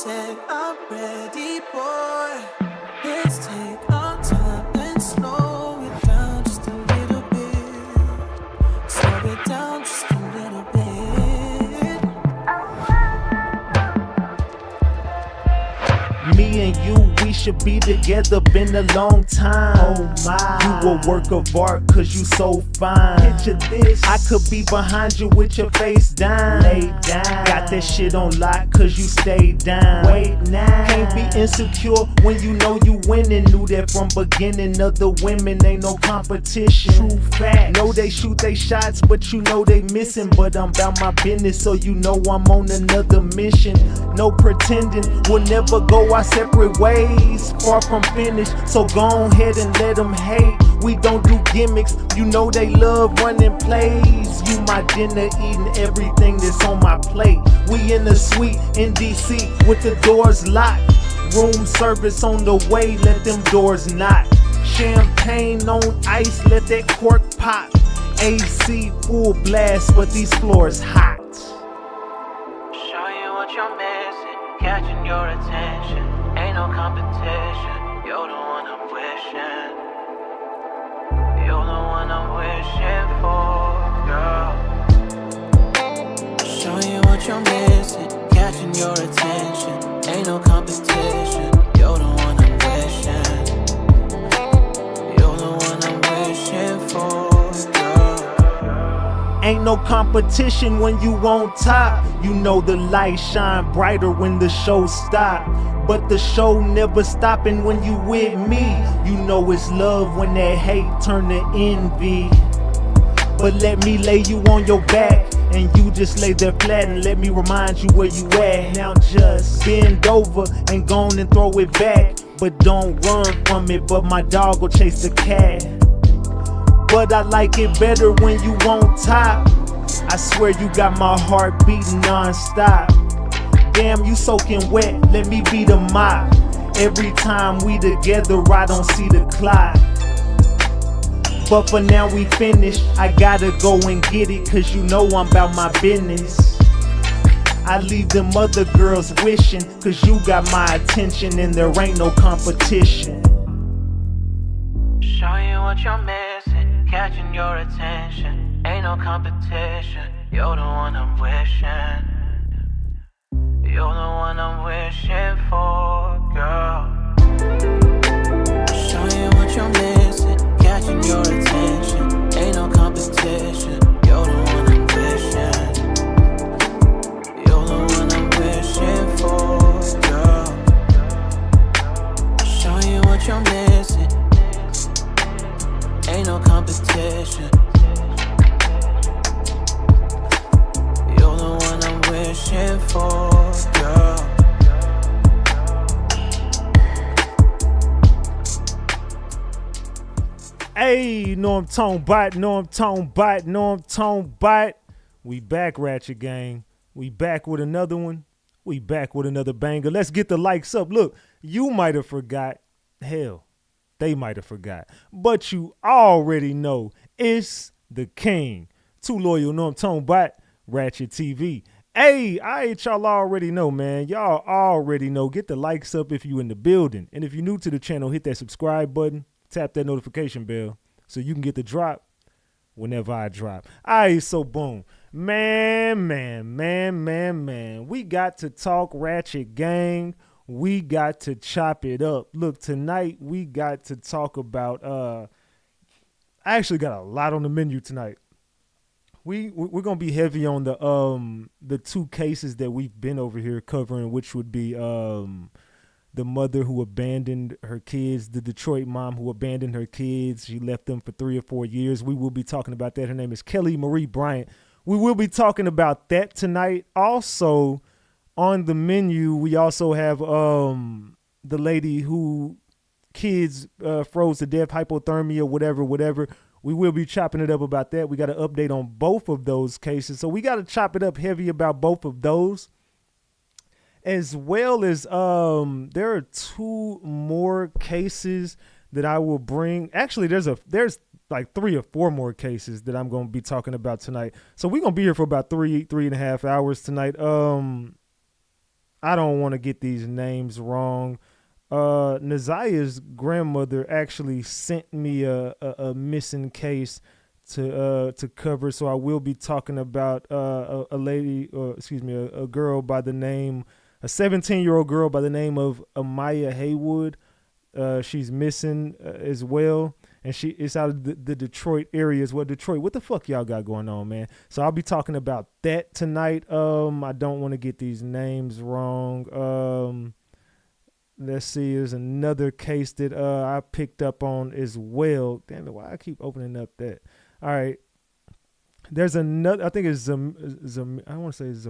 said I'm ready, boy. Let's take our time and slow it down just a little bit. Slow it down just a little bit. Me and you, we should be together, been a long time. Oh my, you a work of art cause you so fine. Picture this, I could be behind you with your face down. Lay down, got that shit on lock cause you stay down. Wait now, can't be insecure when you know you winning. Knew that from beginning, other women ain't no competition. True fact, know they shoot they shots but you know they missing. But I'm about my business so you know I'm on another mission. No pretending, we'll never go our separate ways, far from finished, so go ahead and let them hate. We don't do gimmicks, you know they love running plays. You my dinner, eating everything that's on my plate. We in the suite in DC with the doors locked. Room service on the way, let them doors knock. Champagne on ice, let that cork pop. AC full blast, but these floors hot. Show you what you're missing, catching your attention. Ain't no competition, you're the one I'm wishing. You're the one I'm wishing for, girl. Show you what you're missing, catching your attention. Ain't no competition, you're the one I'm wishing. You're the one I'm wishing for, girl. Ain't no competition when you on top. You know the lights shine brighter when the show stop. But the show never stopping when you with me. You know it's love when that hate turn to envy. But let me lay you on your back and you just lay there flat and let me remind you where you at. Now just bend over and go on and throw it back. But don't run from it, but my dog will chase the cat. But I like it better when you on top. I swear you got my heart beating non-stop. Damn, you soaking wet, let me be the mop. Every time we together, I don't see the clock. But for now we finished, I gotta go and get it, cause you know I'm about my business. I leave them other girls wishing, cause you got my attention and there ain't no competition. Show you what you're missing, catching your attention. Ain't no competition, you're the one I'm wishing. You're the one I'm wishing for, girl. Show you what you're missing, catching your attention. Ain't no competition, you're the one I'm wishing. You're the one I'm wishing for, girl. Show you what you're missing. Ain't no competition. You're the one I'm wishing for, girl. Hey, know I'm tone bite, know I'm tone bite, know I'm tone bite. We back, Ratchet Gang. We back with another one. We back with another banger. Let's get the likes up. Look, you might have forgot. Hell, they might have forgot. But you already know it's the king. Too loyal, know I'm tone bite. RatchetTV. Hey, y'all already know, man. Y'all already know. Get the likes up if you in the building. And if you're new to the channel, hit that subscribe button. Tap that notification bell so you can get the drop whenever I drop. So boom. Man. We got to talk Ratchet Gang. We got to chop it up. Look, tonight we got to talk about I actually got a lot on the menu tonight. We're gonna be heavy on the two cases that we've been over here covering, which would be the mother who abandoned her kids, the Detroit mom who abandoned her kids. She left them for 3 or 4 years. We will be talking about that. Her name is Kelly Marie Bryant. We will be talking about that tonight. Also on the menu, we also have the lady who kids froze to death, hypothermia, whatever. We will be chopping it up about that. We got an update on both of those cases. So we got to chop it up heavy about both of those. As well as there are 2 more cases that I will bring. Actually, there's like 3 or 4 more cases that I'm going to be talking about tonight. So we're going to be here for about 3.5 hours tonight. I don't want to get these names wrong. Naziyah's grandmother actually sent me a missing case to cover, so I will be talking about a lady, or excuse me, a girl by the name, a 17-year-old girl by the name of Amaya Haywood. She's missing as well, and it's out of the Detroit area as well. Detroit, what the fuck y'all got going on, man? So I'll be talking about that tonight. I don't want to get these names wrong. Let's see, there's another case that I picked up on as well. Damn it, why I keep opening up that? All right, there's another. I think it's I want to say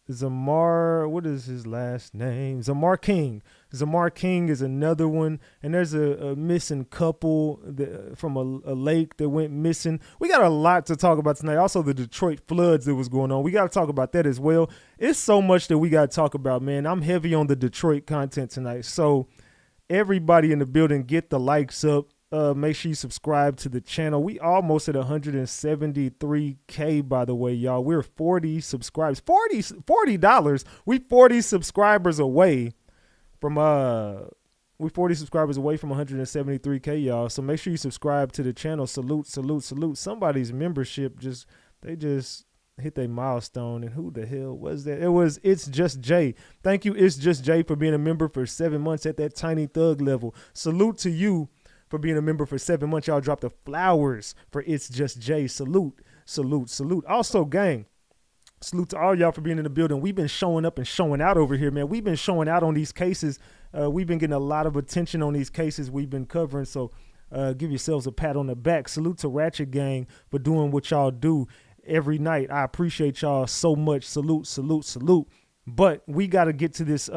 Zamar, what is his last name? Zamar King. Zamar King is another one. And there's a missing couple from a lake that went missing. We got a lot to talk about tonight. Also, the Detroit floods that was going on. We got to talk about that as well. It's so much that we got to talk about, man. I'm heavy on the Detroit content tonight. So everybody in the building, get the likes up. Make sure you subscribe to the channel. We almost at 173K, by the way, y'all. We're 40 subscribers. $40. We 40 subscribers away from 173K, y'all. So make sure you subscribe to the channel. Salute. Somebody's membership they just hit their milestone. And who the hell was that? It was It's Just Jay. Thank you, It's Just Jay, for being a member for 7 months at that tiny thug level. Salute to you for being a member for 7 months. Y'all dropped the flowers for It's Just Jay. Salute. Also, gang, salute to all y'all for being in the building. We've been showing up and showing out over here, man. We've been showing out on these cases. We've been getting a lot of attention on these cases we've been covering. So give yourselves a pat on the back. Salute to Ratchet Gang for doing what y'all do every night. I appreciate y'all so much. Salute. But we got to get to these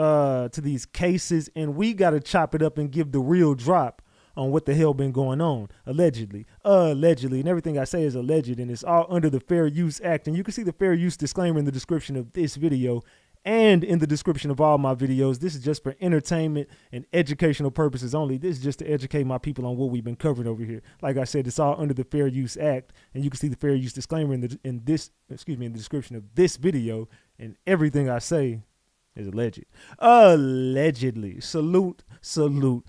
cases, and we got to chop it up and give the real drop on what the hell been going on, allegedly, and everything I say is alleged, and it's all under the Fair Use Act. And you can see the fair use disclaimer in the description of this video and in the description of all my videos. This is just for entertainment and educational purposes only. This is just to educate my people on what we've been covering over here. Like I said, it's all under the Fair Use Act, and you can see the fair use disclaimer in the description of this video, and everything I say is alleged. Allegedly. Salute. Do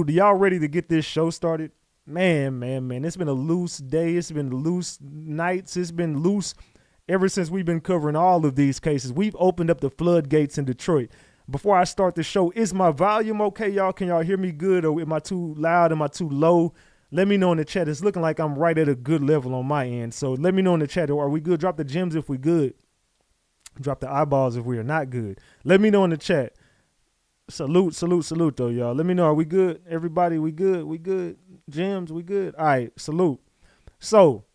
y'all ready to get this show started? Man. It's been a loose day. It's been loose nights. It's been loose ever since we've been covering all of these cases. We've opened up the floodgates in Detroit. Before I start the show, is my volume okay, y'all? Can y'all hear me good, or am I too loud? Am I too low? Let me know in the chat. It's looking like I'm right at a good level on my end. So let me know in the chat. Are we good? Drop the gems if we good. Drop the eyeballs if we are not good. Let me know in the chat. Salute though, y'all. Let me know. Are we good? Everybody, we good? Gems, we good? All right, salute. So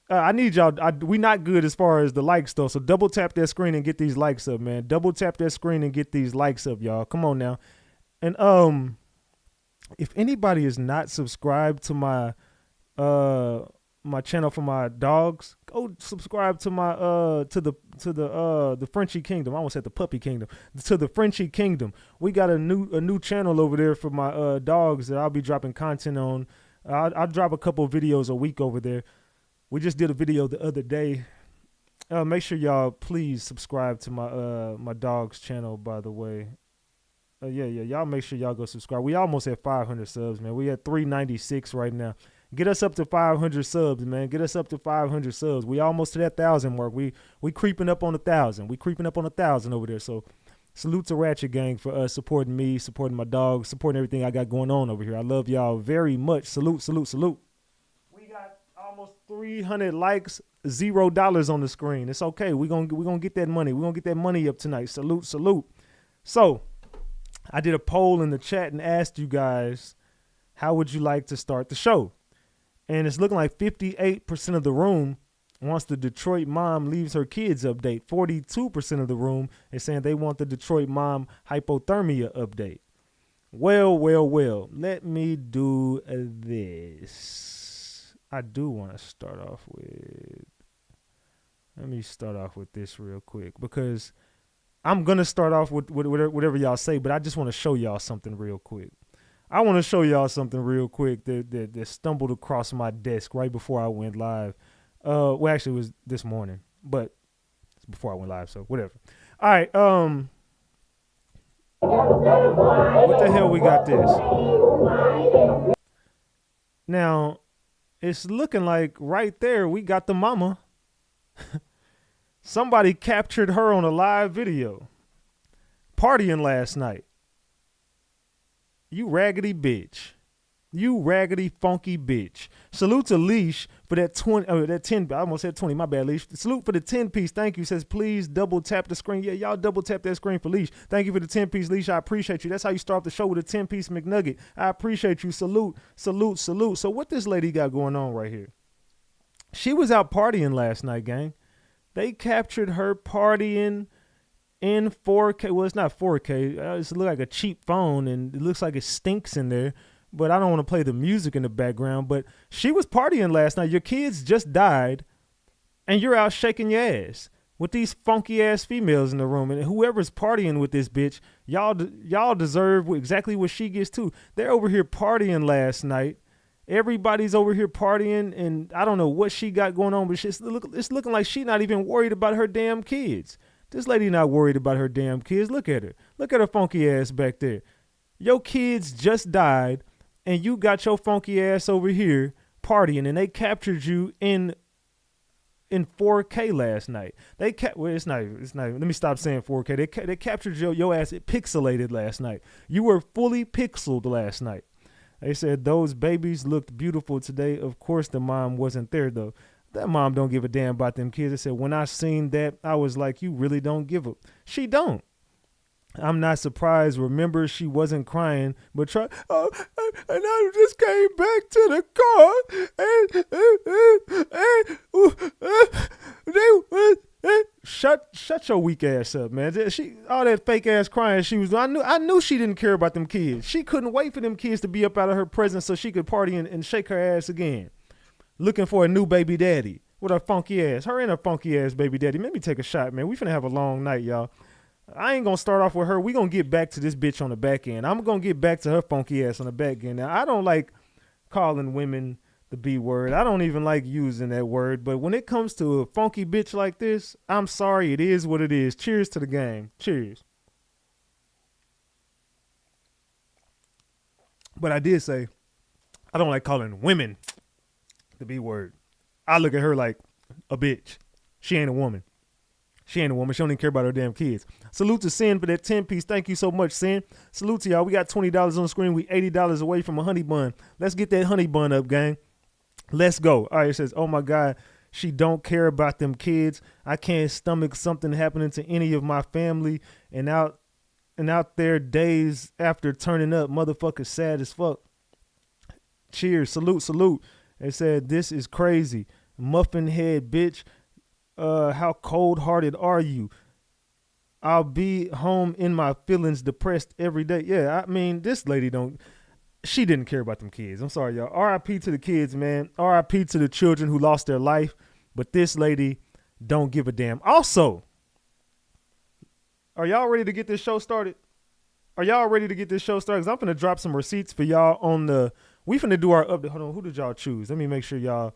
I need y'all. We not good as far as the likes though. So double tap that screen and get these likes up, man. Double tap that screen and get these likes up, y'all. Come on now. And if anybody is not subscribed to my channel for my dogs, go subscribe to my to the Frenchie Kingdom. I almost said the Puppy Kingdom. To the Frenchie Kingdom. We got a new channel over there for my dogs that I'll be dropping content on. I'll drop a couple of videos a week over there. We just did a video the other day. Make sure y'all please subscribe to my dog's channel, by the way. Yeah. Y'all make sure y'all go subscribe. We almost at 500 subs, man. We at 396 right now. Get us up to 500 subs, man. Get us up to 500 subs. We almost to that 1,000 mark. We creeping up on 1,000. We creeping up on 1,000 over there. So salute to Ratchet Gang for supporting me, supporting my dog, supporting everything I got going on over here. I love y'all very much. Salute. We got almost 300 likes, $0 on the screen. It's okay. We're gonna get that money. We're gonna get that money up tonight. Salute. So I did a poll in the chat and asked you guys, how would you like to start the show? And it's looking like 58% of the room wants the Detroit mom leaves her kids update. 42% of the room is saying they want the Detroit mom hypothermia update. Well. Let me do this. I do want to start off with... Let me start off with this real quick, because I'm going to start off with whatever y'all say, but I just want to show y'all something real quick. I want to show y'all something real quick that stumbled across my desk right before I went live. Well, actually, it was this morning, but it's before I went live, so whatever. All right. What the hell we got this? Now, it's looking like right there we got the mama. Somebody captured her on a live video partying last night. You raggedy bitch. You raggedy funky bitch. Salute to Leash for that 20, that 10, I almost said 20, my bad, Leash. Salute for the 10 piece. Thank you. Says, please double tap the screen. Yeah, y'all double tap that screen for Leash. Thank you for the 10 piece, Leash. I appreciate you. That's how you start the show with a 10 piece McNugget. I appreciate you. Salute, salute, salute. So what this lady got going on right here? She was out partying last night, gang. They captured her partying in 4K. Well, it's not 4K. It looks like a cheap phone, and it looks like it stinks in there. But I don't want to play the music in the background. But she was partying last night. Your kids just died, and you're out shaking your ass with these funky ass females in the room. And whoever's partying with this bitch, y'all deserve exactly what she gets too. They're over here partying last night. Everybody's over here partying, and I don't know what she got going on, but it's looking like she not even worried about her damn kids. This lady not worried about her damn kids. Look at her. Look at her funky ass back there. Your kids just died, and you got your funky ass over here partying, and they captured you in 4K last night. Well, it's not. Let me stop saying 4K. They captured your ass pixelated last night. You were fully pixeled last night. They said those babies looked beautiful today. Of course, the mom wasn't there though. That mom don't give a damn about them kids. They said when I seen that, I was like, you really don't give a. She don't. I'm not surprised. Remember, she wasn't crying, but and I just came back to the car and shut your weak ass up, man. She all that fake ass crying. I knew she didn't care about them kids. She couldn't wait for them kids to be up out of her presence so she could party and shake her ass again, looking for a new baby daddy with her funky ass. Her and her funky ass baby daddy. Let me take a shot, man. We finna have a long night, y'all. I ain't gonna start off with her. We gonna get back to this bitch on the back end. I'm gonna get back to her funky ass on the back end. Now, I don't like calling women the B word. I don't even like using that word. But when it comes to a funky bitch like this, I'm sorry. It is what it is. Cheers to the game. Cheers. But I did say I don't like calling women the B word. I look at her like a bitch. She ain't a woman. She ain't a woman. She don't even care about her damn kids. Salute to Sin for that 10 piece. Thank you so much, Sin. Salute to y'all. We got $20 on the screen. We $80 away from a honey bun. Let's get that honey bun up, gang. Let's go. All right, it says, oh my God, she don't care about them kids. I can't stomach something happening to any of my family. And out there days after turning up, motherfuckers sad as fuck. Cheers. Salute, salute. It said, this is crazy. Muffin head bitch. How cold-hearted are you? I'll be home in my feelings depressed every day. Yeah, I mean, this lady she didn't care about them kids. I'm sorry, y'all. R.I.P. to the kids, man. R.I.P. to the children who lost their life. But this lady don't give a damn. Also, are y'all ready to get this show started? Because I'm going to drop some receipts for y'all we finna do our update. Hold on, who did y'all choose? Let me make sure y'all,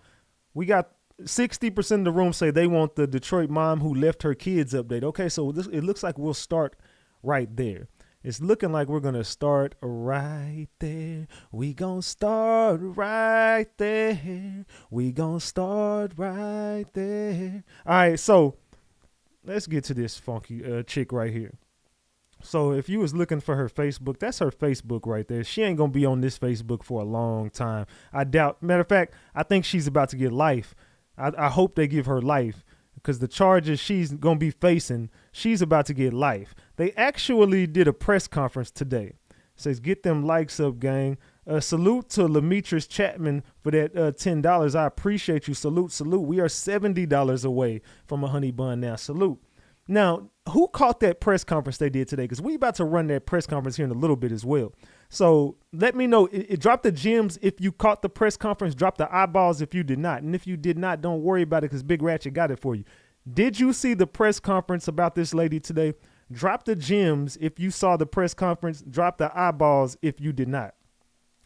we got 60% of the room say they want the Detroit mom who left her kids update. Okay, so it looks like we'll start right there. It's looking like we're going to start right there. We going to start right there. We going to start right there. All right, so let's get to this funky chick right here. So if you was looking for her Facebook, that's her Facebook right there. She ain't going to be on this Facebook for a long time. I doubt. Matter of fact, I think she's about to get life. I hope they give her life because the charges she's going to be facing, she's about to get life. They actually did a press conference today. It says, get them likes up, gang. Salute to Lametris Chapman for that $10. I appreciate you. Salute, salute. We are $70 away from a honey bun now. Salute. Now, who caught that press conference they did today? Because we about to run that press conference here in a little bit as well. So let me know. It dropped the gems if you caught the press conference. Drop the eyeballs if you did not. And if you did not, don't worry about it because Big Ratchet got it for you. Did you see the press conference about this lady today? Drop the gems if you saw the press conference. Drop the eyeballs if you did not.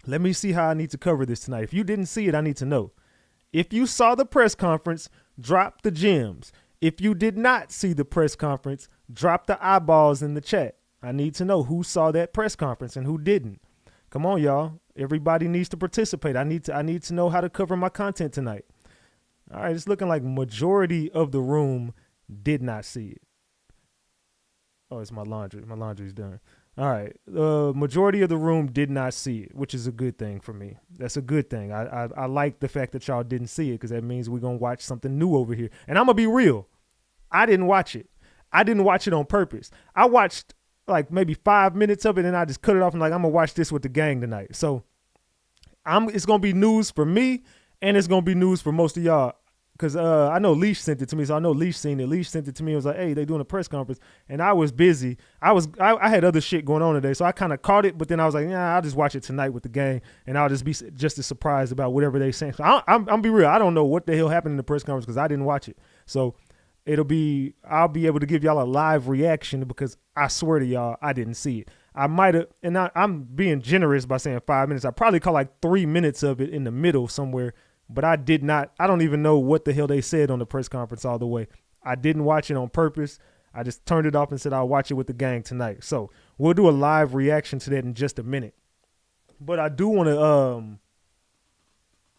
Let me see how I need to cover this tonight. If you didn't see it, I need to know. If you saw the press conference, drop the gems. If you did not see the press conference, drop the eyeballs in the chat. I need to know who saw that press conference and who didn't. Come on, y'all. Everybody needs to participate. I need to know how to cover my content tonight. All right, it's looking like majority of the room did not see it. Oh, it's my laundry. My laundry's done. All right. Majority of the room did not see it, which is a good thing for me. That's a good thing. I like the fact that y'all didn't see it because that means we're going to watch something new over here. And I'm going to be real. I didn't watch it. I didn't watch it on purpose. I watched like maybe 5 minutes of it and I just cut it off and like, I'm going to watch this with the gang tonight. So it's going to be news for me and it's going to be news for most of y'all. Because I know Leash sent it to me, so I know Leash seen it. Leash sent it to me and was like, hey, they doing a press conference. And I was busy. I had other shit going on today, so I kind of caught it. But then I was like, yeah, I'll just watch it tonight with the gang, and I'll just be just as surprised about whatever they saying. So I'm be real. I don't know what the hell happened in the press conference because I didn't watch it. So I'll be able to give y'all a live reaction because I swear to y'all, I didn't see it. I might have, and I'm being generous by saying 5 minutes. I probably caught like 3 minutes of it in the middle somewhere. But I don't even know what the hell they said on the press conference all the way. I didn't watch it on purpose. I just turned it off and said I'll watch it with the gang tonight. So we'll do a live reaction to that in just a minute. But I do want to,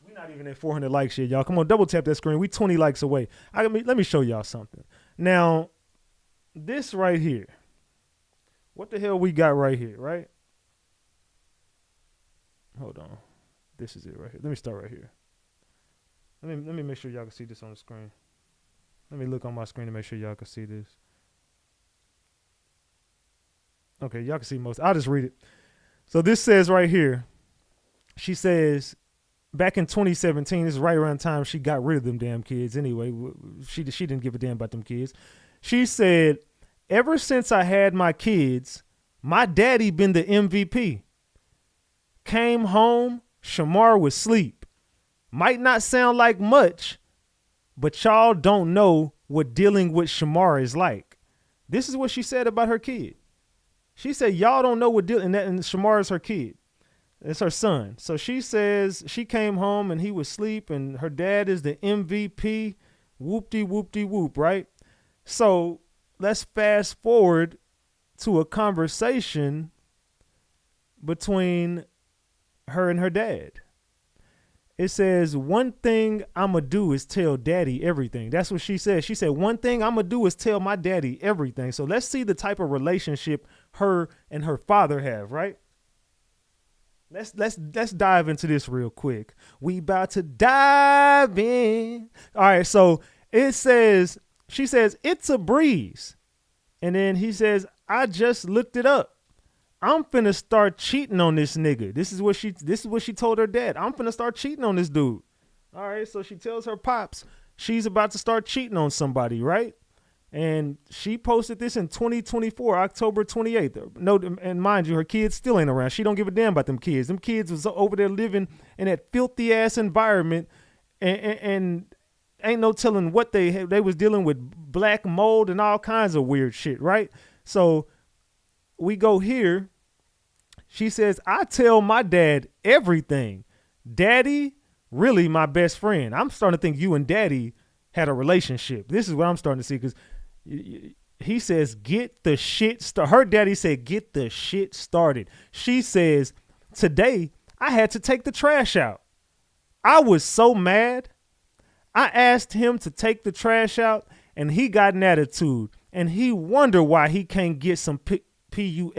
we're not even at 400 likes yet, y'all. Come on, double tap that screen. We 20 likes away. Let me show y'all something. Now, this right here, what the hell we got right here, right? Hold on. This is it right here. Let me start right here. Let me make sure y'all can see this on the screen. Let me look on my screen to make sure y'all can see this. Okay, y'all can see most. I'll just read it. So this says right here, she says, back in 2017, this is right around the time she got rid of them damn kids anyway. She didn't give a damn about them kids. She said, ever since I had my kids, my daddy been the MVP. Came home, Shamar was asleep. Might not sound like much, but y'all don't know what dealing with Shamar is like. This is what she said about her kid. She said, y'all don't know what dealing, and Shamar is her kid. It's her son. So she says she came home and he was asleep and her dad is the MVP. Whoop-de-whoop-de-whoop, right? So let's fast forward to a conversation between her and her dad. It says, one thing I'm going to do is tell daddy everything. That's what she said. She said, one thing I'm going to do is tell my daddy everything. So let's see the type of relationship her and her father have, right? Let's dive into this real quick. We about to dive in. All right, so it says, she says, it's a breeze. And then he says, I just looked it up. I'm finna start cheating on this nigga. This is what she told her dad. I'm finna start cheating on this dude. All right, so she tells her pops she's about to start cheating on somebody, right? And she posted this in 2024, October 28th. No, and mind you, her kids still ain't around. She don't give a damn about them kids. Them kids was over there living in that filthy ass environment, and ain't no telling what they was dealing with, black mold and all kinds of weird shit, right? So we go here. She says, I tell my dad everything. Daddy, really my best friend. I'm starting to think you and daddy had a relationship. This is what I'm starting to see because he says, get the shit started. Her daddy said, get the shit started. She says, today I had to take the trash out. I was so mad. I asked him to take the trash out and he got an attitude and he wondered why he can't get some Pussy.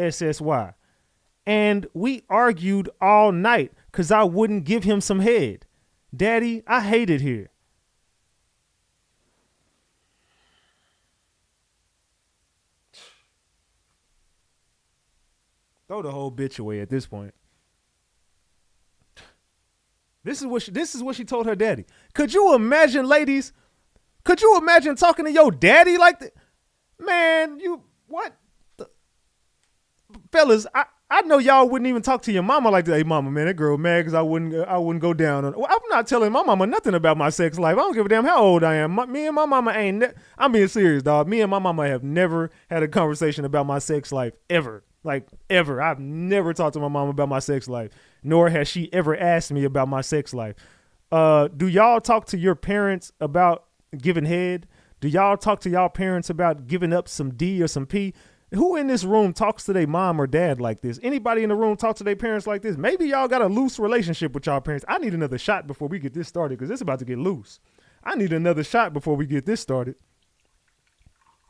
And we argued all night because I wouldn't give him some head. Daddy, I hate it here. Throw the whole bitch away at this point. This is what she told her daddy. Could you imagine, ladies? Could you imagine talking to your daddy like that? Man, what? Fellas, I know y'all wouldn't even talk to your mama like that. Hey, mama, man, that girl mad because I wouldn't go down on. Well, I'm not telling my mama nothing about my sex life. I don't give a damn how old I am. Me and my mama ain't. I'm being serious, dog. Me and my mama have never had a conversation about my sex life ever. Like ever. I've never talked to my mama about my sex life, nor has she ever asked me about my sex life. Do y'all talk to your parents about giving head? Do y'all talk to y'all parents about giving up some D or some P? Who in this room talks to their mom or dad like this? Anybody in the room talk to their parents like this? Maybe y'all got a loose relationship with y'all parents. I need another shot before we get this started because it's about to get loose. I need another shot before we get this started.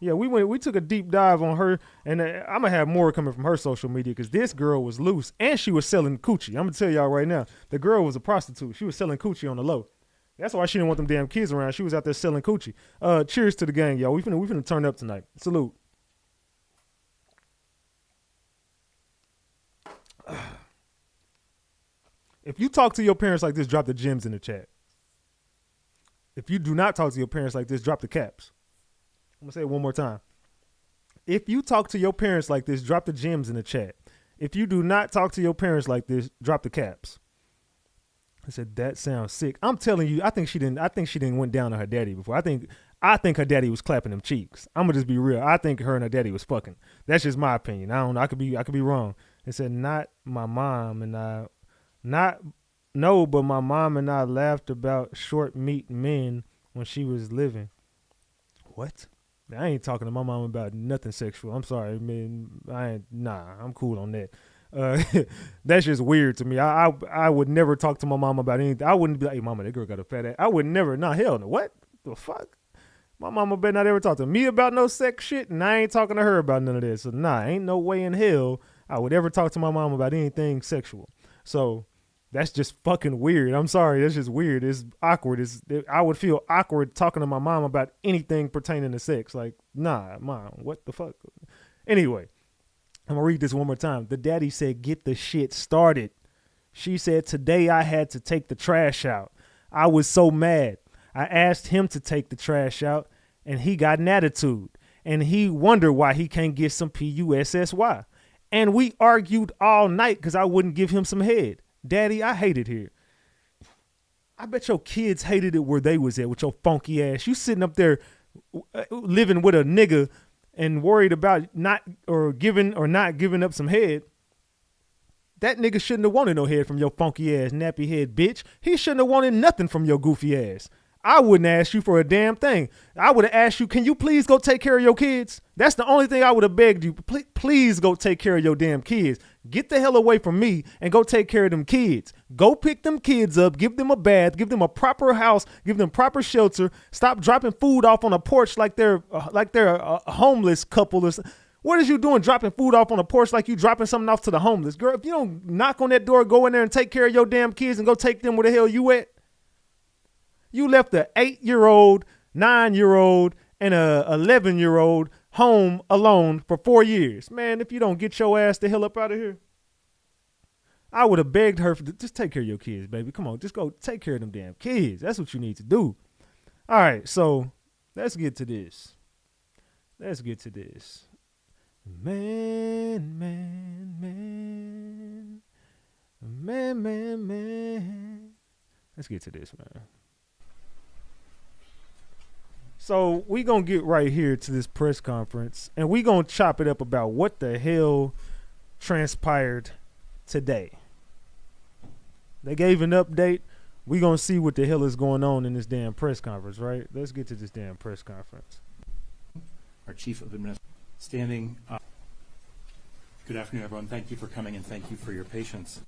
Yeah, we took a deep dive on her, and I'm gonna have more coming from her social media because this girl was loose and she was selling coochie. I'm gonna tell y'all right now, the girl was a prostitute. She was selling coochie on the low. That's why she didn't want them damn kids around. She was out there selling coochie. Cheers to the gang, y'all. We finna turn up tonight. Salute. If you talk to your parents like this, drop the gems in the chat. If you do not talk to your parents like this, drop the caps. I'm going to say it one more time. If you talk to your parents like this, drop the gems in the chat. If you do not talk to your parents like this, drop the caps. I said, that sounds sick. I'm telling you, I think she didn't went down on her daddy before. I think her daddy was clapping them cheeks. I'm going to just be real. I think her and her daddy was fucking. That's just my opinion. I don't know. I could be wrong. It said, not my mom and I, but my mom and I laughed about short meat men when she was living. What? I ain't talking to my mom about nothing sexual. I'm sorry, man. I'm cool on that. That's just weird to me. I would never talk to my mom about anything. I wouldn't be like, hey, mama, that girl got a fat ass. I would never. Nah, hell no. What the fuck? My mama better not ever talk to me about no sex shit, and I ain't talking to her about none of that. So, ain't no way in hell I would ever talk to my mom about anything sexual. So, that's just fucking weird. I'm sorry. That's just weird. It's awkward. I would feel awkward talking to my mom about anything pertaining to sex. Like, nah, mom, what the fuck? Anyway, I'm going to read this one more time. The daddy said, get the shit started. She said, today I had to take the trash out. I was so mad. I asked him to take the trash out, and he got an attitude. And he wondered why he can't get some PUSSY. And we argued all night because I wouldn't give him some head. Daddy, I hate it here. I bet your kids hated it where they was at with your funky ass. You sitting up there living with a nigga and worried about not giving up some head. That nigga shouldn't have wanted no head from your funky ass, nappy head bitch. He shouldn't have wanted nothing from your goofy ass. I wouldn't ask you for a damn thing. I would have asked you, can you please go take care of your kids? That's the only thing I would have begged you. Please go take care of your damn kids. Get the hell away from me and go take care of them kids. Go pick them kids up, give them a bath, give them a proper house, give them proper shelter. Stop dropping food off on a porch like they're a homeless couple or something. What is you doing dropping food off on a porch like you dropping something off to the homeless? Girl, if you don't knock on that door, go in there and take care of your damn kids and go take them where the hell you at. You left a 8-year-old, 9-year-old, and a 11-year-old home alone for 4 years. Man, if you don't get your ass the hell up out of here. I would have begged her just take care of your kids, baby. Come on, just go take care of them damn kids. That's what you need to do. All right, so let's get to this. Man. Let's get to this, man. So we going to get right here to this press conference, and we going to chop it up about what the hell transpired today. They gave an update. We going to see what the hell is going on in this damn press conference, right? Let's get to this damn press conference. Our Chief of Administration standing. Good afternoon, everyone. Thank you for coming, and thank you for your patience.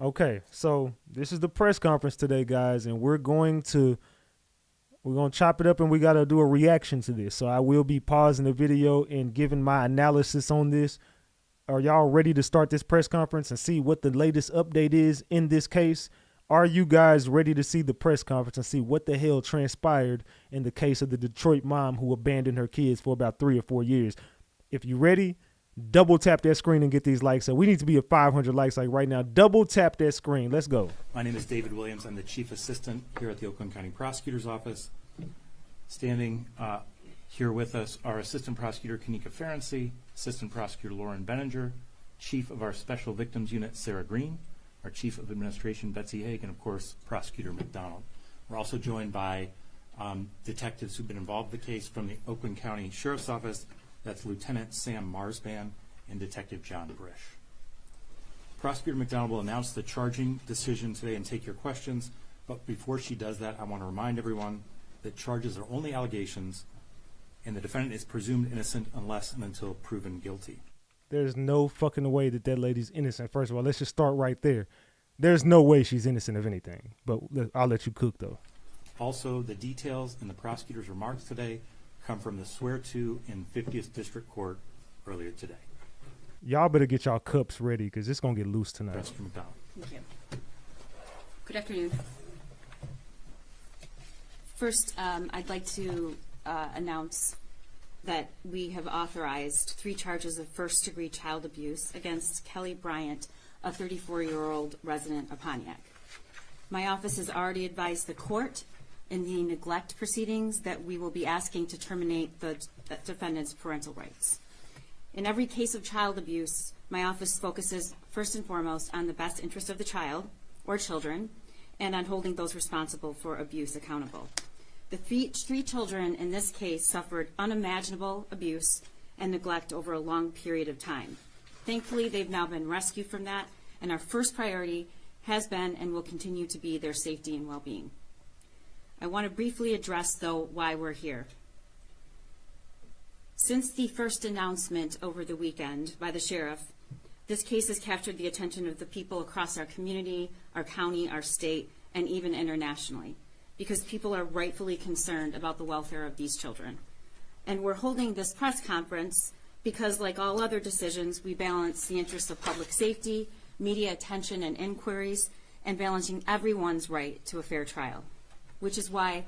Okay, so this is the press conference today, guys, and we're going to chop it up, and we got to do a reaction to this. So I will be pausing the video and giving my analysis on this. Are y'all ready to start this press conference and see what the latest update is in this case? Are you guys ready to see the press conference and see what the hell transpired in the case of the Detroit mom who abandoned her kids for about 3 or 4 years? If you're ready, double tap that screen and get these likes. So we need to be at 500 likes like right now. Double tap that screen. Let's go. My name is David Williams. I'm the Chief Assistant here at the Oakland County Prosecutor's Office. Standing here with us are Assistant Prosecutor Kanika Ferenczi, Assistant Prosecutor Lauren Benninger, Chief of our Special Victims Unit Sarah Green, our Chief of Administration Betsy Haig, and of course Prosecutor McDonald. We're also joined by detectives who've been involved in the case from the Oakland County Sheriff's Office. That's Lieutenant Sam Marsban and Detective John Brish. Prosecutor McDonald will announce the charging decision today and take your questions, but before she does that, I want to remind everyone that charges are only allegations and the defendant is presumed innocent unless and until proven guilty. There's no fucking way that that lady's innocent. First of all, let's just start right there. There's no way she's innocent of anything. But I'll let you cook, though. Also, the details in the prosecutor's remarks today come from the swear-to in 50th District Court earlier today. Y'all better get y'all cups ready because it's going to get loose tonight. Mr. McDonald. Thank you. Good afternoon. First, I'd like to announce that we have authorized 3 charges of first-degree child abuse against Kelly Bryant, a 34-year-old resident of Pontiac. My office has already advised the court in the neglect proceedings that we will be asking to terminate the defendant's parental rights. In every case of child abuse, my office focuses first and foremost on the best interest of the child or children and on holding those responsible for abuse accountable. The 3 children in this case suffered unimaginable abuse and neglect over a long period of time. Thankfully, they've now been rescued from that, and our first priority has been and will continue to be their safety and well-being. I want to briefly address, though, why we're here. Since the first announcement over the weekend by the sheriff, this case has captured the attention of the people across our community, our county, our state, and even internationally, because people are rightfully concerned about the welfare of these children. And we're holding this press conference because, like all other decisions, we balance the interests of public safety, media attention and inquiries, and balancing everyone's right to a fair trial, which is why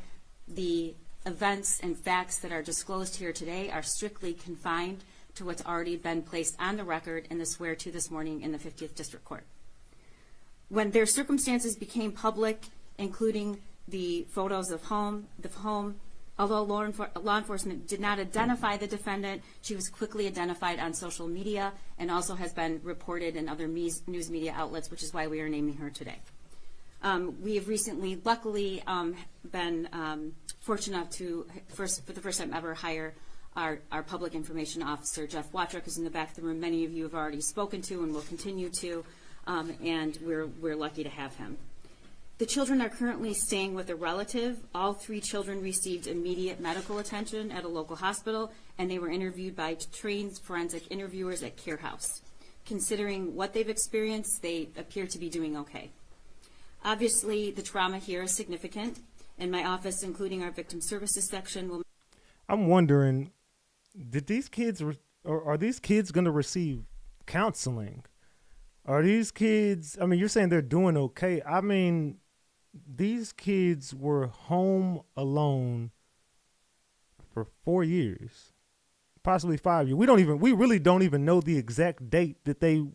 the events and facts that are disclosed here today are strictly confined to what's already been placed on the record in the swear-to this morning in the 50th District Court. When their circumstances became public, including the photos of the home, although law enforcement did not identify the defendant, she was quickly identified on social media and also has been reported in other news media outlets, which is why we are naming her today. We have recently, luckily, been fortunate enough to, for the first time ever, hire our public information officer, Jeff Watrick, who's in the back of the room. Many of you have already spoken to and will continue to, and we're lucky to have him. The children are currently staying with a relative. All 3 children received immediate medical attention at a local hospital, and they were interviewed by trained forensic interviewers at Care House. Considering what they've experienced, they appear to be doing okay. Obviously, the trauma here is significant, and my office, including our victim services section, will... I'm wondering, did these kids, are these kids going to receive counseling? Are these kids, I mean, you're saying they're doing okay. I mean, these kids were home alone for 4 years, possibly 5 years. We really don't even know the exact date that they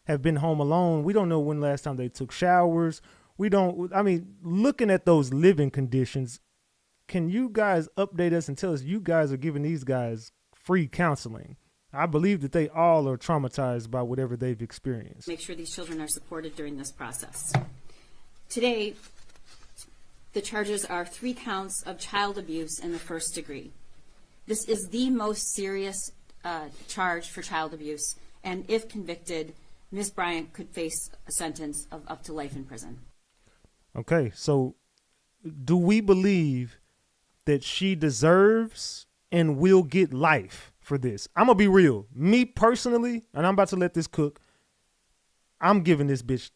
have been home alone. We don't know when last time they took showers. Looking at those living conditions, can you guys update us and tell us you guys are giving these guys free counseling? I believe that they all are traumatized by whatever they've experienced. Make sure these children are supported during this process. Today, the charges are 3 counts of child abuse in the first degree. This is the most serious charge for child abuse, and if convicted, Ms. Bryant could face a sentence of up to life in prison. Okay, so do we believe that she deserves and will get life for this? I'm going to be real. Me personally, and I'm about to let this cook, I'm giving this bitch,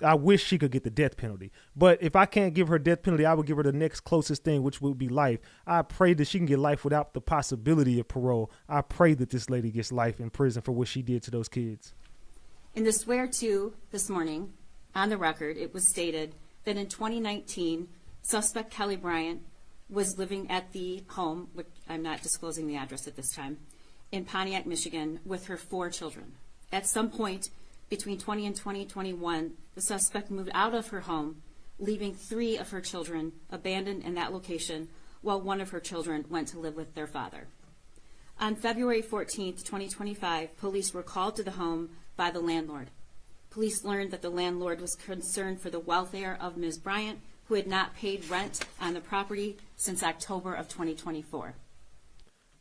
I wish she could get the death penalty. But if I can't give her death penalty, I would give her the next closest thing, which would be life. I pray that she can get life without the possibility of parole. I pray that this lady gets life in prison for what she did to those kids. In the swear-to this morning, on the record, it was stated that in 2019, suspect Kelly Bryant was living at the home, which I'm not disclosing the address at this time, in Pontiac, Michigan, with her 4 children. At some point between 20 and 2021, the suspect moved out of her home, leaving 3 of her children abandoned in that location, while 1 of her children went to live with their father. On February 14th, 2025, police were called to the home by the landlord. Police learned that the landlord was concerned for the welfare of Ms. Bryant, who had not paid rent on the property since October of 2024.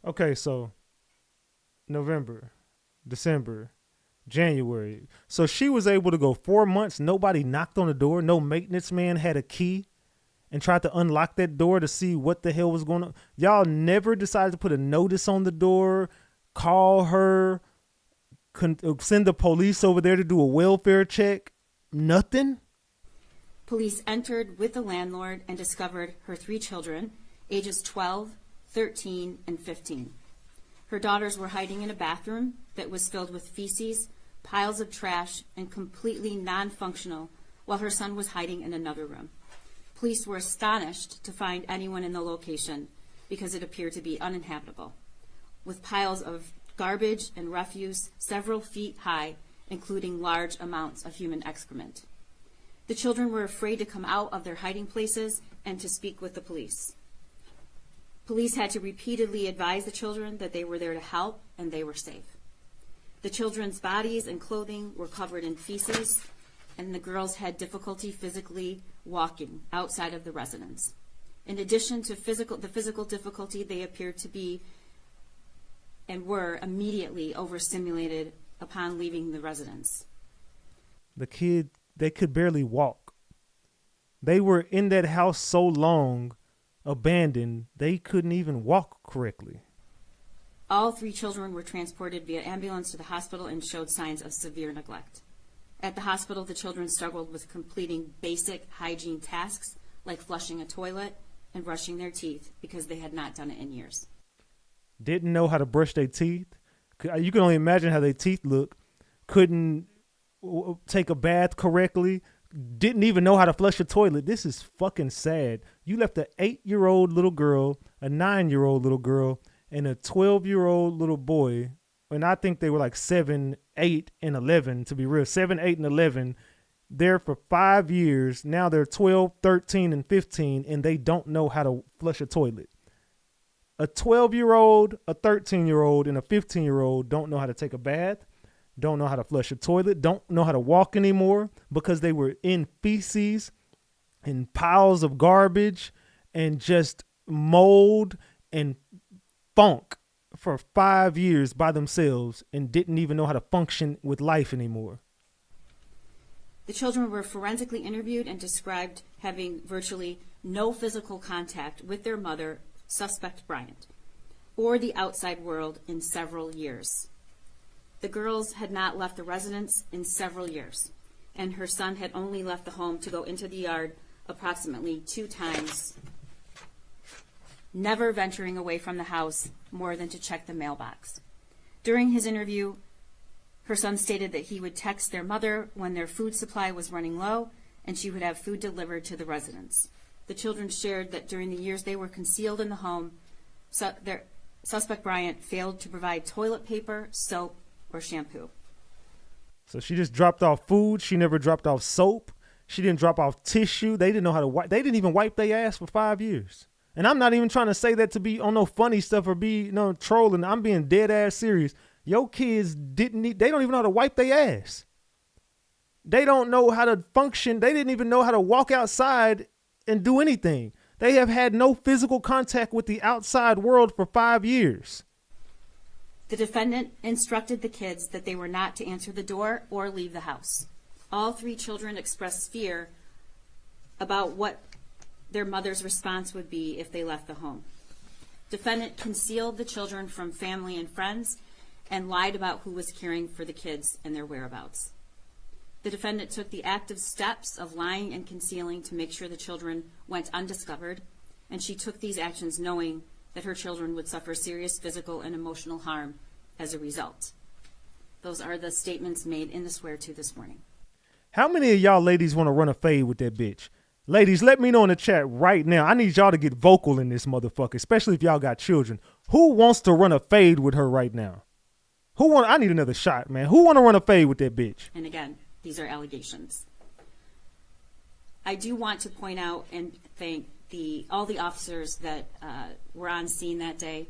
Okay, so November, December, January. So she was able to go 4 months. Nobody knocked on the door. No maintenance man had a key. and tried to unlock that door to see what the hell was going on? Y'all never decided to put a notice on the door, call her, send the police over there to do a welfare check? Nothing? Police entered with the landlord and discovered her 3 children, ages 12, 13, and 15. Her daughters were hiding in a bathroom that was filled with feces, piles of trash, and completely non-functional, while her son was hiding in another room. Police were astonished to find anyone in the location because it appeared to be uninhabitable, with piles of garbage and refuse several feet high, including large amounts of human excrement. The children were afraid to come out of their hiding places and to speak with the police. Police had to repeatedly advise the children that they were there to help and they were safe. The children's bodies and clothing were covered in feces, and the girls had difficulty physically walking outside of the residence. In addition to the physical difficulty, they appeared to be and were immediately overstimulated upon leaving the residence. They could barely walk. They were in that house so long, abandoned, they couldn't even walk correctly. All 3 children were transported via ambulance to the hospital and showed signs of severe neglect. At the hospital, the children struggled with completing basic hygiene tasks like flushing a toilet and brushing their teeth because they had not done it in years. Didn't know how to brush their teeth. You can only imagine how their teeth look. Couldn't take a bath correctly. Didn't even know how to flush a toilet. This is fucking sad. You left an 8-year-old little girl, a 9-year-old little girl, and a 12-year-old little boy. And I think they were like 7, 8, and 11, to be real. 7, 8, and 11. There for 5 years. Now they're 12, 13, and 15, and they don't know how to flush a toilet. A 12-year-old, a 13-year-old, and a 15-year-old don't know how to take a bath, don't know how to flush a toilet, don't know how to walk anymore because they were in feces and piles of garbage and just mold and funk for 5 years by themselves and didn't even know how to function with life anymore. The children were forensically interviewed and described having virtually no physical contact with their mother, suspect Bryant, or the outside world in several years. The girls had not left the residence in several years, and her son had only left the home to go into the yard approximately 2 times, never venturing away from the house more than to check the mailbox. During his interview, her son stated that he would text their mother when their food supply was running low and she would have food delivered to the residence. The children shared that during the years they were concealed in the home, their suspect Bryant failed to provide toilet paper, soap, or shampoo. So she just dropped off food. She never dropped off soap. She didn't drop off tissue. They didn't know how to wipe. They didn't even wipe their ass for 5 years. And I'm not even trying to say that to be on no funny stuff or be trolling. I'm being dead ass serious. Your kids they don't even know how to wipe their ass. They don't know how to function. They didn't even know how to walk outside and do anything. They have had no physical contact with the outside world for 5 years. The defendant instructed the kids that they were not to answer the door or leave the house. All 3 children expressed fear about what their mother's response would be if they left the home. Defendant concealed the children from family and friends and lied about who was caring for the kids and their whereabouts. The defendant took the active steps of lying and concealing to make sure the children went undiscovered, and she took these actions knowing that her children would suffer serious physical and emotional harm as a result. Those are the statements made in the swear-to this morning. How many of y'all ladies want to run a fade with that bitch? Ladies, let me know in the chat right now. I need y'all to get vocal in this motherfucker, especially if y'all got children. Who wants to run a fade with her right now? I need another shot, man. Who want to run a fade with that bitch? And again, these are allegations. I do want to point out and thank all the officers that were on scene that day.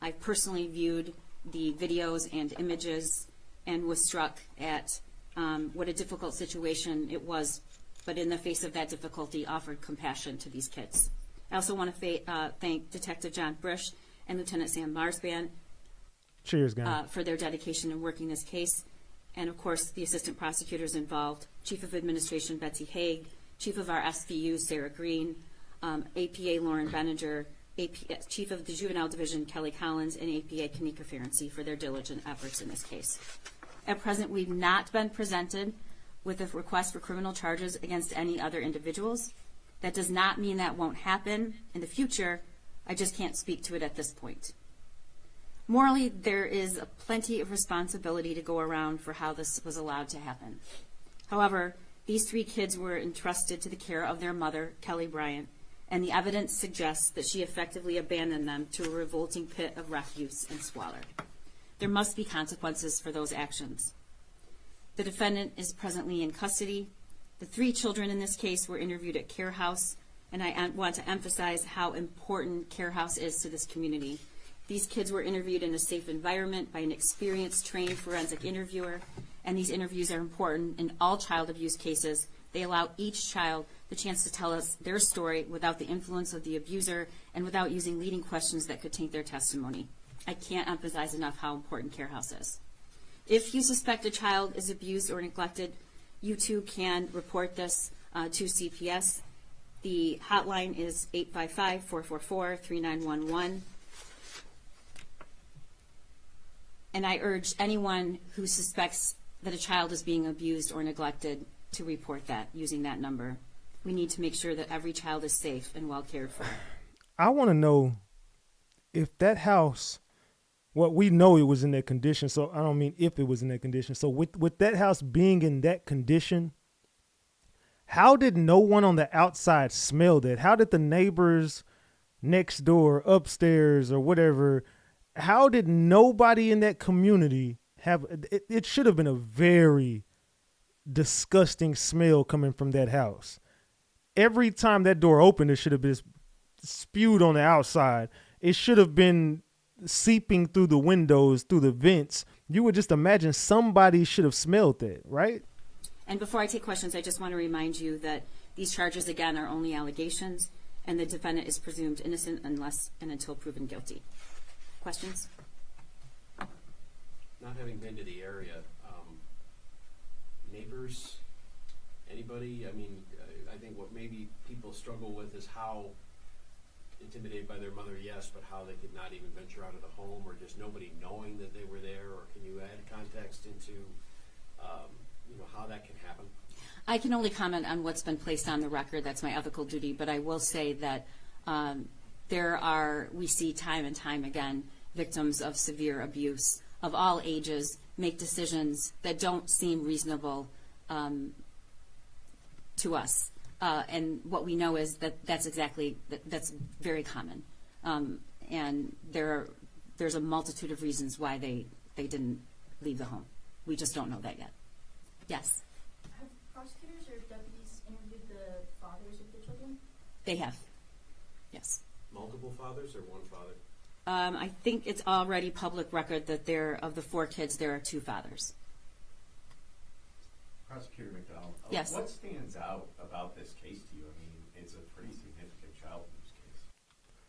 I personally viewed the videos and images and was struck at what a difficult situation it was, but in the face of that difficulty, offered compassion to these kids. I also want to thank Detective John Brush and Lieutenant Sam Marsban. Cheers, guys. For their dedication in working this case. And, of course, the assistant prosecutors involved, Chief of Administration Betsy Haig, Chief of our SVU Sarah Green, APA Lauren Benninger, Chief of the Juvenile Division Kelly Collins, and APA Kanika Ferenczi for their diligent efforts in this case. At present, we've not been presented with a request for criminal charges against any other individuals. That does not mean that won't happen in the future. I just can't speak to it at this point. Morally, there is plenty of responsibility to go around for how this was allowed to happen. However, these 3 kids were entrusted to the care of their mother, Kelly Bryant, and the evidence suggests that she effectively abandoned them to a revolting pit of refuse and squalor. There must be consequences for those actions. The defendant is presently in custody. The 3 children in this case were interviewed at Care House, and I want to emphasize how important Care House is to this community. These kids were interviewed in a safe environment by an experienced, trained forensic interviewer, and these interviews are important in all child abuse cases. They allow each child the chance to tell us their story without the influence of the abuser and without using leading questions that could taint their testimony. I can't emphasize enough how important Care House is. If you suspect a child is abused or neglected, you too can report this to CPS. The hotline is 855-444-3911. And I urge anyone who suspects that a child is being abused or neglected to report that using that number. We need to make sure that every child is safe and well cared for. I want to know if that house, well, we know it was in that condition, so I don't mean if it was in that condition. So with that house being in that condition, how did no one on the outside smell that? How did the neighbors next door, upstairs or whatever, how did nobody in that community have, it should have been a very disgusting smell coming from that house. Every time that door opened, it should have been spewed on the outside. It should have been seeping through the windows, through the vents. You would just imagine somebody should have smelled that, right? And before I take questions, I just want to remind you that these charges, again, are only allegations, and the defendant is presumed innocent unless and until proven guilty. Questions? Not having been to the area, neighbors, anybody? I mean, I think what maybe people struggle with is how intimidated by their mother, yes, but how they could not even venture out of the home, or just nobody knowing that they were there. Or can you add context into, how that can happen? I can only comment on what's been placed on the record. That's my ethical duty. But I will say that we see time and time again, victims of severe abuse of all ages make decisions that don't seem reasonable to us. And what we know is that that's very common. And there's a multitude of reasons why they didn't leave the home. We just don't know that yet. Yes? Have prosecutors or deputies interviewed the fathers of the children? They have. Yes. Multiple fathers or one father? I think it's already public record that of the 4 kids, there are 2 fathers. Prosecutor McDonald, Yes. What stands out about this case to you? I mean, it's a pretty significant child abuse case.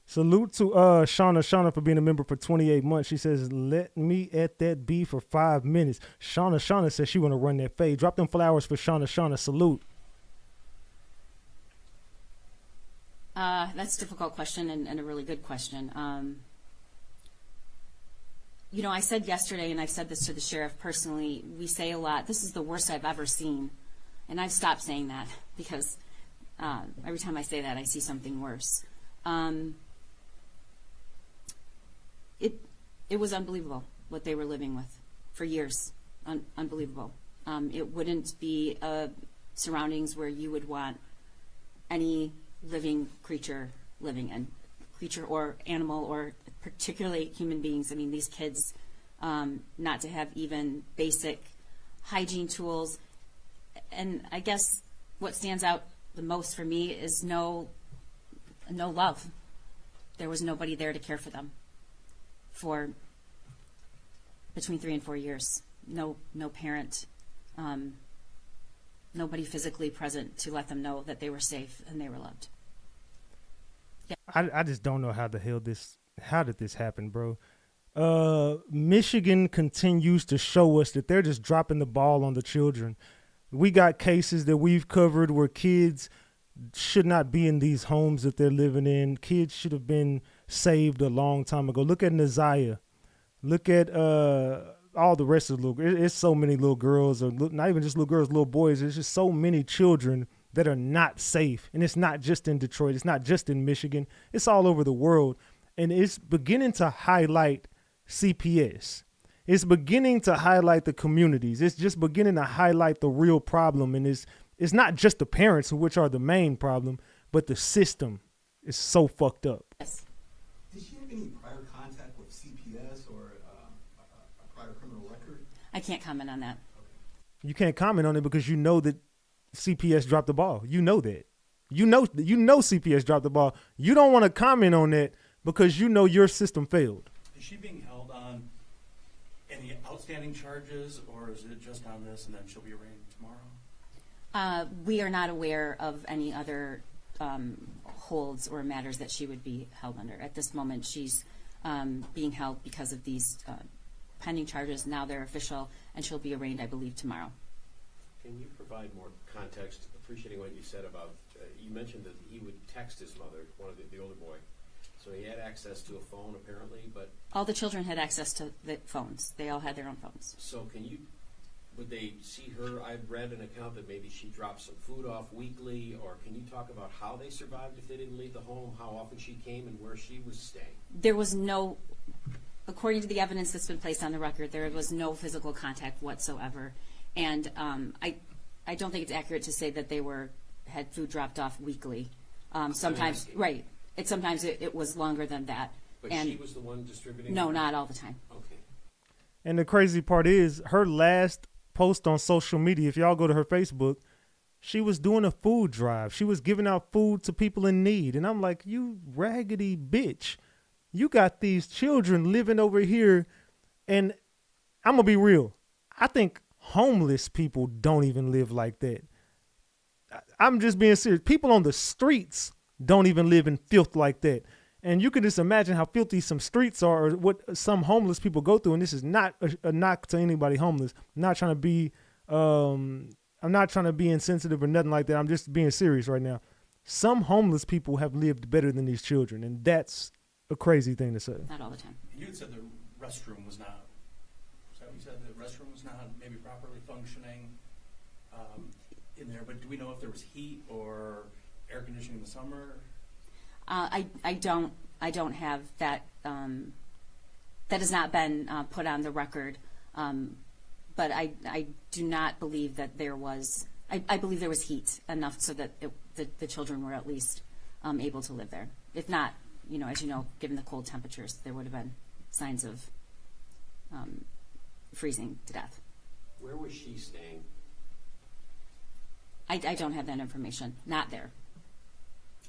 Salute to Shauna for being a member for 28 months. She says, let me at that B for 5 minutes. Shauna says she want to run that fade. Drop them flowers for Shauna. Salute. That's a difficult question and a really good question. I said yesterday, and I've said this to the sheriff personally, we say a lot, this is the worst I've ever seen. And I've stopped saying that because every time I say that, I see something worse. It was unbelievable what they were living with for years. Unbelievable. It wouldn't be surroundings where you would want any living creature living in, creature or animal, or particularly human beings. I mean, these kids, not to have even basic hygiene tools. And I guess what stands out the most for me is no love. There was nobody there to care for them for between 3 and 4 years. No parent, nobody physically present to let them know that they were safe and they were loved. Yeah. I just don't know how did this happen, bro? Michigan continues to show us that they're just dropping the ball on the children. We got cases that we've covered where kids should not be in these homes that they're living in. Kids should have been saved a long time ago. Look at Naziyah. Look at all the rest of the little. It's so many little girls, or not even just little girls, little boys. There's just so many children that are not safe, and it's not just in Detroit. It's not just in Michigan. It's all over the world, and it's beginning to highlight CPS. It's beginning to highlight the communities. It's just beginning to highlight the real problem, and it's not just the parents, which are the main problem, but the system is so fucked up. Yes. Did she have any prior contact with CPS or a prior criminal record? I can't comment on that. You can't comment on it because you know that CPS dropped the ball. You know that. You know CPS dropped the ball. You don't want to comment on that because you know your system failed. Is she being held on any outstanding charges, or is it just on this and then she'll be arraigned tomorrow? We are not aware of any other holds or matters that she would be held under. At this moment, she's being held because of these pending charges. Now they're official, and she'll be arraigned, I believe, tomorrow. Can you provide more context, appreciating what you said about, you mentioned that he would text his mother, one of the older boy. So he had access to a phone apparently, but... All the children had access to the phones. They all had their own phones. So would they see her? I've read an account that maybe she dropped some food off weekly, or can you talk about how they survived if they didn't leave the home, how often she came, and where she was staying? There was no, according to the evidence that's been placed on the record, there was no physical contact whatsoever. And I don't think it's accurate to say that they had food dropped off weekly. Sometimes, right. Sometimes it was longer than that. But and she was the one distributing? No, not all the time. Okay. And the crazy part is her last post on social media, if y'all go to her Facebook, she was doing a food drive. She was giving out food to people in need. And I'm like, you raggedy bitch. You got these children living over here. And I'm going to be real. I think homeless people don't even live like that. I'm just being serious. People on the streets don't even live in filth like that. And you can just imagine how filthy some streets are, or what some homeless people go through. And this is not a knock to anybody homeless. I'm not trying to be insensitive or nothing like that. I'm just being serious right now. Some homeless people have lived better than these children, and that's a crazy thing to say. Not all the time. You had said the restroom was not, is that what you said? The restroom was not maybe properly functioning in there, but do we know if there was heat or air conditioning in the summer? I don't have that. That has not been put on the record. But I do not believe that there was. I believe there was heat enough so that the children were at least able to live there. If not, as you know, given the cold temperatures, there would have been signs of freezing to death. Where was she staying? I don't have that information. Not there.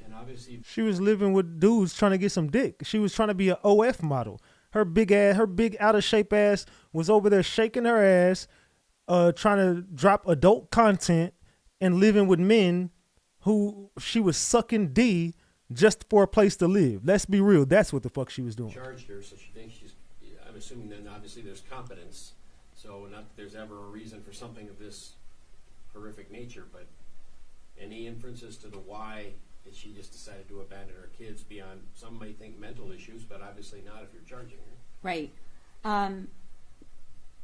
And obviously, She was living with dudes trying to get some dick. She was trying to be an OF model. Her big out of shape ass was over there shaking her ass, trying to drop adult content and living with men who she was sucking D just for a place to live. Let's be real. That's what the fuck she was doing. charged her, so she thinks I'm assuming then obviously there's competence. So not that there's ever a reason for something of this horrific nature, but any inferences to the why that she just decided to abandon her kids beyond, some may think mental issues, but obviously not if you're charging her. Right.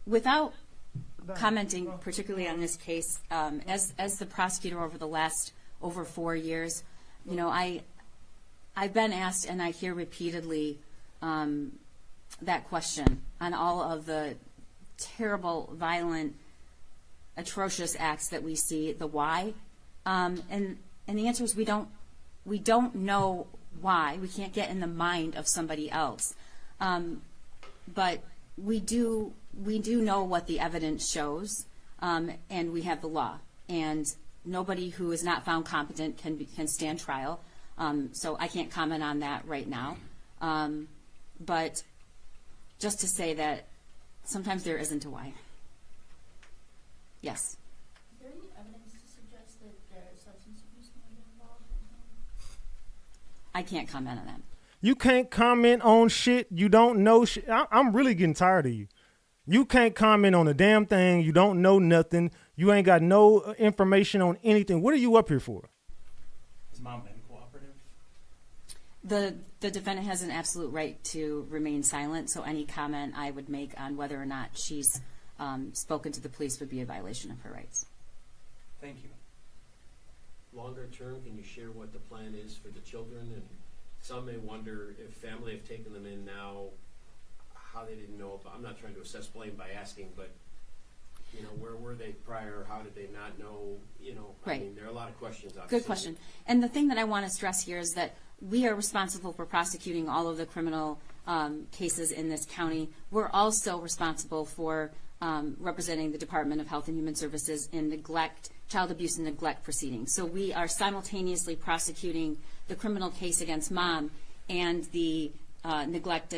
Without commenting particularly on this case, as the prosecutor over the last over 4 years, I've been asked, and I hear repeatedly that question on all of the terrible, violent, atrocious acts that we see, the why, and the answer is we don't know why. We can't get in the mind of somebody else, but we do know what the evidence shows, and we have the law, and nobody who is not found competent can stand trial. So I can't comment on that right now, but just to say that sometimes there isn't a why. Yes. Is there any evidence to suggest that there's substance abuse may be involved in I can't comment on that. You can't comment on shit you don't know. I'm really getting tired of you. You can't comment on a damn thing. You don't know nothing. You ain't got no information on anything. What are you up here for? Has mom been cooperative? The defendant has an absolute right to remain silent, so any comment I would make on whether or not she's spoken to the police would be a violation of her rights. Thank you. Longer term, can you share what the plan is for the children? And some may wonder if family have taken them in now, how they didn't know about. I'm not trying to assess blame by asking, but you know, where were they prior? How did they not know? You know, Right. I mean, there are a lot of questions. Obviously. Good question. And the thing that I want to stress here is that we are responsible for prosecuting all of the criminal cases in this county. We're also responsible for representing the Department of Health and Human Services in child abuse and neglect proceedings. So we are simultaneously prosecuting the criminal case against mom and the neglect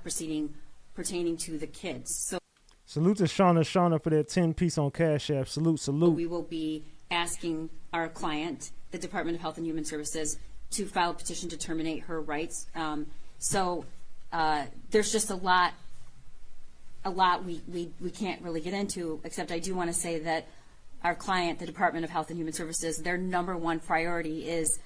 proceeding pertaining to the kids. So Salute to Shauna for that 10-piece on Cash App. Salute. we will be asking our client, the Department of Health and Human Services, to file a petition to terminate her rights. There's just a lot we can't really get into, except I do want to say that our client, the Department of Health and Human Services, their number one priority is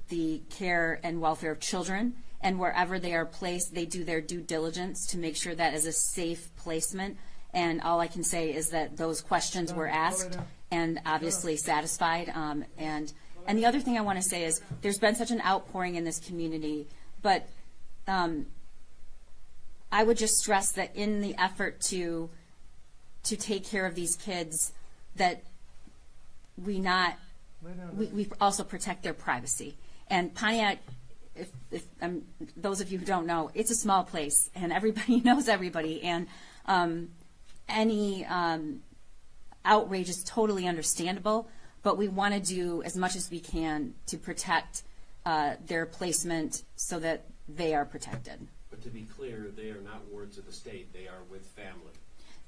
the care and welfare of children, and wherever they are placed, they do their due diligence to make sure that is a safe placement. And all I can say is that those questions were asked and obviously satisfied. And the other thing I want to say is there's been such an outpouring in this community, but I would just stress that in the effort to take care of these kids, that we also protect their privacy. And Pontiac, if those of you who don't know, it's a small place, and everybody knows everybody, and any outrage is totally understandable, but we want to do as much as we can to protect their placement so that they are protected. But to be clear, they are not wards of the state. They are with family.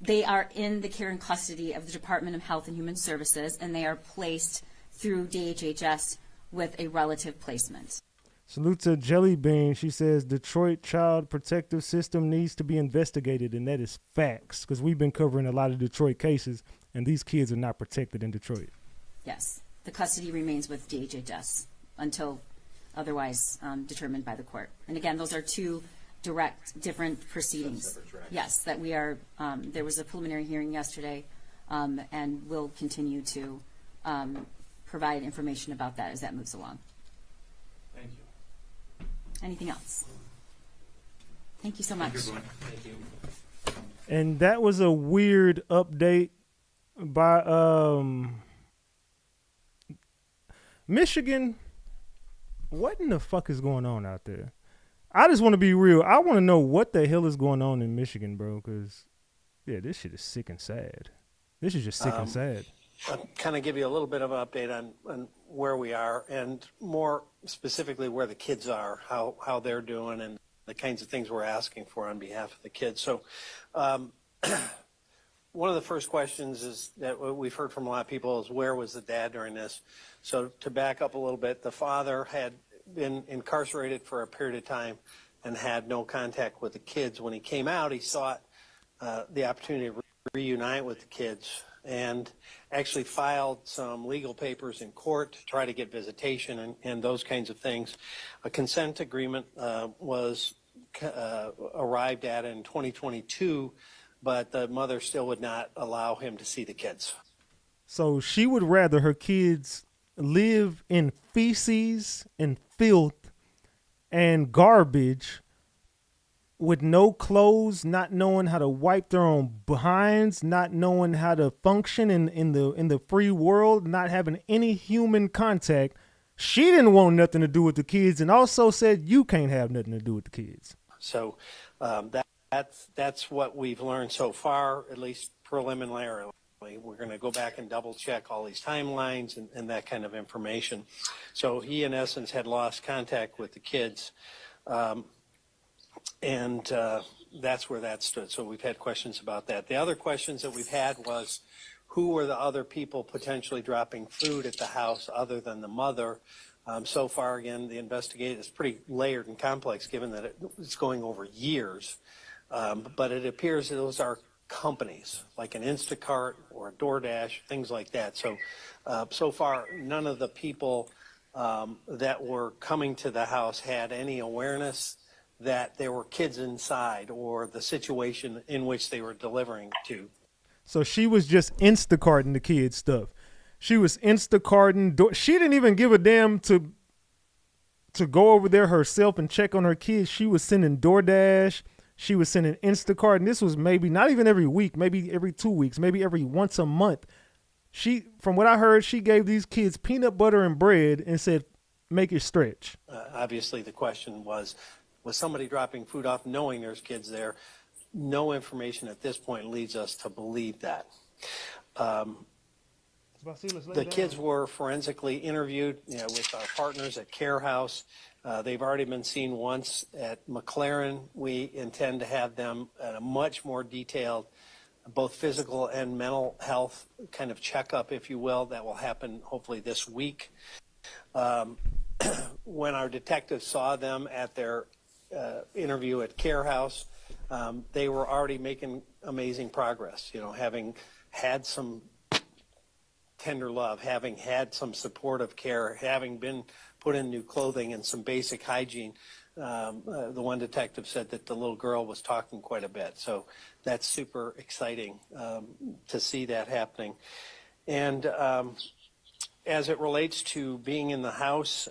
They are in the care and custody of the Department of Health and Human Services, and they are placed through DHHS with a relative placement. Salute to Jelly Bean. She says Detroit Child Protective System needs to be investigated, and that is facts, because we've been covering a lot of Detroit cases, and these kids are not protected in Detroit. Yes, the custody remains with DHHS until otherwise determined by the court. And again, those are two different proceedings. Yes, that we are. There was a preliminary hearing yesterday, and we'll continue to provide information about that as that moves along. Thank you. Anything else? Thank you so much. Thank you. And that was a weird update by Michigan. What in the fuck is going on out there? I just want to be real. I want to know what the hell is going on in Michigan, bro, because, yeah, this shit is sick and sad. This is just sick and sad. I'll kind of give you a little bit of an update on where we are, and more specifically where the kids are, how they're doing, and the kinds of things we're asking for on behalf of the kids. So one of the first questions is that we've heard from a lot of people is, where was the dad during this? So to back up a little bit, the father had been incarcerated for a period of time and had no contact with the kids. When he came out, he sought the opportunity to reunite with the kids, and actually filed some legal papers in court to try to get visitation and those kinds of things. A consent agreement was arrived at in 2022, but the mother still would not allow him to see the kids. So she would rather her kids live in feces and filth and garbage with no clothes, not knowing how to wipe their own behinds, not knowing how to function in the free world, not having any human contact. She didn't want nothing to do with the kids, and also said you can't have nothing to do with the kids. So that's what we've learned so far, at least preliminarily. We're going to go back and double check all these timelines and that kind of information. So he, in essence, had lost contact with the kids. And that's where that stood. So we've had questions about that. The other questions that we've had was, who were the other people potentially dropping food at the house other than the mother? So far, again, the investigation is pretty layered and complex, given that it's going over years. But it appears that those are companies, like an Instacart or a DoorDash, things like that. So, so far, none of the people that were coming to the house had any awareness that there were kids inside or the situation in which they were delivering to. So she was just Instacarting the kids stuff. She was Instacarting. She didn't even give a damn to go over there herself and check on her kids. She was sending DoorDash. She was sending Instacart. And this was maybe not even every week, maybe every 2 weeks, maybe every once a month. From what I heard, she gave these kids peanut butter and bread and said, make it stretch. Obviously, the question was somebody dropping food off knowing there's kids there? No information at this point leads us to believe that. The kids were forensically interviewed with our partners at Care House. They've already been seen once at McLaren. We intend to have them at a much more detailed, both physical and mental health kind of checkup, if you will. That will happen hopefully this week. When our detectives saw them at their interview at Care House, they were already making amazing progress, having had some tender love, having had some supportive care, having been put in new clothing and some basic hygiene. The one detective said that the little girl was talking quite a bit. So that's super exciting to see that happening. And as it relates to being in the house,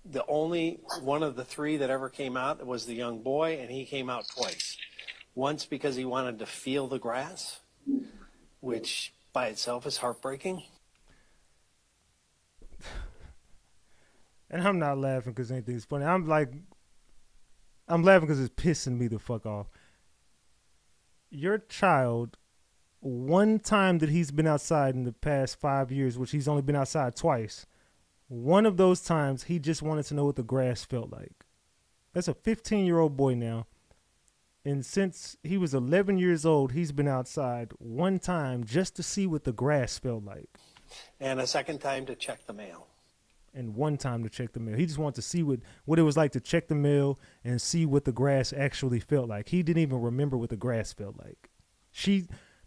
the only one of the three that ever came out was the young boy, and he came out twice. Once because he wanted to feel the grass, which by itself is heartbreaking. And I'm not laughing because anything's funny. I'm laughing because it's pissing me the fuck off. Your child, one time that he's been outside in the past 5 years, which he's only been outside twice, one of those times he just wanted to know what the grass felt like. That's a 15-year-old boy now. And since he was 11 years old, he's been outside one time just to see what the grass felt like. And a second time to check the mail. And one time to check the mail. He just wanted to see what it was like to check the mail and see what the grass actually felt like. He didn't even remember what the grass felt like.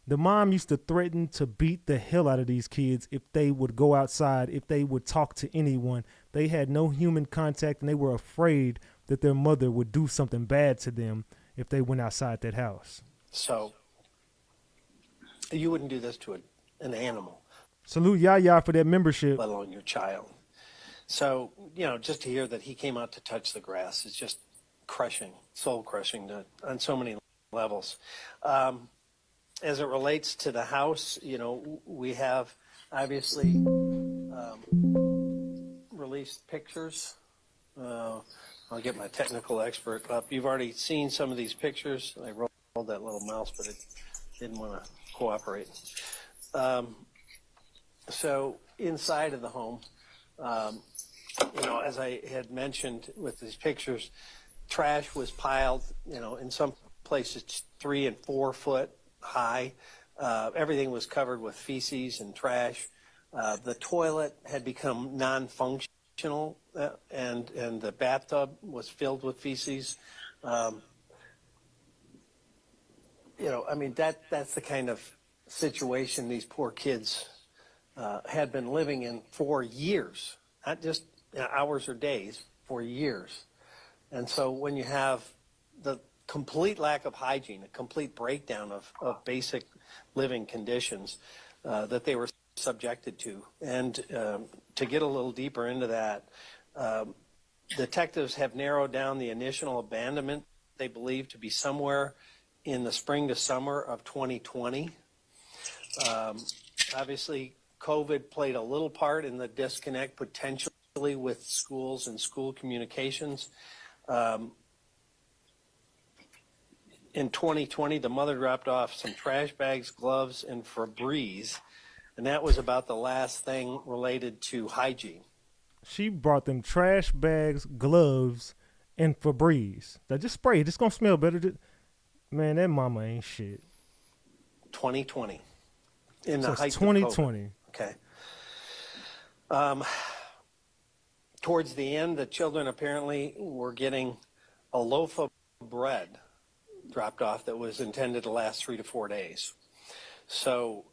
The mom used to threaten to beat the hell out of these kids if they would go outside, if they would talk to anyone. They had no human contact, and they were afraid that their mother would do something bad to them if they went outside that house. So you wouldn't do this to an animal. Salute Yaya for that membership. Let alone your child. So, just to hear that he came out to touch the grass is just crushing, soul crushing on so many levels. As it relates to the house, we have obviously released pictures. I'll get my technical expert up. You've already seen some of these pictures. I rolled that little mouse, but it didn't want to cooperate. So inside of the home, as I had mentioned with these pictures, trash was piled, in some places 3 and 4 foot high. Everything was covered with feces and trash. The toilet had become non-functional. And the bathtub was filled with feces. That's the kind of situation these poor kids had been living in for years, not just hours or days, for years. And so when you have the complete lack of hygiene, a complete breakdown of basic living conditions that they were subjected to. And to get a little deeper into that, detectives have narrowed down the initial abandonment they believe to be somewhere in the spring to summer of 2020. Obviously, COVID played a little part in the disconnect potentially with schools and school communications. In 2020, the mother dropped off some trash bags, gloves, and Febreze. And that was about the last thing related to hygiene. She brought them trash bags, gloves, and Febreze. Now just spray it. It's going to smell better. Man, that mama ain't shit. 2020. In the So height it's of 2020. COVID. Okay. Towards the end, the children apparently were getting a loaf of bread dropped off that was intended to last 3 to 4 days. So,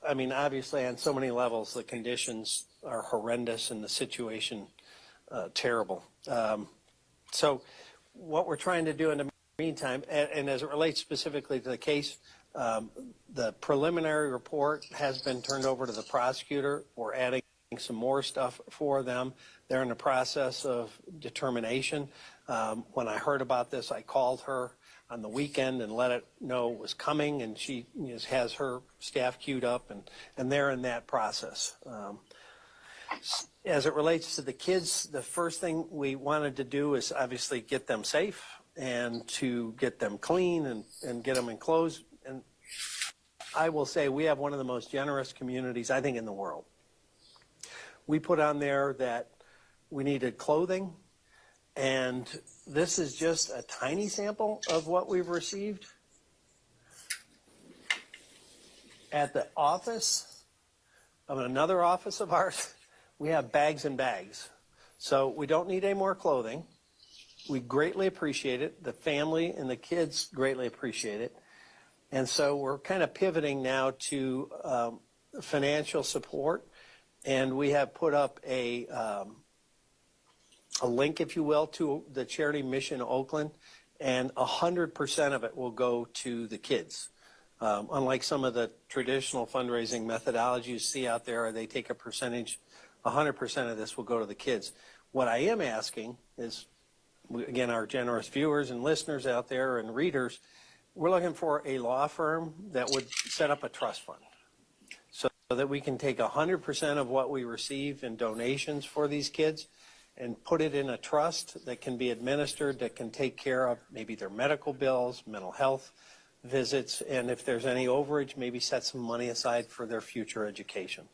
I mean, obviously on so many levels, the conditions are horrendous and the situation terrible. So what we're trying to do in the meantime, and as it relates specifically to the case, the preliminary report has been turned over to the prosecutor. We're adding some more stuff for them. They're in the process of determination. When I heard about this, I called her on the weekend and let it know it was coming, and she has her staff queued up, and they're in that process. As it relates to the kids, the first thing we wanted to do is obviously get them safe and to get them clean and get them enclosed. And I will say we have one of the most generous communities, I think, in the world. We put on there that we needed clothing, and this is just a tiny sample of what we've received. At the office of another office of ours, we have bags and bags. So we don't need any more clothing. We greatly appreciate it. The family and the kids greatly appreciate it. And so we're kind of pivoting now to financial support. And we have put up a link, if you will, to the charity Mission Oakland, and 100% of it will go to the kids. Unlike some of the traditional fundraising methodologies you see out there, they take a percentage. 100% of this will go to the kids. What I am asking is, again, our generous viewers and listeners out there and readers, we're looking for a law firm that would set up a trust fund so that we can take 100% of what we receive in donations for these kids and put it in a trust that can be administered, that can take care of maybe their medical bills, mental health visits, and if there's any overage, maybe set some money aside for their future education.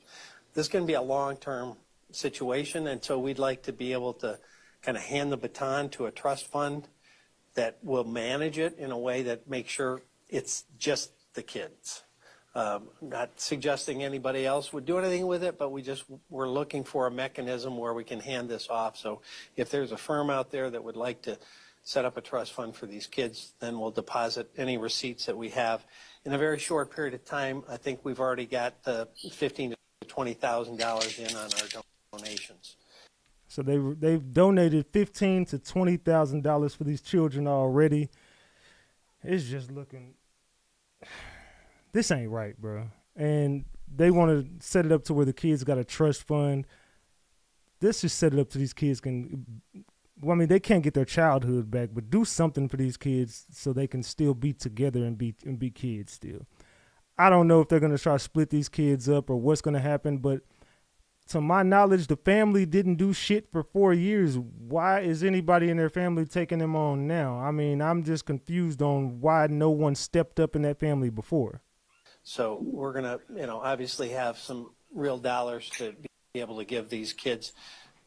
This is going to be a long-term situation, and so we'd like to be able to kind of hand the baton to a trust fund that will manage it in a way that makes sure it's just the kids. Not suggesting anybody else would do anything with it, but we're looking for a mechanism where we can hand this off. So if there's a firm out there that would like to set up a trust fund for these kids, then we'll deposit any receipts that we have. In a very short period of time, I think we've already got the $15,000 to $20,000 in on our donations. So they've donated $15,000 to $20,000 for these children already. It's just looking, this ain't right, bro. And they want to set it up to where the kids got a trust fund. Let's just set it up to these kids they can't get their childhood back, but do something for these kids so they can still be together and be kids still. I don't know if they're going to try to split these kids up or what's going to happen, but to my knowledge, the family didn't do shit for 4 years. Why is anybody in their family taking them on now? I mean, I'm just confused on why no one stepped up in that family before. So we're going to, obviously have some real dollars to be able to give these kids,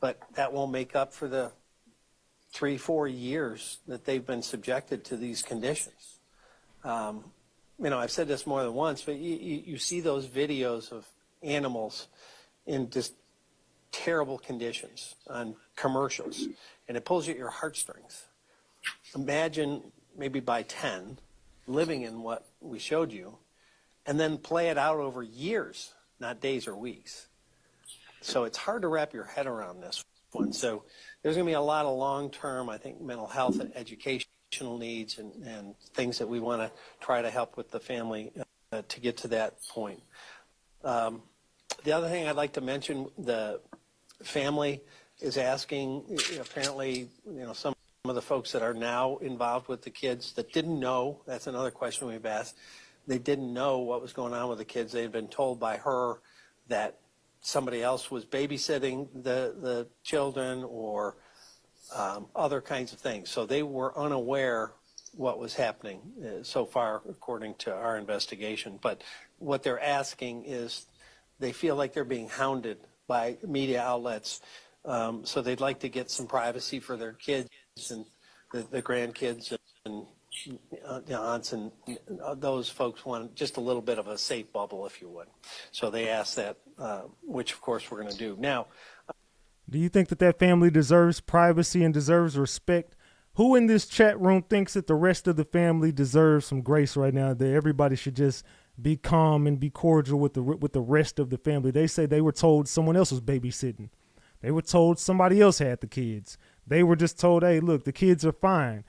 but that won't make up for the 3-4 years that they've been subjected to these conditions. I've said this more than once, but you see those videos of animals in just terrible conditions on commercials, and it pulls at your heartstrings. Imagine maybe by 10 living in what we showed you, and then play it out over years, not days or weeks. So it's hard to wrap your head around this one. So there's going to be a lot of long-term, I think, mental health and educational needs and things that we want to try to help with the family to get to that point. The other thing I'd like to mention, the family is asking, apparently, some of the folks that are now involved with the kids that didn't know, that's another question we've asked, they didn't know what was going on with the kids. They had been told by her that somebody else was babysitting the children or other kinds of things. So they were unaware what was happening so far, according to our investigation. But what they're asking is they feel like they're being hounded by media outlets. So they'd like to get some privacy for their kids and the grandkids and the aunts, and those folks want just a little bit of a safe bubble, if you would. So they asked that, which of course we're going to do. Now, do you think that family deserves privacy and deserves respect? Who in this chat room thinks that the rest of the family deserves some grace right now, that everybody should just be calm and be cordial with the rest of the family. They say they were told someone else was babysitting. They were told somebody else had the kids. They were just told, hey, look, the kids are fine.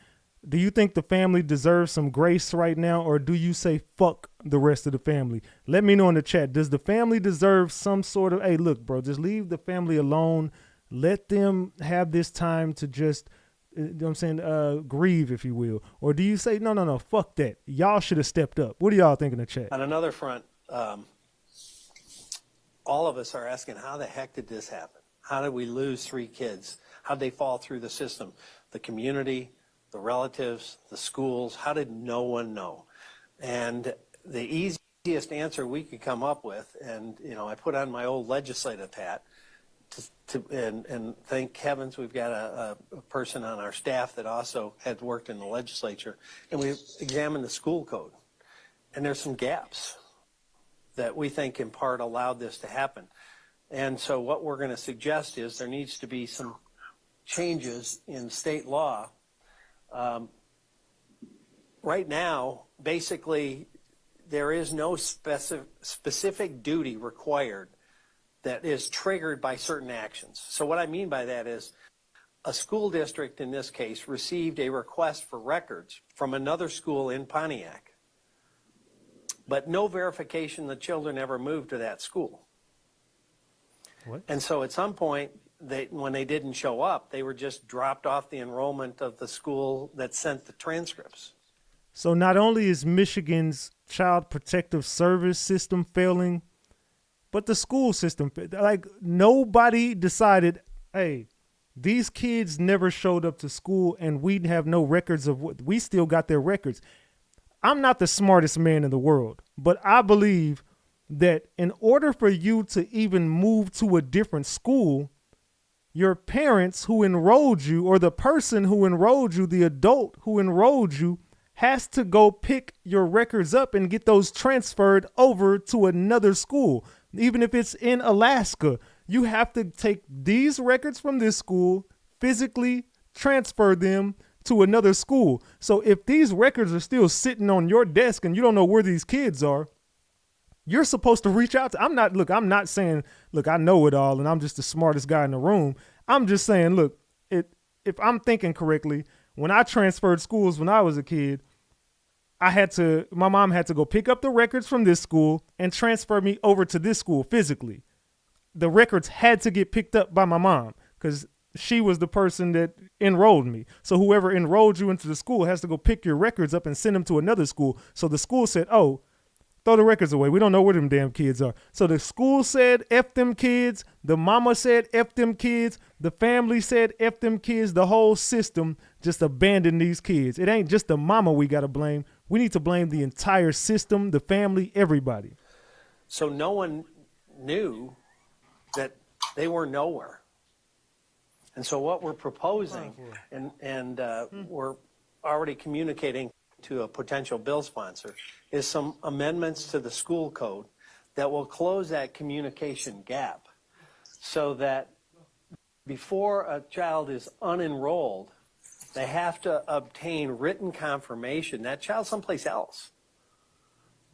Do you think the family deserves some grace right now, or do you say fuck the rest of the family? Let me know in the chat. Does the family deserve some sort of, hey, look, bro, just leave the family alone. Let them have this time to just, you know what I'm saying, grieve, if you will. Or do you say, no, fuck that. Y'all should have stepped up. What do y'all think in the chat? On another front, all of us are asking, how the heck did this happen? How did we lose 3 kids? How did they fall through the system? The community, the relatives, the schools, how did no one know? And the easiest answer we could come up with, and I put on my old legislative hat, and thank heavens we've got a person on our staff that also had worked in the legislature, and we examined the school code. And there's some gaps that we think in part allowed this to happen. And so what we're going to suggest is there needs to be some changes in state law. Right now, basically, there is no specific duty required that is triggered by certain actions. So what I mean by that is a school district, in this case, received a request for records from another school in Pontiac, but no verification the children ever moved to that school. What? And so at some point, when they didn't show up, they were just dropped off the enrollment of the school that sent the transcripts. So not only is Michigan's Child Protective Service system failing, but the school system, like nobody decided, hey, these kids never showed up to school and we have no records of what, we still got their records. I'm not the smartest man in the world, but I believe that in order for you to even move to a different school, your parents who enrolled you, or the person who enrolled you, the adult who enrolled you, has to go pick your records up and get those transferred over to another school. Even if it's in Alaska, you have to take these records from this school, physically transfer them to another school. So if these records are still sitting on your desk and you don't know where these kids are, you're supposed to reach out to, I'm not saying, look, I know it all and I'm just the smartest guy in the room. I'm just saying, look, if I'm thinking correctly, when I transferred schools when I was a kid, my mom had to go pick up the records from this school and transfer me over to this school physically. The records had to get picked up by my mom because she was the person that enrolled me. So whoever enrolled you into the school has to go pick your records up and send them to another school. So the school said, oh, throw the records away. We don't know where them damn kids are. So the school said, F them kids. The mama said, F them kids. The family said, F them kids. The whole system just abandoned these kids. It ain't just the mama we got to blame. We need to blame the entire system, the family, everybody. So no one knew that they were nowhere. And so what we're proposing, and we're already communicating to a potential bill sponsor, is some amendments to the school code that will close that communication gap so that before a child is unenrolled, they have to obtain written confirmation that child's someplace else.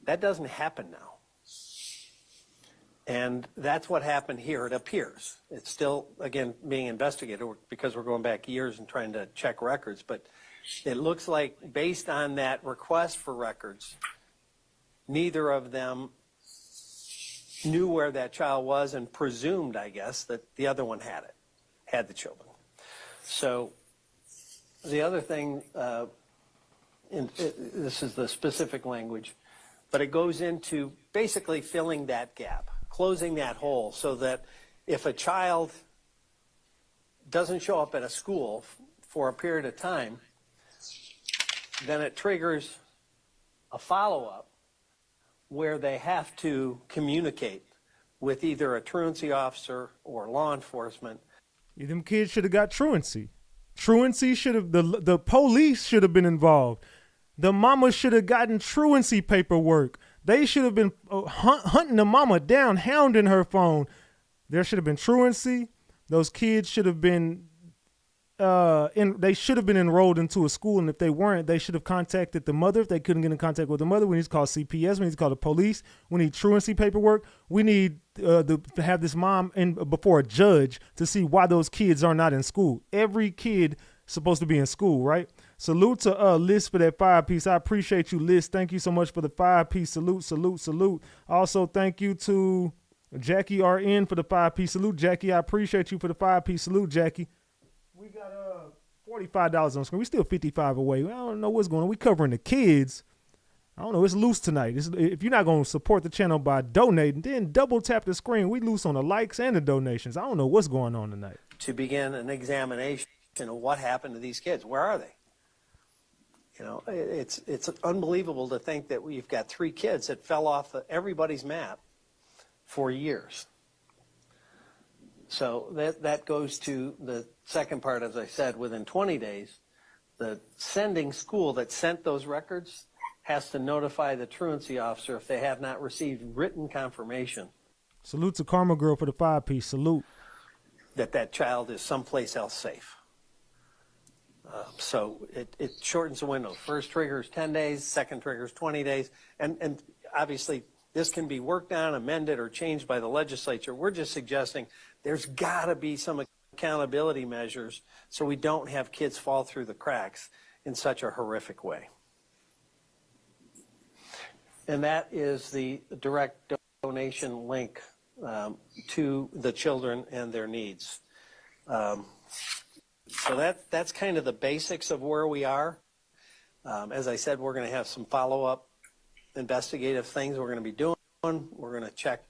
That doesn't happen now. And that's what happened here, it appears. It's still, again, being investigated because we're going back years and trying to check records, but it looks like based on that request for records, neither of them knew where that child was and presumed, I guess, that the other one had the children. So the other thing, this is the specific language, but it goes into basically filling that gap, closing that hole so that if a child doesn't show up at a school for a period of time, then it triggers a follow-up where they have to communicate with either a truancy officer or law enforcement. Yeah, them kids should have got truancy. Truancy should have, the police should have been involved. The mama should have gotten truancy paperwork. They should have been hunting the mama down, hounding her phone. There should have been truancy. Those kids should have been they should have been enrolled into a school, and if they weren't, they should have contacted the mother. If they couldn't get in contact with the mother, we need to call CPS. We need to call the police. We need truancy paperwork. We need to have this mom in before a judge to see why those kids are not in school. Every kid supposed to be in school, right? Salute to Liz for that 5-piece. I appreciate you, Liz. Thank you so much for the 5-piece. Salute, salute, salute. Also, thank you to Jackie RN for the 5-piece. Salute, Jackie. I appreciate you for the 5-piece. Salute, Jackie. We got $45 on screen. We still 55 away. I don't know what's going on. We covering the kids. I don't know. It's loose tonight. If you're not going to support the channel by donating, then double tap the screen. We loose on the likes and the donations. I don't know what's going on tonight. To begin an examination of what happened to these kids. Where are they? You know, it's unbelievable to think that we've got 3 kids that fell off everybody's map for years. So that goes to the second part, as I said, within 20 days, the sending school that sent those records has to notify the truancy officer if they have not received written confirmation. Salute to Karma Girl for the 5-piece. Salute. That child is someplace else safe. So it shortens the window. First trigger is 10 days, second trigger is 20 days. And obviously this can be worked on, amended, or changed by the legislature. We're just suggesting there's got to be some accountability measures so we don't have kids fall through the cracks in such a horrific way. And that is the direct donation link to the children and their needs. So that's kind of the basics of where we are. As I said, we're going to have some follow-up investigative things we're going to be doing. We're going to check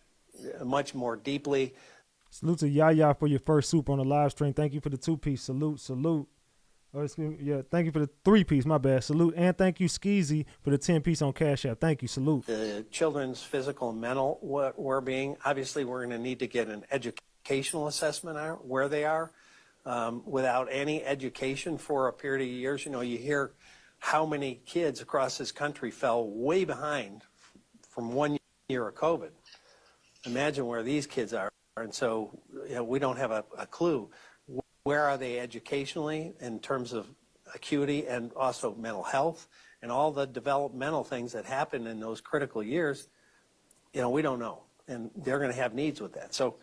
much more deeply. Salute to Yaya for your first soup on the live stream. Thank you for the 2-piece. Salute, salute. Thank you for the 3-piece. My bad. Salute. And thank you, Skeezy, for the 10-piece on Cash App. Thank you. Salute. The children's physical and mental well-being. Obviously, we're going to need to get an educational assessment on where they are. Without any education for a period of years, you know, you hear how many kids across this country fell way behind from 1 year of COVID. Imagine where these kids are. And so, you know, we don't have a clue. Where are they educationally in terms of acuity and also mental health and all the developmental things that happen in those critical years? You know, we don't know. And they're going to have needs with that. So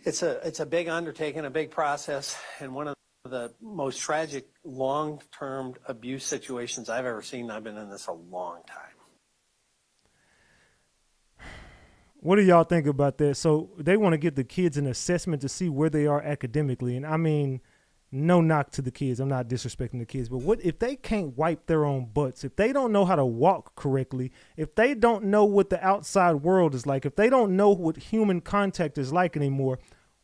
it's a big undertaking, a big process, and one of the most tragic long-term abuse situations I've ever seen. I've been in this a long time. What do y'all think about that? So they want to get the kids an assessment to see where they are academically. And I mean, no knock to the kids. I'm not disrespecting the kids. But what if they can't wipe their own butts? If they don't know how to walk correctly? If they don't know what the outside world is like? If they don't know what human contact is like anymore?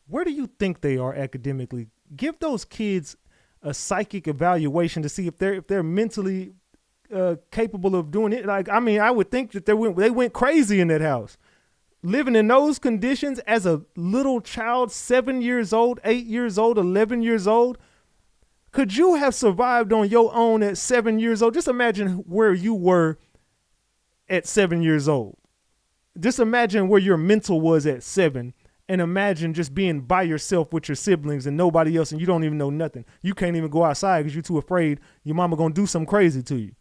Where do you think they are academically? Give those kids a psychic evaluation to see if they're mentally capable of doing it. Like, I mean, I would think that they went crazy in that house. Living in those conditions as a little child, 7 years old, 8 years old, 11 years old. Could you have survived on your own at 7 years old? Just imagine where you were at 7 years old. Just imagine where your mental was at 7. And imagine just being by yourself with your siblings and nobody else, and you don't even know nothing. You can't even go outside because you're too afraid your mama going to do something crazy to you.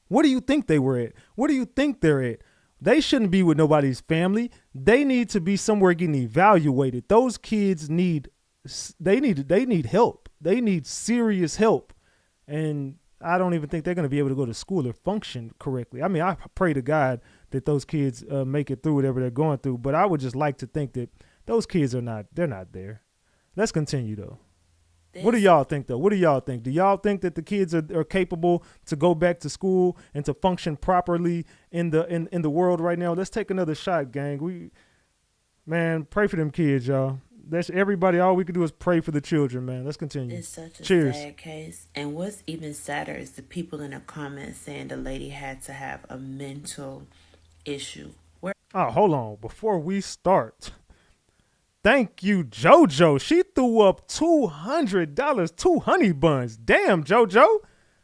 What do you think they were at? What do you think they're at? They shouldn't be with nobody's family. They need to be somewhere getting evaluated. Those kids need help. They need serious help. And I don't even think they're going to be able to go to school or function correctly. I mean, I pray to God that those kids make it through whatever they're going through. But I would just like to think that those kids they're not there. Let's continue, though. What do y'all think, though? What do y'all think? Do y'all think that the kids are capable to go back to school and to function properly in the world right now? Let's take another shot, gang. Pray for them kids, y'all. That's everybody. All we can do is pray for the children, man. Let's continue. It's such a Cheers. sad case. And what's even sadder is the people in the comments saying the lady had to have a mental issue. Oh, hold on. Before we start, thank you, JoJo. She threw up $200, 2 honey buns. Damn, JoJo.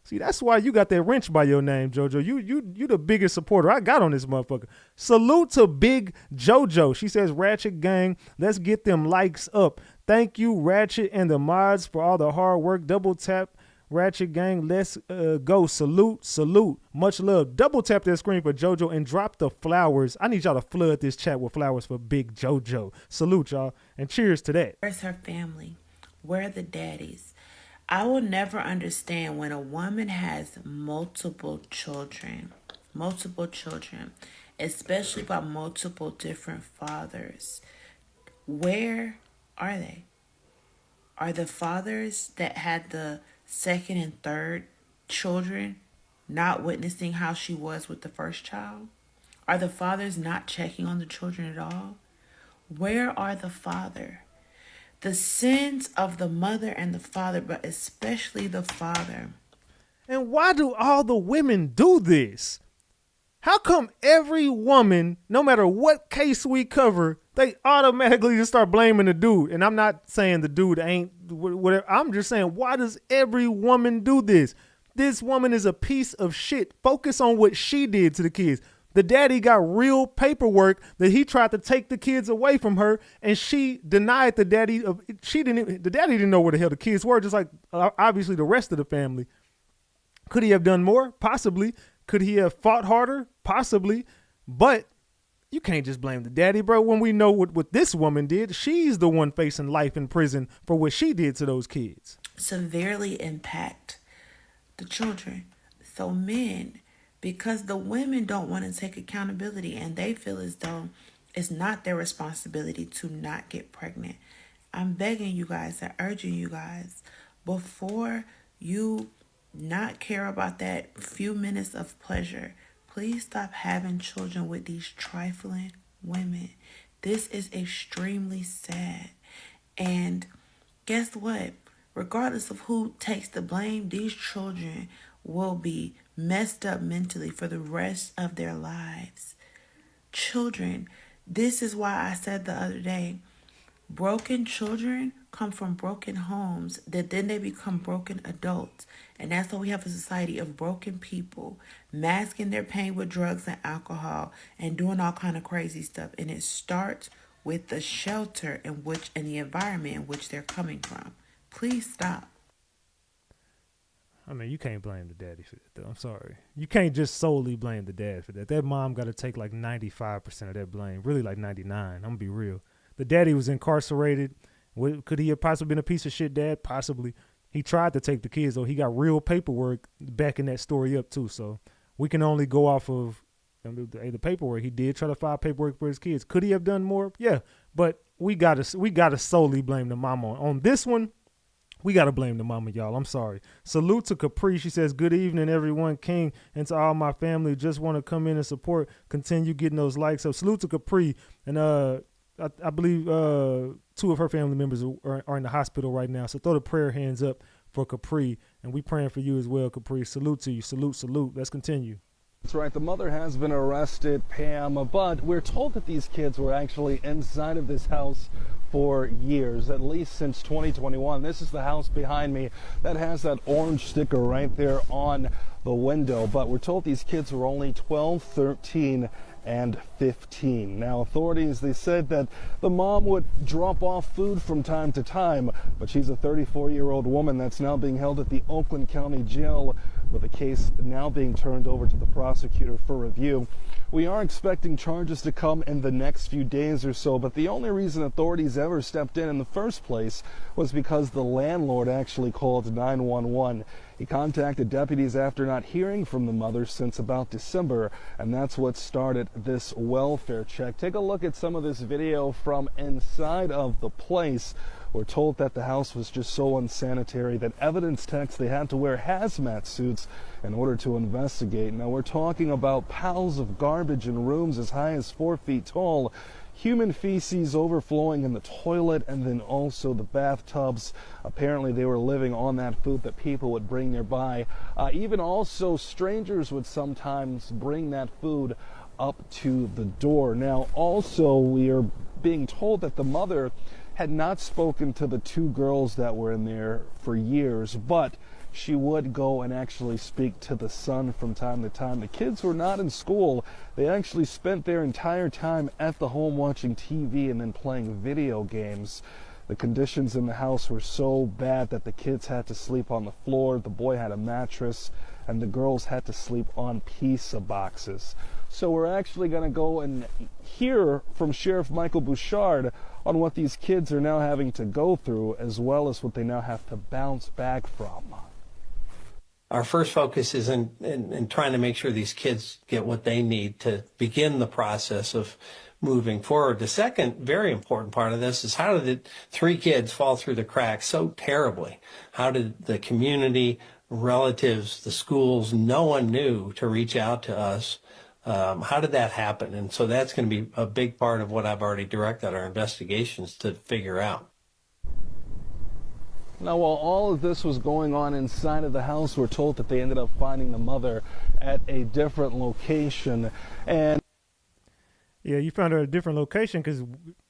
See, that's why you got that wrench by your name, JoJo. You the biggest supporter I got on this motherfucker. Salute to Big JoJo. She says, Ratchet Gang, let's get them likes up. Thank you, Ratchet and the mods, for all the hard work. Double tap, Ratchet Gang. Let's go. Salute. Much love. Double tap that screen for JoJo and drop the flowers. I need y'all to flood this chat with flowers for Big JoJo. Salute, y'all. And cheers to that. Where's her family? Where are the daddies? I will never understand when a woman has multiple children, especially by multiple different fathers. Where are they? Are the fathers that had the second and third children not witnessing how she was with the first child? Are the fathers not checking on the children at all? Where are the father? The sins of the mother and the father, but especially the father. And why do all the women do this? How come every woman, no matter what case we cover, they automatically just start blaming the dude? And I'm not saying the dude ain't whatever. I'm just saying, why does every woman do this? This woman is a piece of shit. Focus on what she did to the kids. The daddy got real paperwork that he tried to take the kids away from her, and she denied the daddy. The daddy didn't know where the hell the kids were, just like obviously the rest of the family. Could he have done more? Possibly. Could he have fought harder? Possibly. But you can't just blame the daddy, bro, when we know what this woman did. She's the one facing life in prison for what she did to those kids. Severely impact the children. So men, because the women don't want to take accountability and they feel as though it's not their responsibility to not get pregnant. I'm begging you guys and urging you guys, before you not care about that few minutes of pleasure, please stop having children with these trifling women. This is extremely sad. And guess what? Regardless of who takes the blame, these children will be messed up mentally for the rest of their lives. Children, this is why I said the other day, broken children come from broken homes, that then they become broken adults. And that's why we have a society of broken people masking their pain with drugs and alcohol and doing all kind of crazy stuff. And it starts with the shelter in which and the environment in which they're coming from. Please stop. I mean, you can't blame the daddy for that, though. I'm sorry. You can't just solely blame the dad for that. That mom got to take like 95% of that blame, really like 99. I'm going to be real. The daddy was incarcerated. Could he have possibly been a piece of shit dad? Possibly. He tried to take the kids, though. He got real paperwork backing that story up, too. So we can only go off of the paperwork. He did try to file paperwork for his kids. Could he have done more? Yeah. But we gotta solely blame the mama. On this one, we got to blame the mama, y'all. I'm sorry. Salute to Capri. She says, good evening, everyone. King, and to all my family. Just want to come in and support. Continue getting those likes. So salute to Capri. And I believe two of her family members are in the hospital right now. So throw the prayer hands up for Capri. And we praying for you as well, Capri. Salute to you. Salute. Let's continue. That's right. The mother has been arrested, Pam, but we're told that these kids were actually inside of this house for years, at least since 2021. This is the house behind me that has that orange sticker right there on the window. But we're told these kids were only 12, 13, and 15. Now, authorities, they said that the mom would drop off food from time to time, but she's a 34-year-old woman that's now being held at the Oakland County Jail, with the case now being turned over to the prosecutor for review. We are expecting charges to come in the next few days or so, but the only reason authorities ever stepped in the first place was because the landlord actually called 911. He contacted deputies after not hearing from the mother since about December, and that's what started this welfare check. Take a look at some of this video from inside of the place. We're told that the house was just so unsanitary that evidence techs, they had to wear hazmat suits in order to investigate. Now, we're talking about piles of garbage in rooms as high as 4 feet tall, human feces overflowing in the toilet, and then also the bathtubs. Apparently, they were living on that food that people would bring nearby. Even also, strangers would sometimes bring that food up to the door. Now, also, we are being told that the mother had not spoken to the two girls that were in there for years, but she would go and actually speak to the son from time to time. The kids were not in school. They actually spent their entire time at the home watching TV and then playing video games. The conditions in the house were so bad that the kids had to sleep on the floor, the boy had a mattress, and the girls had to sleep on pizza boxes. So we're actually going to go and hear from Sheriff Michael Bouchard on what these kids are now having to go through, as well as what they now have to bounce back from. Our first focus is in trying to make sure these kids get what they need to begin the process of moving forward. The second very important part of this is, how did 3 kids fall through the cracks so terribly? How did the community, relatives, the schools, no one knew to reach out to us? How did that happen? And so that's going to be a big part of what I've already directed our investigations to figure out. Now, while all of this was going on inside of the house, we're told that they ended up finding the mother at a different location. And Yeah, you found her at a different location because,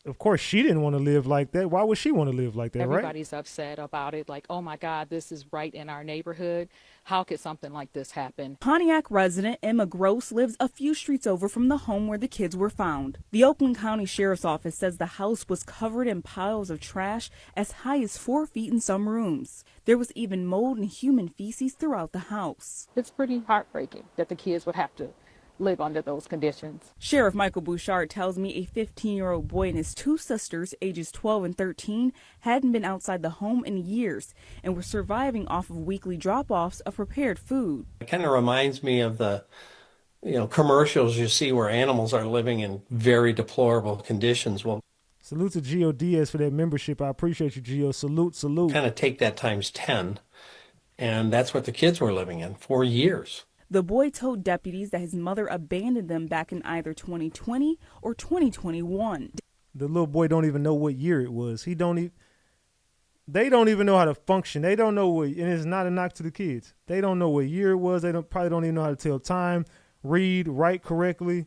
of course, she didn't want to live like that. Why would she want to live like that, right? Everybody's upset about it. Like, oh my God, this is right in our neighborhood. How could something like this happen? Pontiac resident Emma Gross lives a few streets over from the home where the kids were found. The Oakland County Sheriff's Office says the house was covered in piles of trash as high as 4 feet in some rooms. There was even mold and human feces throughout the house. It's pretty heartbreaking that the kids would have to live under those conditions. Sheriff Michael Bouchard tells me a 15-year-old boy and his 2 sisters, ages 12 and 13, hadn't been outside the home in years and were surviving off of weekly drop-offs of prepared food. It kind of reminds me of the commercials you see where animals are living in very deplorable conditions. Well, salute to Gio Diaz for that membership. I appreciate you, Gio. Salute, salute. Kind of take that times 10, and that's what the kids were living in for years. The boy told deputies that his mother abandoned them back in either 2020 or 2021. The little boy don't even know what year it was. They don't even know how to function. They don't know what, and it's not a knock to the kids. They don't know what year it was. They probably don't even know how to tell time, read, write correctly.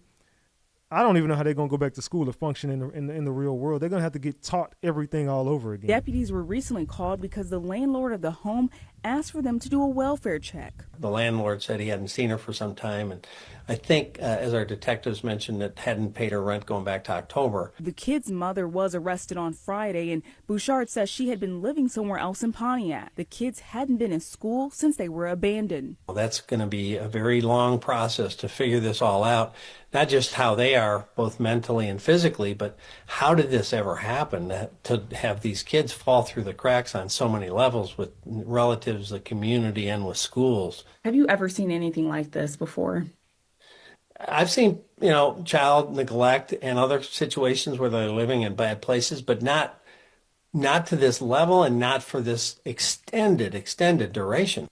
I don't even know how they're going to go back to school or function in the real world. They're going to have to get taught everything all over again. Deputies were recently called because the landlord of the home asked for them to do a welfare check. The landlord said he hadn't seen her for some time, and I think, as our detectives mentioned, that hadn't paid her rent going back to October. The kid's mother was arrested on Friday, and Bouchard says she had been living somewhere else in Pontiac. The kids hadn't been in school since they were abandoned. Well, that's going to be a very long process to figure this all out, not just how they are, both mentally and physically, but how did this ever happen, to have these kids fall through the cracks on so many levels with relatives, the community, and with schools. Have you ever seen anything like this before? I've seen, child neglect and other situations where they're living in bad places, but not to this level and not for this extended duration.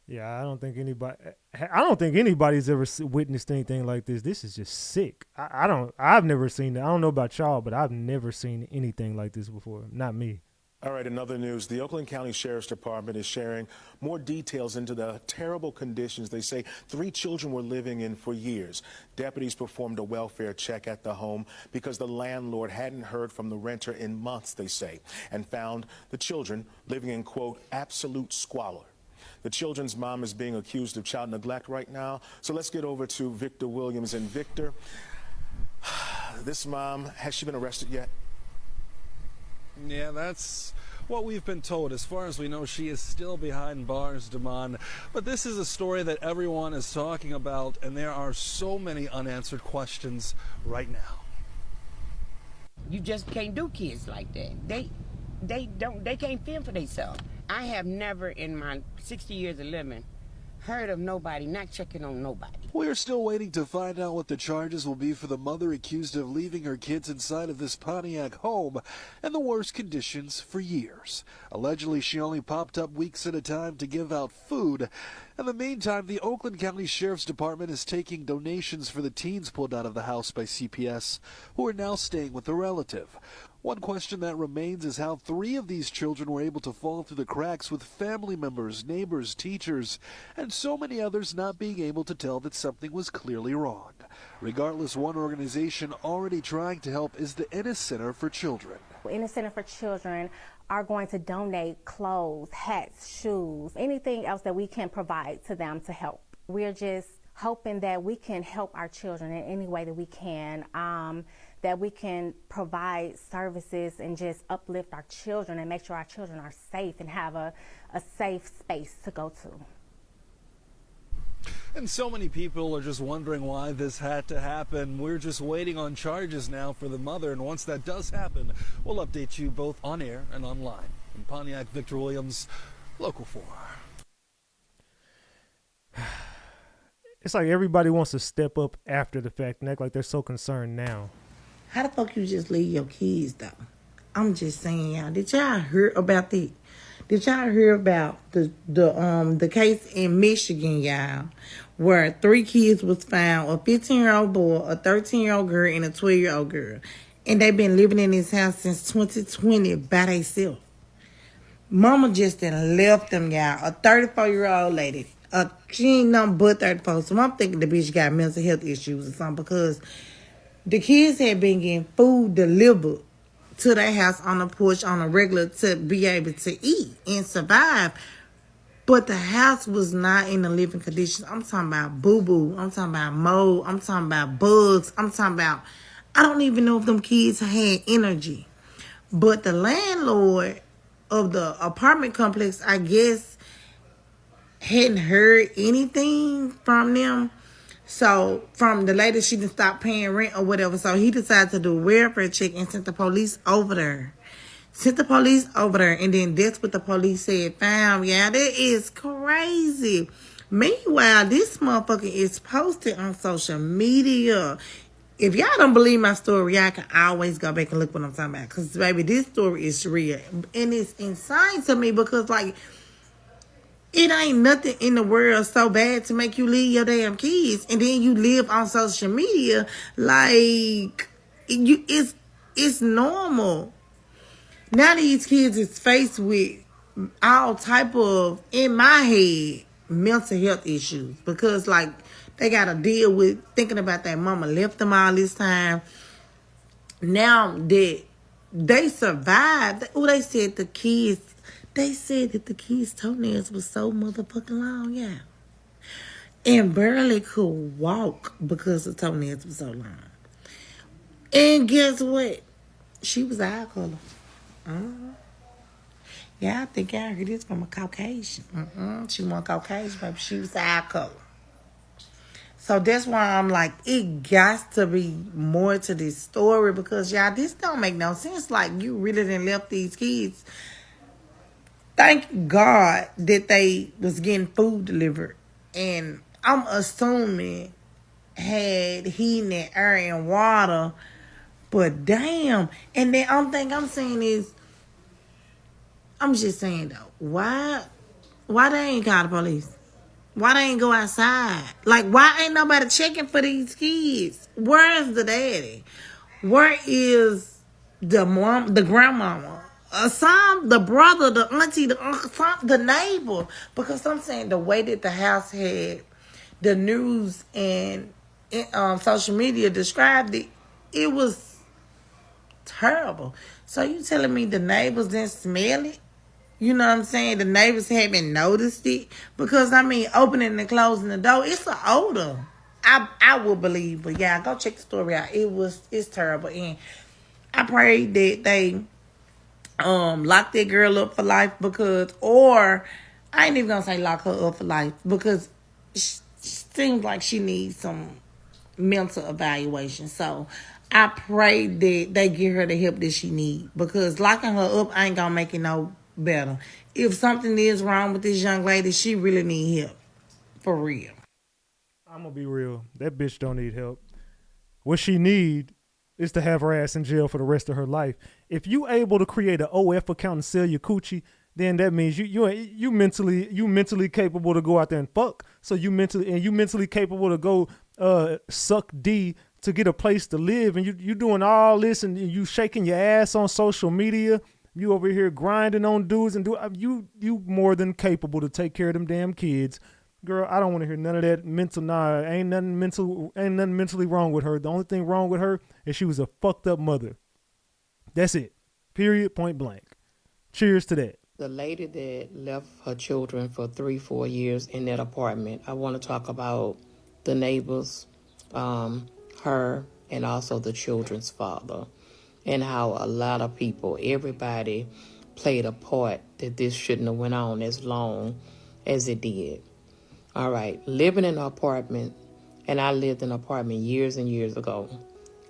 Yeah, I don't think anybody's ever witnessed anything like this. This is just sick. I've never seen it. I don't know about y'all, but I've never seen anything like this before. Not me. All right, in other news, the Oakland County Sheriff's Department is sharing more details into the terrible conditions they say 3 children were living in for years. Deputies performed a welfare check at the home because the landlord hadn't heard from the renter in months, they say, and found the children living in, quote, absolute squalor. The children's mom is being accused of child neglect right now. So let's get over to Victor Williams. And Victor, this mom, has she been arrested yet? yeah, that's what we've been told. As far as we know, she is still behind bars, Damon. But this is a story that everyone is talking about, and there are so many unanswered questions right now. You just can't do kids like that. They can't fend for themselves. I have never in my 60 years of living heard of nobody not checking on nobody. We're still waiting to find out what the charges will be for the mother accused of leaving her kids inside of this Pontiac home in the worst conditions for years. Allegedly, she only popped up weeks at a time to give out food. In the meantime, the Oakland County Sheriff's Department is taking donations for the teens pulled out of the house by CPS, who are now staying with a relative. One question that remains is how 3 of these children were able to fall through the cracks with family members, neighbors, teachers, and so many others not being able to tell that something was clearly wrong. Regardless, one organization already trying to help is the Ennis Center for Children. Ennis Center for Children are going to donate clothes, hats, shoes, anything else that we can provide to them to help. We're just hoping that we can help our children in any way that we can, that we can provide services and just uplift our children and make sure our children are safe and have a safe space to go to. And so many people are just wondering why this had to happen. We're just waiting on charges now for the mother, and once that does happen, we'll update you both on air and online. In Pontiac, Victor Williams, Local 4. It's like everybody wants to step up after the fact and act like they're so concerned now. How the fuck you just leave your kids, though? I'm just saying, y'all. Did y'all hear about the? Did y'all hear about the case in Michigan, y'all, where 3 kids was found, a 15-year-old boy, a 13-year-old girl, and a 12-year-old girl, and they've been living in this house since 2020 by themselves. Mama just done left them, y'all. A 34-year-old lady. She ain't nothing but 34. So I'm thinking the bitch got mental health issues or something, because the kids had been getting food delivered to their house on the porch on a regular to be able to eat and survive. But the house was not in the living conditions. I'm talking about boo-boo. I'm talking about mold. I'm talking about bugs. I'm talking about, I don't even know if them kids had energy. But the landlord of the apartment complex, I guess, hadn't heard anything from them. So from the lady, she didn't stop paying rent or whatever. So he decided to do a welfare check and sent the police over there. And then that's what the police said found. Yeah, that is crazy. Meanwhile, this motherfucker is posted on social media. If y'all don't believe my story, y'all can always go back and look what I'm talking about. Because, baby, this story is real. And it's insane to me because, like, it ain't nothing in the world so bad to make you leave your damn kids. And then you live on social media like it's normal. Now these kids is faced with all type of, in my head, mental health issues. Because, like, they got to deal with thinking about their mama left them all this time. Now that they survived, they said that the kids' toenails was so motherfucking long, yeah. And barely could walk because the toenails was so long. And guess what? She was eye color. Yeah, I think I heard this from a Caucasian. She wasn't Caucasian, baby. She was eye color. So that's why I'm like, it got to be more to this story because, y'all, this don't make no sense. Like, you really done left these kids. Thank God that they was getting food delivered. And I'm assuming had heating and air and water. But damn. And then I'm saying is, I'm just saying though, why they ain't call the police? Why they ain't go outside? Like, why ain't nobody checking for these kids? Where's the daddy? Where is the mom, the grandmama? The brother, the auntie, the uncle, the neighbor. Because I'm saying the way that the house had the news and social media described it, it was terrible. So you telling me the neighbors didn't smell it? You know what I'm saying? The neighbors haven't noticed it? Because, I mean, opening and closing the door, it's an odor. I would believe. But, yeah, go check the story out. It's terrible. And I pray that they lock that girl up for life because, or I ain't even gonna say lock her up for life because she seems like she needs some mental evaluation. So I pray that they give her the help that she needs because locking her up ain't gonna make it no better. If something is wrong with this young lady, she really need help. For real. I'm gonna be real. That bitch don't need help. What she need is to have her ass in jail for the rest of her life. If you able to create an OF account and sell your coochie, then that means you mentally capable to go out there and fuck. So you mentally capable to go suck D to get a place to live, and you doing all this, and you shaking your ass on social media. You over here grinding on dudes, and you more than capable to take care of them damn kids. Girl, I don't want to hear none of that mental. Nah, ain't nothing mentally wrong with her. The only thing wrong with her is she was a fucked up mother. That's it. Period. Point blank. Cheers to that. The lady that left her children for 3-4 years in that apartment, I want to talk about the neighbors, her, and also the children's father, and how a lot of people, everybody played a part that this shouldn't have went on as long as it did. All right, living in an apartment, and I lived in an apartment years and years ago.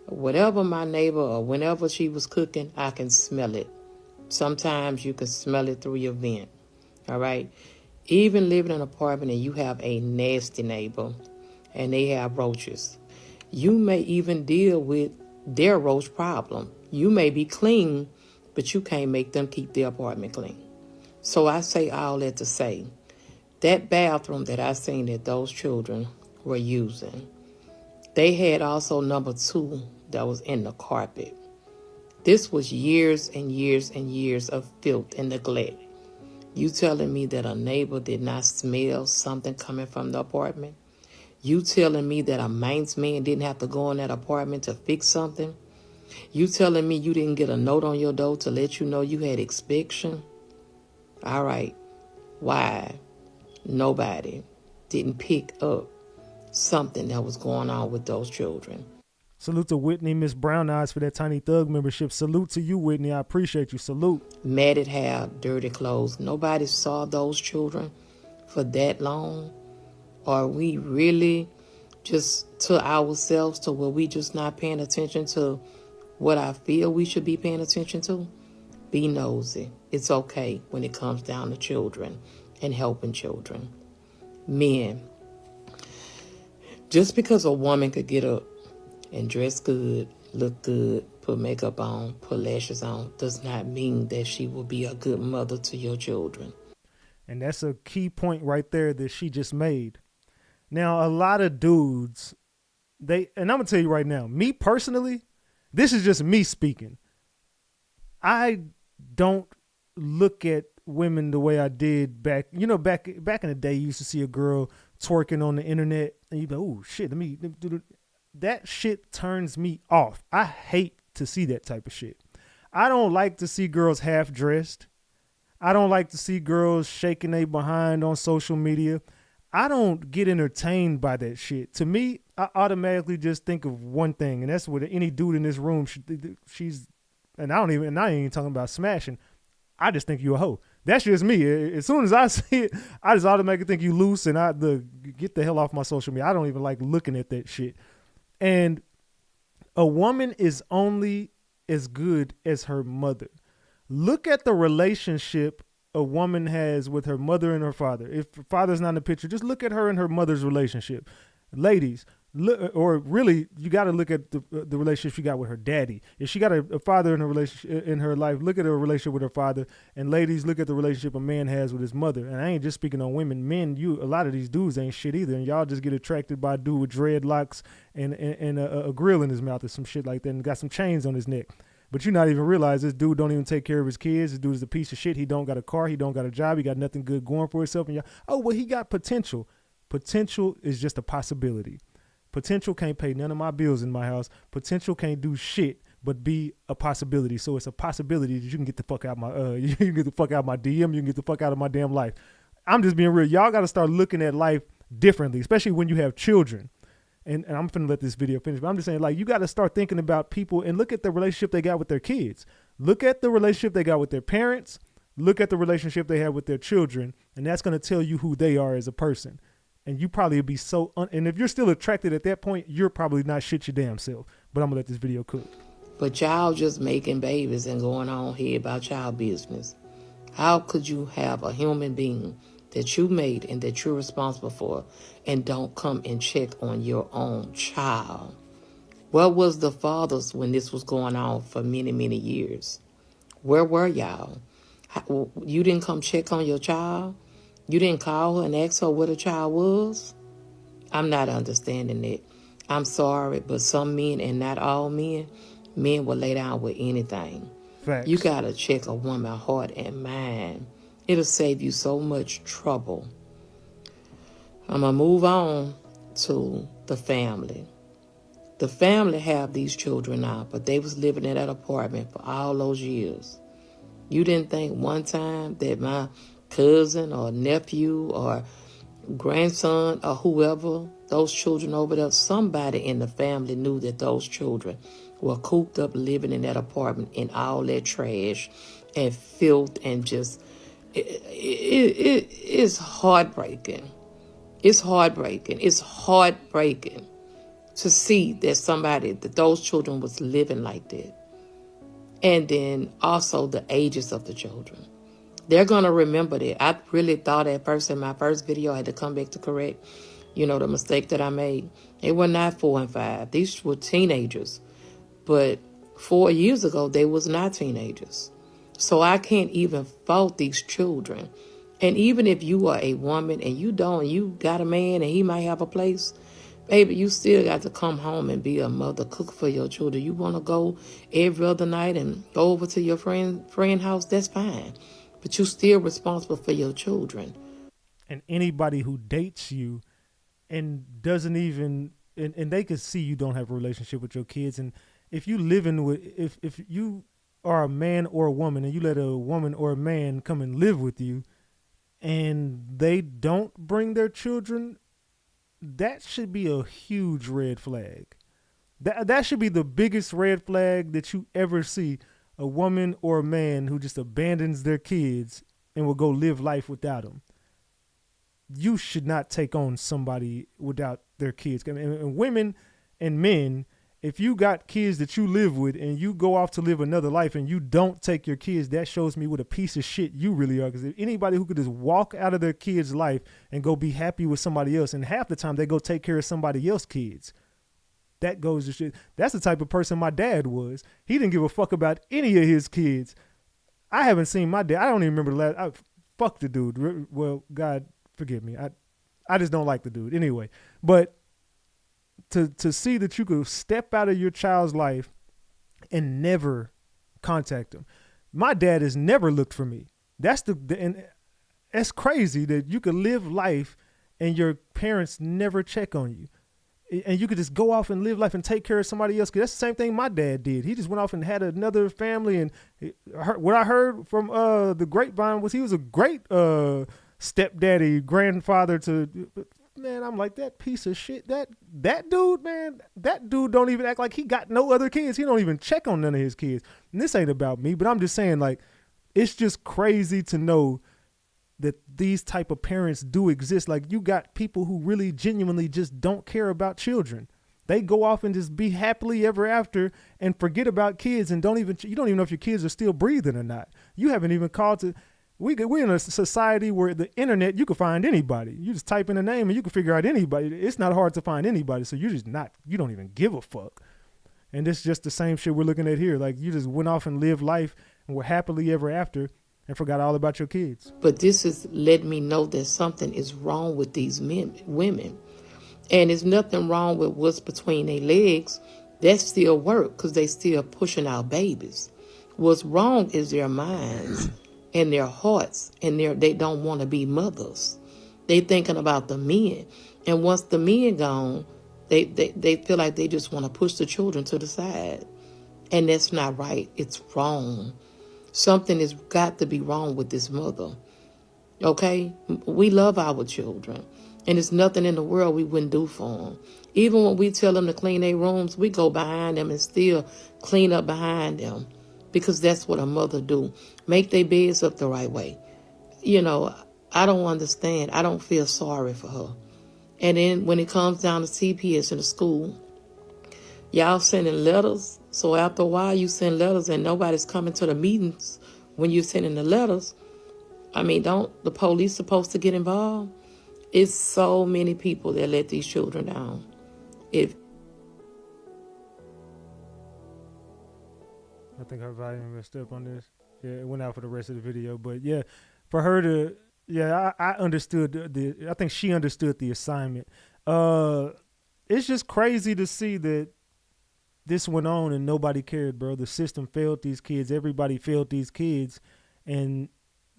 Whatever my neighbor or whenever she was cooking, I can smell it. Sometimes you can smell it through your vent. All right, even living in an apartment and you have a nasty neighbor and they have roaches, you may even deal with their roach problem. You may be clean, but you can't make them keep their apartment clean. So I say all that to say, that bathroom that I seen that those children were using, they had also number 2 that was in the carpet. This was years and years and years of filth and neglect. You telling me that a neighbor did not smell something coming from the apartment? You telling me that a maintenance man didn't have to go in that apartment to fix something? You telling me you didn't get a note on your door to let you know you had inspection? All right. Why? Nobody didn't pick up something that was going on with those children. Salute to Whitney, Miss Brown Eyes, for that Tiny Thug membership. Salute to you, Whitney. I appreciate you. Salute. Matted hair, dirty clothes. Nobody saw those children for that long. Are we really just to ourselves to where we just not paying attention to what I feel we should be paying attention to? Be nosy. It's okay when it comes down to children and helping children. Men, just because a woman could get up and dress good, look good, put makeup on, put lashes on, does not mean that she will be a good mother to your children. And that's a key point right there that she just made. Now, a lot of dudes, and I'm going to tell you right now, me personally, this is just me speaking. I don't look at women the way I did back in the day. You used to see a girl twerking on the internet and you'd be like, oh shit, let me do that. Shit turns me off. I hate to see that type of shit. I don't like to see girls half dressed. I don't like to see girls shaking their behind on social media. I don't get entertained by that shit. To me, I automatically just think of one thing, and that's what any dude in this room she's, and I ain't even talking about smashing. I just think you a hoe. That's just me. As soon as I see it, I just automatically think you loose, and get the hell off my social media. I don't even like looking at that shit. And a woman is only as good as her mother. Look at the relationship a woman has with her mother and her father. If her father's not in the picture, just look at her and her mother's relationship. Ladies, or really, you got to look at the relationship she got with her daddy. If she got a father in her relationship in her life, look at her relationship with her father. And ladies, look at the relationship a man has with his mother. And I ain't just speaking on women. Men, a lot of these dudes ain't shit either. And y'all just get attracted by a dude with dreadlocks and a grill in his mouth or some shit like that, and got some chains on his neck. But you not even realize this dude don't even take care of his kids. This dude is a piece of shit. He don't got a car. He don't got a job. He got nothing good going for himself. And y'all, oh, well, he got potential. Potential is just a possibility. Potential can't pay none of my bills in my house. Potential can't do shit but be a possibility. So it's a possibility that you can get the fuck out my you can get the fuck out my DM. You can get the fuck out of my damn life. I'm just being real. Y'all got to start looking at life differently, especially when you have children. And I'm finna let this video finish, but I'm just saying, like, you got to start thinking about people and look at the relationship they got with their kids. Look at the relationship they got with their parents. Look at the relationship they have with their children, and that's going to tell you who they are as a person. And you probably would be so, and if you're still attracted at that point, you're probably not shit your damn self. But I'm going to let this video cook. But y'all just making babies and going on here about y'all business. How could you have a human being that you made and that you're responsible for and don't come and check on your own child? Where was the fathers when this was going on for many, many years? Where were y'all? You didn't come check on your child? You didn't call her and ask her where the child was? I'm not understanding it. I'm sorry, but some men, and not all men, men will lay down with anything. Facts. You got to check a woman's heart and mind. It'll save you so much trouble. I'm going to move on to the family. The family have these children now, but they was living in that apartment for all those years. You didn't think one time that my cousin or nephew or grandson or whoever, those children over there, somebody in the family knew that those children were cooped up living in that apartment in all that trash and filth and just, it's heartbreaking. It's heartbreaking. It's heartbreaking to see that those children was living like that. And then also the ages of the children. They're going to remember that. I really thought at first in my first video, I had to come back to correct, the mistake that I made. They were not 4 and 5. These were teenagers. But 4 years ago, they was not teenagers. So I can't even fault these children. And even if you are a woman and you got a man and he might have a place, baby, you still got to come home and be a mother, cook for your children. You want to go every other night and go over to your friend house, that's fine. But you're still responsible for your children. And anybody who dates you and doesn't even, and they can see you don't have a relationship with your kids. And if you living with, if you are a man or a woman and you let a woman or a man come and live with you and they don't bring their children, that should be a huge red flag. That should be the biggest red flag that you ever see. A woman or a man who just abandons their kids and will go live life without them. You should not take on somebody without their kids. And women and men, if you got kids that you live with and you go off to live another life and you don't take your kids, that shows me what a piece of shit you really are. Because if anybody who could just walk out of their kid's life and go be happy with somebody else, and half the time they go take care of somebody else's kids, that goes to shit. That's the type of person my dad was. He didn't give a fuck about any of his kids. I haven't seen my dad. I don't even remember the last. Fuck the dude. Well, God forgive me. I just don't like the dude. Anyway, but to see that you could step out of your child's life and never contact him. My dad has never looked for me. And that's crazy that you could live life and your parents never check on you. And you could just go off and live life and take care of somebody else. 'Cause that's the same thing my dad did. He just went off and had another family. And what I heard from the grapevine was he was a great stepdaddy, grandfather to. Man, I'm like, that piece of shit. That dude, man, that dude don't even act like he got no other kids. He don't even check on none of his kids. And this ain't about me, but I'm just saying, like, it's just crazy to know that these type of parents do exist. Like, you got people who really genuinely just don't care about children. They go off and just be happily ever after and forget about kids and you don't even know if your kids are still breathing or not. You haven't even called to. We're in a society where the internet, you can find anybody. You just type in a name and you can figure out anybody. It's not hard to find anybody. So you don't even give a fuck. And it's just the same shit we're looking at here. Like, you just went off and lived life and were happily ever after and forgot all about your kids. But this is letting me know that something is wrong with these women. And there's nothing wrong with what's between their legs. That still work because they still pushing out babies. What's wrong is their minds and their hearts, and they don't want to be mothers. They thinking about the men. And once the men gone, they feel like they just want to push the children to the side. And that's not right. It's wrong. Something has got to be wrong with this mother. Okay? We love our children. And there's nothing in the world we wouldn't do for them. Even when we tell them to clean their rooms, we go behind them and still clean up behind them. Because that's what a mother do. Make their beds up the right way. I don't understand. I don't feel sorry for her. And then when it comes down to CPS in the school, y'all sending letters. So after a while, you send letters and nobody's coming to the meetings when you're sending the letters. I mean, don't the police supposed to get involved? It's so many people that let these children down. I think her volume messed up on this. Yeah, it went out for the rest of the video. But yeah, for her to, I understood I think she understood the assignment. it's just crazy to see that this went on and nobody cared, bro. The system failed these kids. Everybody failed these kids, and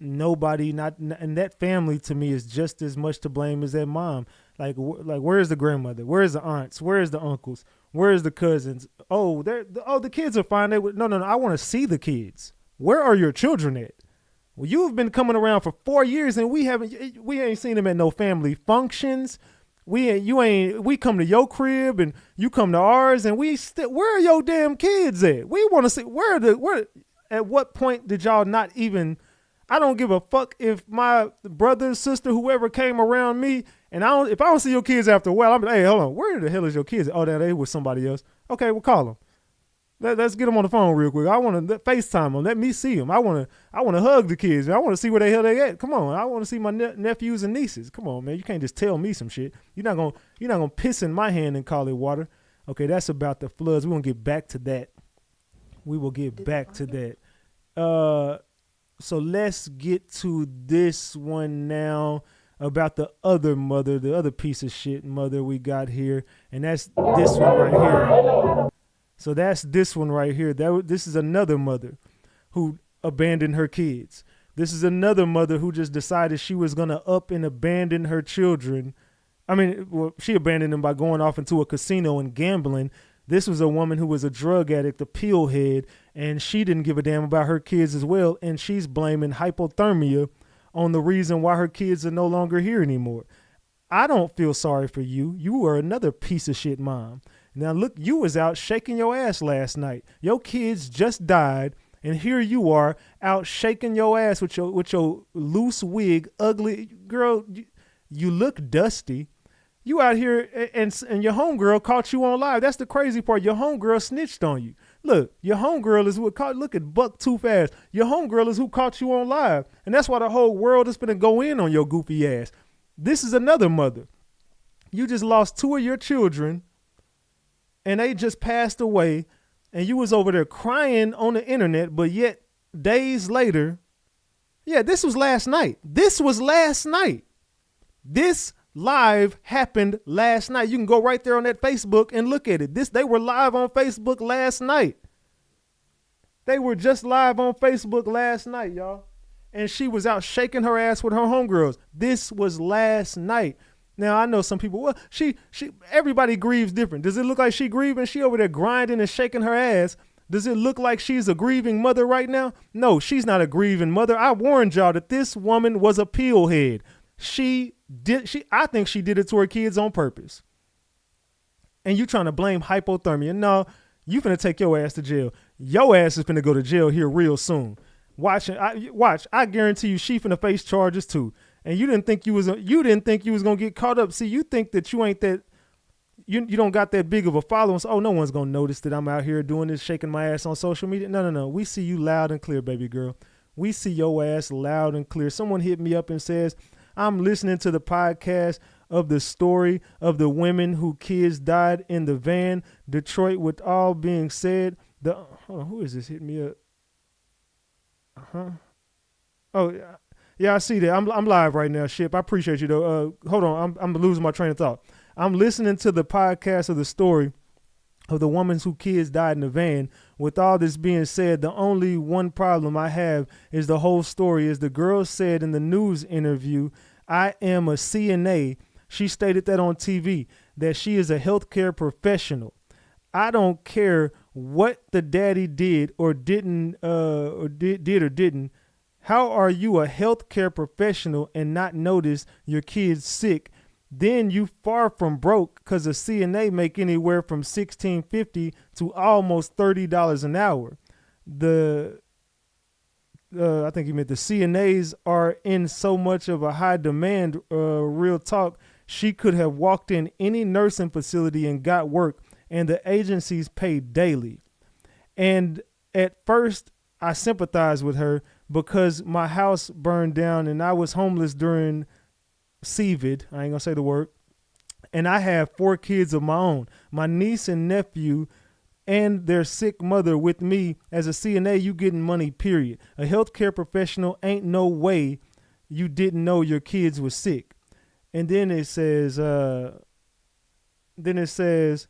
nobody, and that family to me is just as much to blame as that mom. Like where's the grandmother? Where's the aunts? Where's the uncles? Where's the cousins? Oh, the kids are fine. No. I want to see the kids. Where are your children at? Well, you have been coming around for 4 years and we ain't seen them at no family functions. We come to your crib and you come to ours, and where are your damn kids at? We want to see at what point did y'all not even, I don't give a fuck if my brother, sister, whoever came around me, and if I don't see your kids after a while, I'm like, hey, hold on, where the hell is your kids? Oh, they with somebody else. Okay, we'll call them. Let's get them on the phone real quick. I want to FaceTime them. Let me see them. I want to hug the kids. I want to see where the hell they at. Come on. I want to see my nephews and nieces. Come on, man. You can't just tell me some shit. You're not gonna piss in my hand and call it water. Okay, that's about the floods. We're gonna get back to that. We will get back to that. So let's get to this one now about the other mother, the other piece of shit mother we got here, and that's this one right here. So that's this one right here. This is another mother who abandoned her kids. This is another mother who just decided she was going to up and abandon her children. I mean, well, she abandoned them by going off into a casino and gambling. This was a woman who was a drug addict, a pill head, and she didn't give a damn about her kids as well. And she's blaming hypothermia on the reason why her kids are no longer here anymore. I don't feel sorry for you. You are another piece of shit mom. Now, look, you was out shaking your ass last night. Your kids just died, and here you are out shaking your ass with your loose wig, ugly girl. You look dusty. You out here, and your homegirl caught you on live. That's the crazy part. Your homegirl snitched on you. Look, your homegirl is what caught. Look at Buck Too Fast. Your homegirl is who caught you on live, and that's why the whole world is gonna go in on your goofy ass. This is another mother. You just lost 2 of your children, and they just passed away, and you was over there crying on the internet, but yet days later, yeah, this was last night. This live happened last night. You can go right there on that Facebook and look at it. They were live on Facebook last night. They were just live on Facebook last night, y'all. And she was out shaking her ass with her homegirls. This was last night. Now, I know some people, well, everybody grieves different. Does it look like she grieving? She over there grinding and shaking her ass. Does it look like she's a grieving mother right now? No, she's not a grieving mother. I warned y'all that this woman was a pill head. I think she did it to her kids on purpose. And you trying to blame hypothermia. No, you finna take your ass to jail. Your ass is finna go to jail here real soon. Watch, I guarantee you she finna face charges too. And you didn't think you was gonna get caught up. See, you think that you ain't that, you don't got that big of a following. So, no one's gonna notice that I'm out here doing this, shaking my ass on social media. No. We see you loud and clear, baby girl. We see your ass loud and clear. Someone hit me up and says, I'm listening to the podcast of the story of the women whose kids died in the van. Detroit, with all being said, hold on, who is this hitting me up? Oh, yeah, I see that. I'm live right now, Ship. I appreciate you, though. Hold on. I'm losing my train of thought. I'm listening to the podcast of the story of the woman whose kids died in the van. With all this being said, the only one problem I have is the whole story. As the girl said in the news interview, I am a CNA. She stated that on TV, that she is a healthcare professional. I don't care what the daddy did or didn't, or didn't. How are you a healthcare professional and not notice your kid's sick? Then you far from broke, because a CNA make anywhere from $16.50 to almost $30 an hour. I think he meant the CNAs are in so much of a high demand, real talk. She could have walked in any nursing facility and got work, and the agencies pay daily. And at first, I sympathized with her because my house burned down and I was homeless during COVID. I ain't gonna say the word. And I have 4 kids of my own. My niece and nephew and their sick mother with me. As a CNA, you getting money, period. A healthcare professional, ain't no way you didn't know your kids were sick. And then it says, then it says,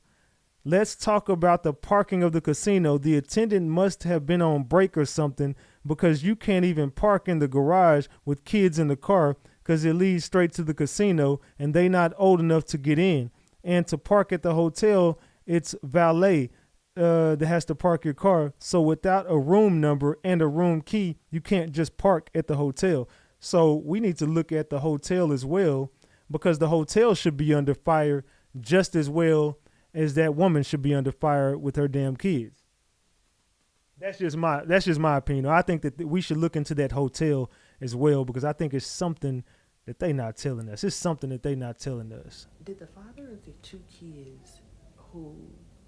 let's talk about the parking of the casino. The attendant must have been on break or something because you can't even park in the garage with kids in the car because it leads straight to the casino and they not old enough to get in. And to park at the hotel, it's valet that has to park your car. So without a room number and a room key, you can't just park at the hotel. So we need to look at the hotel as well, because the hotel should be under fire just as well as that woman should be under fire with her damn kids. That's just my opinion. I think that we should look into that hotel as well, because I think it's something that they not telling us. It's something that they not telling us. Did the father of the two kids who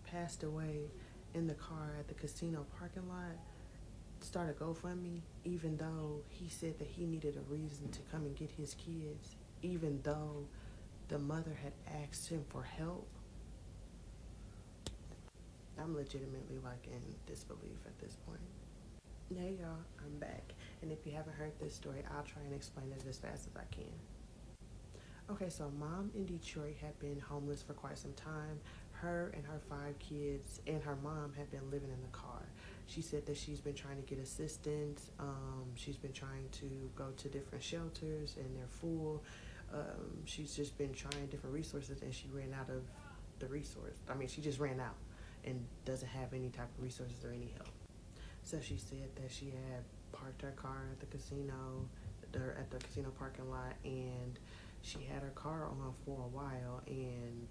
passed away in the car at the casino parking lot start a GoFundMe, even though he said that he needed a reason to come and get his kids, even though the mother had asked him for help? I'm legitimately like in disbelief at this point. Hey y'all, I'm back. And if you haven't heard this story, I'll try and explain it as fast as I can. Okay, so a mom in Detroit had been homeless for quite some time. Her and her 5 kids and her mom had been living in the car. She said that she's been trying to get assistance. She's been trying to go to different shelters and they're full. She's just been trying different resources and she ran out of the resource. I mean, she just ran out and doesn't have any type of resources or any help. So she said that she had parked her car at the casino parking lot, and she had her car on for a while, and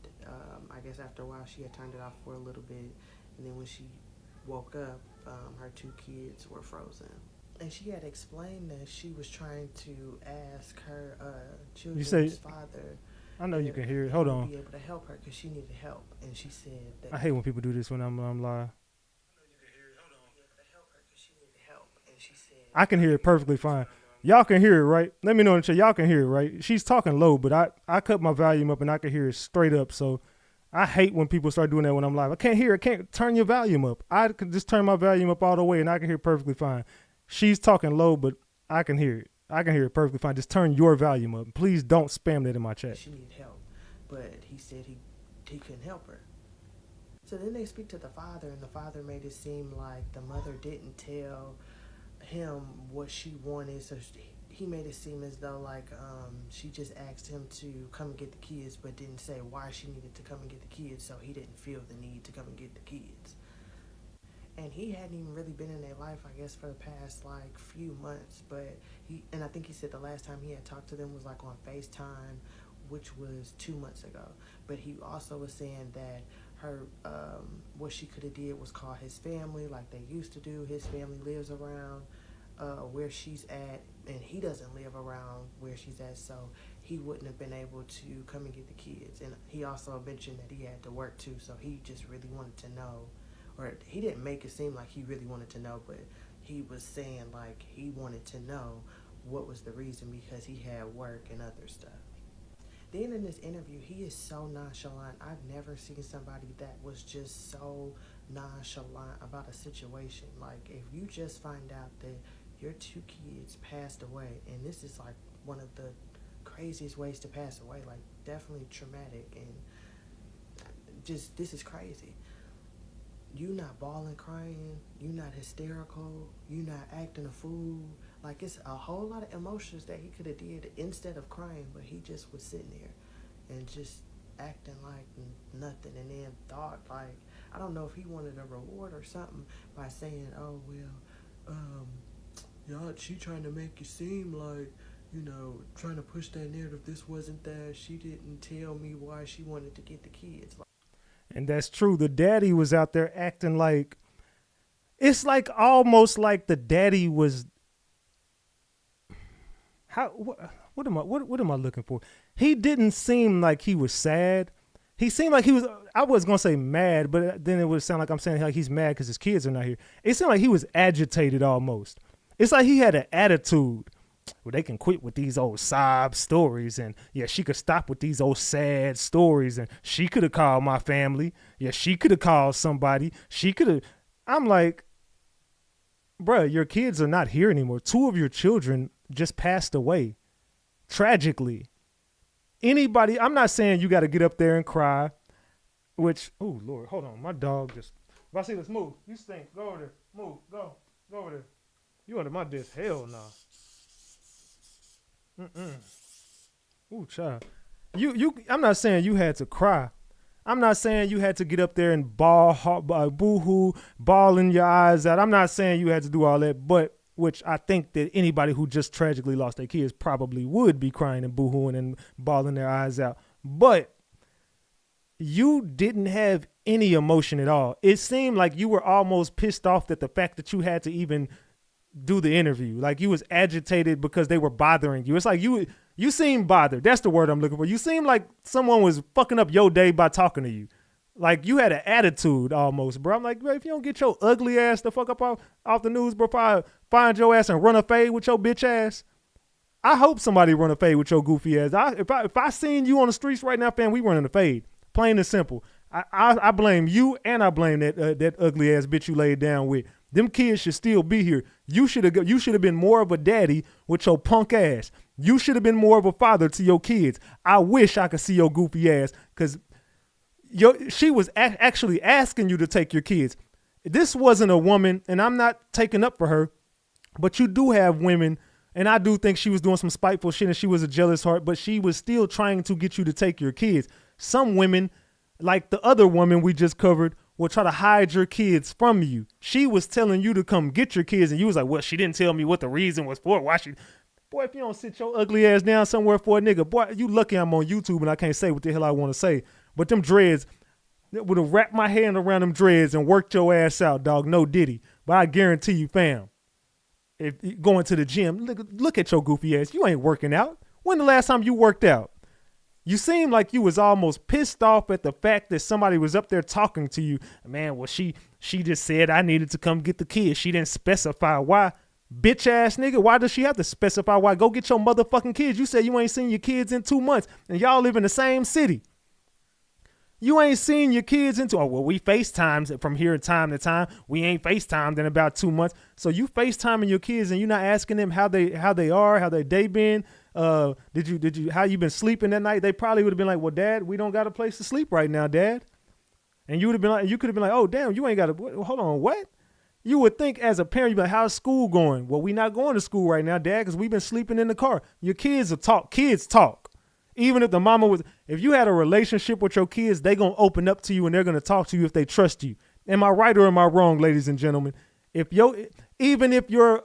I guess after a while she had turned it off for a little bit, and then when she woke up, her 2 kids were frozen. And she had explained that she was trying to ask her children's father. I know you can hear it. Hold on. Be able to help her because she needed help, and she said that. I hate when people do this when I'm live. I can hear it perfectly fine. Y'all can hear it, right? Let me know in the chat. Y'all can hear it, right? She's talking low, but I cut my volume up and I can hear it straight up. So I hate when people start doing that when I'm live. I can't hear it. Can't turn your volume up. I can just turn my volume up all the way and I can hear it perfectly fine. She's talking low, but I can hear it. I can hear it perfectly fine. Just turn your volume up. Please don't spam that in my chat. She needed help, but he said he couldn't help her. So then they speak to the father, and the father made it seem like the mother didn't tell him what she wanted. So he made it seem as though like she just asked him to come and get the kids, but didn't say why she needed to come and get the kids. So he didn't feel the need to come and get the kids. And he hadn't even really been in their life, I guess, for the past like few months. But I think he said the last time he had talked to them was like on FaceTime, which was 2 months ago. But he also was saying that her, what she could have did was call his family like they used to do. His family lives around where she's at, and he doesn't live around where she's at, so he wouldn't have been able to come and get the kids. And he also mentioned that he had to work too, so he just really wanted to know. Or he didn't make it seem like he really wanted to know, but he was saying like he wanted to know what was the reason, because he had work and other stuff. Then in this interview, he is so nonchalant. I've never seen somebody that was just so nonchalant about a situation. Like, if you just find out that your 2 kids passed away, and this is like one of the craziest ways to pass away, like definitely traumatic, and just, this is crazy. You not bawling, crying, you not hysterical, you not acting a fool. Like, it's a whole lot of emotions that he could have did instead of crying, but he just was sitting there and just acting like nothing, and then thought like, I don't know if he wanted a reward or something by saying, oh, well, y'all, she trying to make it seem like, you know, trying to push that narrative. This wasn't that. She didn't tell me why she wanted to get the kids. And that's true. The daddy was out there acting like, it's like almost like the daddy was, what am I looking for? He didn't seem like he was sad. He seemed like he was, I was going to say mad, but then it would sound like I'm saying like he's mad because his kids are not here. It seemed like he was agitated almost. It's like he had an attitude where they can quit with these old sob stories, and yeah, she could stop with these old sad stories, and she could have called my family. Yeah, she could have called somebody. She could have. I'm like, bruh, your kids are not here anymore. 2 of your children just passed away tragically. Anybody, I'm not saying you got to get up there and cry. which, oh Lord, hold on, my dog just. If I see this, move. You stink. Go over there. Move. Go over there. You under my desk? Hell no. Ooh, child. I'm not saying you had to cry. I'm not saying you had to get up there and boo-hoo, bawling your eyes out. I'm not saying you had to do all that, but which I think that anybody who just tragically lost their kids probably would be crying and boo-hooing and bawling their eyes out. But you didn't have any emotion at all. It seemed like you were almost pissed off at the fact that you had to even do the interview. Like you was agitated because they were bothering you. It's like you seem bothered. That's the word I'm looking for. You seem like someone was fucking up your day by talking to you. Like you had an attitude almost, bro. I'm like, bro, if you don't get your ugly ass the fuck up off the news, bro, probably find your ass and run a fade with your bitch ass. I hope somebody run a fade with your goofy ass. If I seen you on the streets right now, fam, we running a fade. Plain and simple. I blame you and I blame that ugly ass bitch you laid down with. Them kids should still be here. You should have been more of a daddy with your punk ass. You should have been more of a father to your kids. I wish I could see your goofy ass because she was actually asking you to take your kids. This wasn't a woman, and I'm not taking up for her, but you do have women, and I do think she was doing some spiteful shit and she was a jealous heart, but she was still trying to get you to take your kids. Some women, like the other woman we just covered, will try to hide your kids from you. She was telling you to come get your kids, and you was like, well, she didn't tell me what the reason was for. Why she... Boy, if you don't sit your ugly ass down somewhere for a nigga, boy, you lucky I'm on YouTube and I can't say what the hell I want to say. But them dreads, would have wrapped my hand around them dreads and worked your ass out, dog. No diddy. But I guarantee you, fam, if you going to the gym, look at your goofy ass. You ain't working out. When the last time you worked out? You seem like you was almost pissed off at the fact that somebody was up there talking to you. Man, well, she just said I needed to come get the kids. She didn't specify why. Bitch ass nigga, why does she have to specify why? Go get your motherfucking kids. You said you ain't seen your kids in 2 months and y'all live in the same city. You ain't seen your kids into, oh, well, we FaceTimes from here time to time. We ain't FaceTimed in about 2 months. So you FaceTiming your kids and you're not asking them how they are, how their day been. Did you how you been sleeping that night? They probably would have been like, well, Dad, we don't got a place to sleep right now, Dad. And you could have been like, oh, damn, you ain't got a, hold on, what? You would think as a parent, you'd be like, how's school going? Well, we not going to school right now, Dad, because we've been sleeping in the car. Your kids will talk. Kids talk. Even if the mama was, if you had a relationship with your kids, they going to open up to you and they're going to talk to you if they trust you. Am I right or am I wrong, ladies and gentlemen? Even if your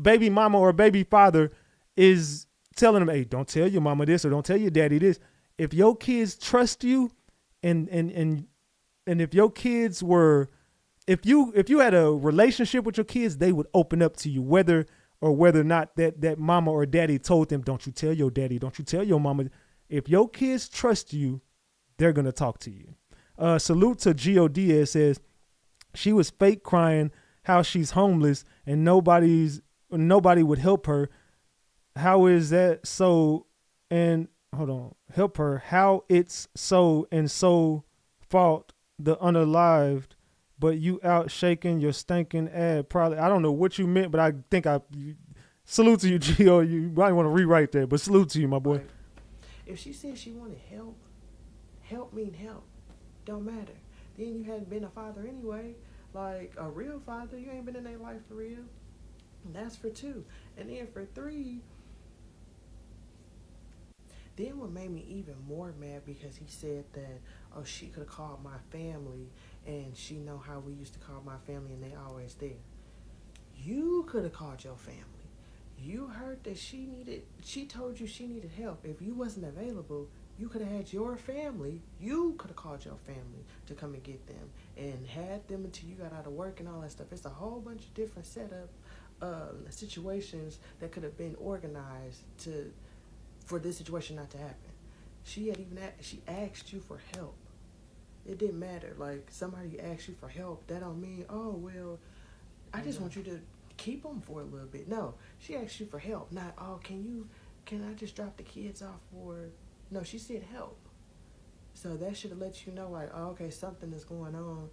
baby mama or baby father is telling them, hey, don't tell your mama this or don't tell your daddy this. If your kids trust you and if your kids were, if you had a relationship with your kids, they would open up to you, whether or not that mama or daddy told them, don't you tell your daddy, don't you tell your mama. If your kids trust you, they're going to talk to you. Salute to Gio Diaz says she was fake crying how she's homeless and nobody would help her. How is that so? And hold on, help her. How it's so and so fault the unalived. But you out shaking your stinking ad. Probably, I don't know what you meant, but I think salute to you, Gio. You probably want to rewrite that, but salute to you, my boy. If she said she wanted help mean help. Don't matter. Then you hadn't been a father anyway. Like a real father, you ain't been in their life for real. And that's for 2. And then for 3, then what made me even more mad because he said that, oh, she could have called my family and she know how we used to call my family and they always there. You could have called your family. You heard that she told you she needed help. If you wasn't available, you could have had your family. You could have called your family to come and get them and had them until you got out of work and all that stuff. It's a whole bunch of different setup situations that could have been organized for this situation not to happen. She asked you for help. It didn't matter. Like, somebody asked you for help. That don't mean, oh, well, I just want you to keep them for a little bit. No, she asked you for help. Not, oh, can I just drop the kids off for... No, she said help. So that should have let you know, like, oh, okay, something is going on.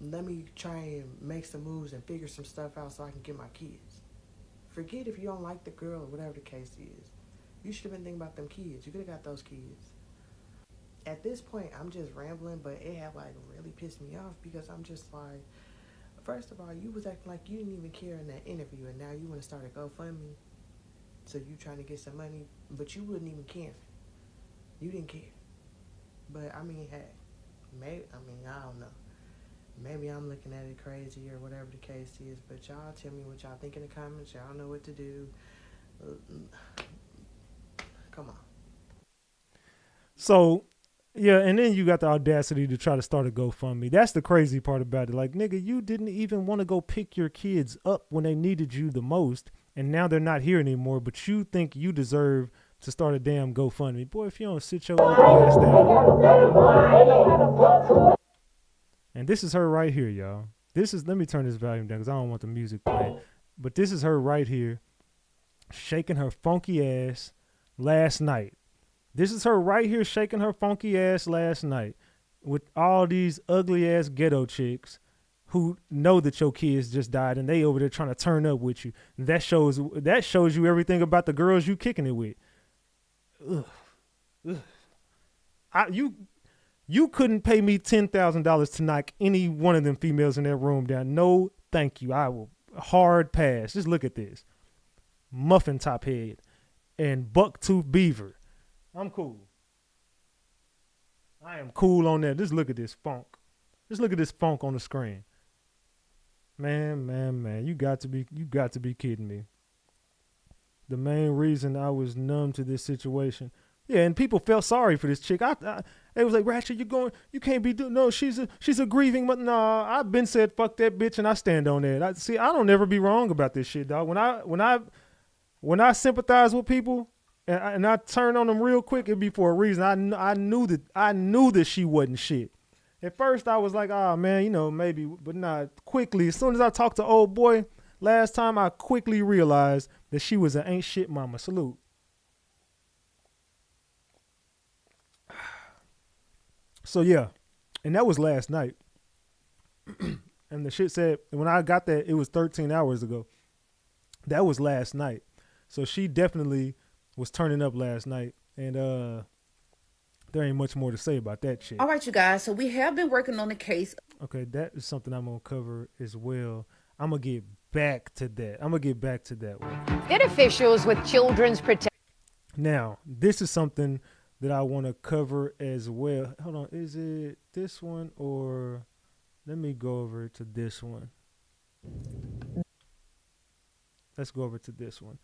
Let me try and make some moves and figure some stuff out so I can get my kids. Forget if you don't like the girl or whatever the case is. You should have been thinking about them kids. You could have got those kids. at this point, I'm just rambling, but it had like really pissed me off because I'm just like, first of all, you was acting like you didn't even care in that interview, and now you want to start a GoFundMe. So you trying to get some money, but you wouldn't even care. You didn't care. But I mean, hey, maybe, I don't know. Maybe I'm looking at it crazy or whatever the case is, but y'all tell me what y'all think in the comments. Y'all know what to do. Come on. So, yeah, and then you got the audacity to try to start a GoFundMe. That's the crazy part about it. Like, nigga, you didn't even want to go pick your kids up when they needed you the most, and now they're not here anymore, but you think you deserve to start a damn GoFundMe. Boy, if you don't sit your ugly ass down. And this is her right here, y'all. Let me turn this volume down because I don't want the music playing. But this is her right here shaking her funky ass last night. This is her right here shaking her funky ass last night with all these ugly ass ghetto chicks who know that your kids just died and they over there trying to turn up with you. That shows you everything about the girls you kicking it with. Ugh. You couldn't pay me $10,000 to knock any one of them females in that room down. No, thank you. I will hard pass. Just look at this. Muffin top head and bucktooth beaver. I'm cool. I am cool on that. Just look at this funk. Just look at this funk on the screen. Man. You got to be kidding me. The main reason I was numb to this situation. Yeah, and people felt sorry for this chick. It was like, Ratchet, you can't be doing, no, she's a grieving, but nah, I've been said, fuck that bitch, and I stand on that. I don't ever be wrong about this shit, dog. When I sympathize with people and I turn on them real quick, it'd be for a reason. I knew that she wasn't shit. At first, I was like, man, maybe, but not quickly. As soon as I talked to old boy last time, I quickly realized that she was an ain't shit mama. Salute. So, yeah, and that was last night. And the shit said, when I got that, it was 13 hours ago. That was last night. So she definitely was turning up last night. And there ain't much more to say about that shit. All right, you guys. So we have been working on the case. Okay, that is something I'm going to cover as well. I'm going to get back to that. one. State officials with Children's Protection. Now, this is something that I want to cover as well. Hold on. Is it this one or let me go over to this one. Let's go over to this one.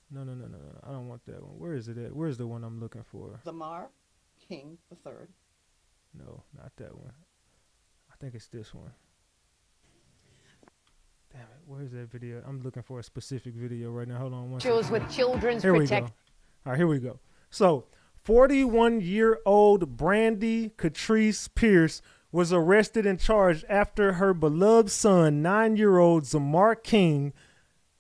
No. I don't want that one. Where is it at? Where's the one I'm looking for? Zamar King III. No, not that one. I think it's this one. Damn it. Where's that video? I'm looking for a specific video right now. Hold on one second. With Children's Here we Protection. go. All right, here we go. So, 41-year-old Brandy Catrice Pierce was arrested and charged after her beloved son, 9-year-old Zamar King,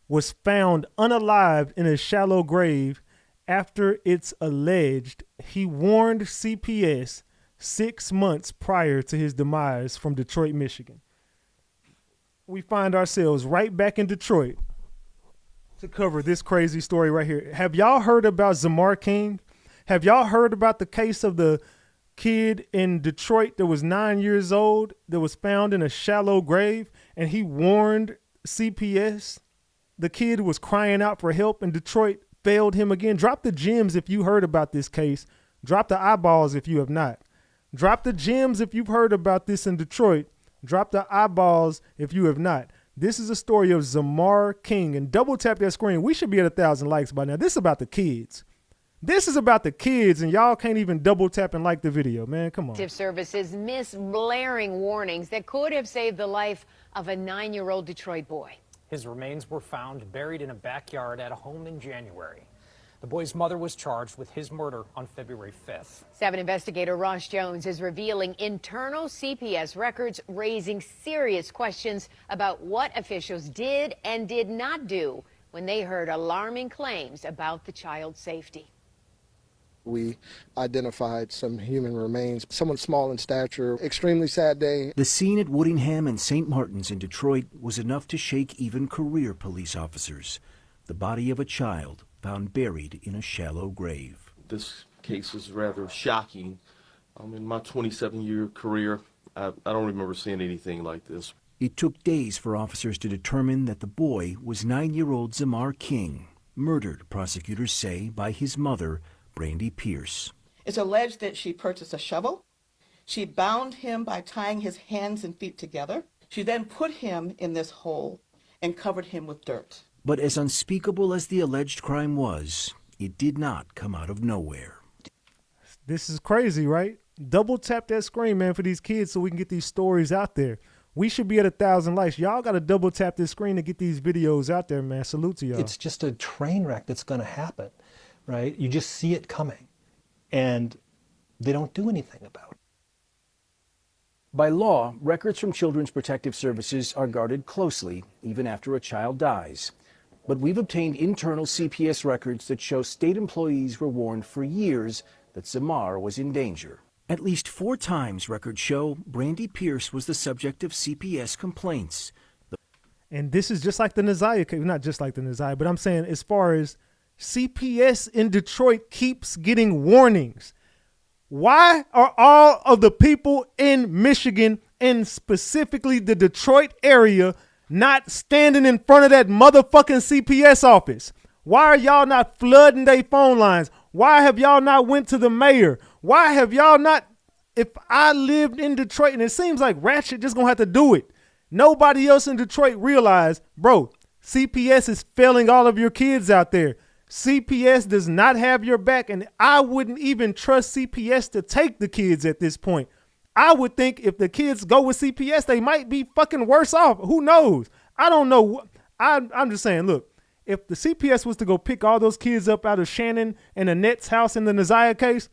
was found unalived in a shallow grave after it's alleged he warned CPS 6 months prior to his demise from Detroit, Michigan. We find ourselves right back in Detroit to cover this crazy story right here. Have y'all heard about Zamar King? Have y'all heard about the case of the kid in Detroit that was 9 years old that was found in a shallow grave and he warned CPS? The kid was crying out for help and Detroit failed him again. Drop the gems if you heard about this case. Drop the eyeballs if you have not. Drop the gems if you've heard about this in Detroit. Drop the eyeballs if you have not. This is a story of Zamar King. And double tap that screen. We should be at 1,000 likes by now. This is about the kids. This is about the kids, and y'all can't even double tap and like the video, man. Come on. Services miss blaring warnings that could have saved the life of a 9-year-old Detroit boy. His remains were found buried in a backyard at a home in January. The boy's mother was charged with his murder on February 5th. 7 investigator Ross Jones is revealing internal CPS records, raising serious questions about what officials did and did not do when they heard alarming claims about the child's safety. We identified some human remains, someone small in stature. Extremely sad day. The scene at Woodingham and St. Martin's in Detroit was enough to shake even career police officers. The body of a child found buried in a shallow grave. This case is rather shocking In my 27-year career, I don't remember seeing anything like this. It took days for officers to determine that the boy was 9-year-old Zamar King, murdered, prosecutors say, by his mother, Brandy Pierce. It's alleged that she purchased a shovel. She bound him by tying his hands and feet together. She then put him in this hole and covered him with dirt. But as unspeakable as the alleged crime was, it did not come out of nowhere. This is crazy, right? Double tap that screen, man, for these kids so we can get these stories out there. We should be at 1,000 likes. Y'all got to double tap this screen to get these videos out there, man. Salute to y'all. It's just a train wreck that's going to happen, right? You just see it coming, and they don't do anything about it. By law, records from Children's Protective Services are guarded closely, even after a child dies. But we've obtained internal CPS records that show state employees were warned for years that Zamar was in danger. At least 4 times, records show, Brandy Pierce was the subject of CPS complaints. And this is just like the naziyah case. Not just like the naziyah, but I'm saying as far as CPS in Detroit keeps getting warnings. Why are all of the people in Michigan, and specifically the Detroit area, not standing in front of that motherfucking CPS office? Why are y'all not flooding their phone lines? Why have y'all not went to the mayor? Why have y'all not? If I lived in Detroit, and it seems like Ratchet just gonna have to do it. Nobody else in Detroit realized, bro, CPS is failing all of your kids out there. CPS does not have your back, and I wouldn't even trust CPS to take the kids at this point. I would think if the kids go with CPS, they might be fucking worse off. Who knows? I don't know. I'm just saying, look, if the CPS was to go pick all those kids up out of Shannon and Annette's house in the naziyah case,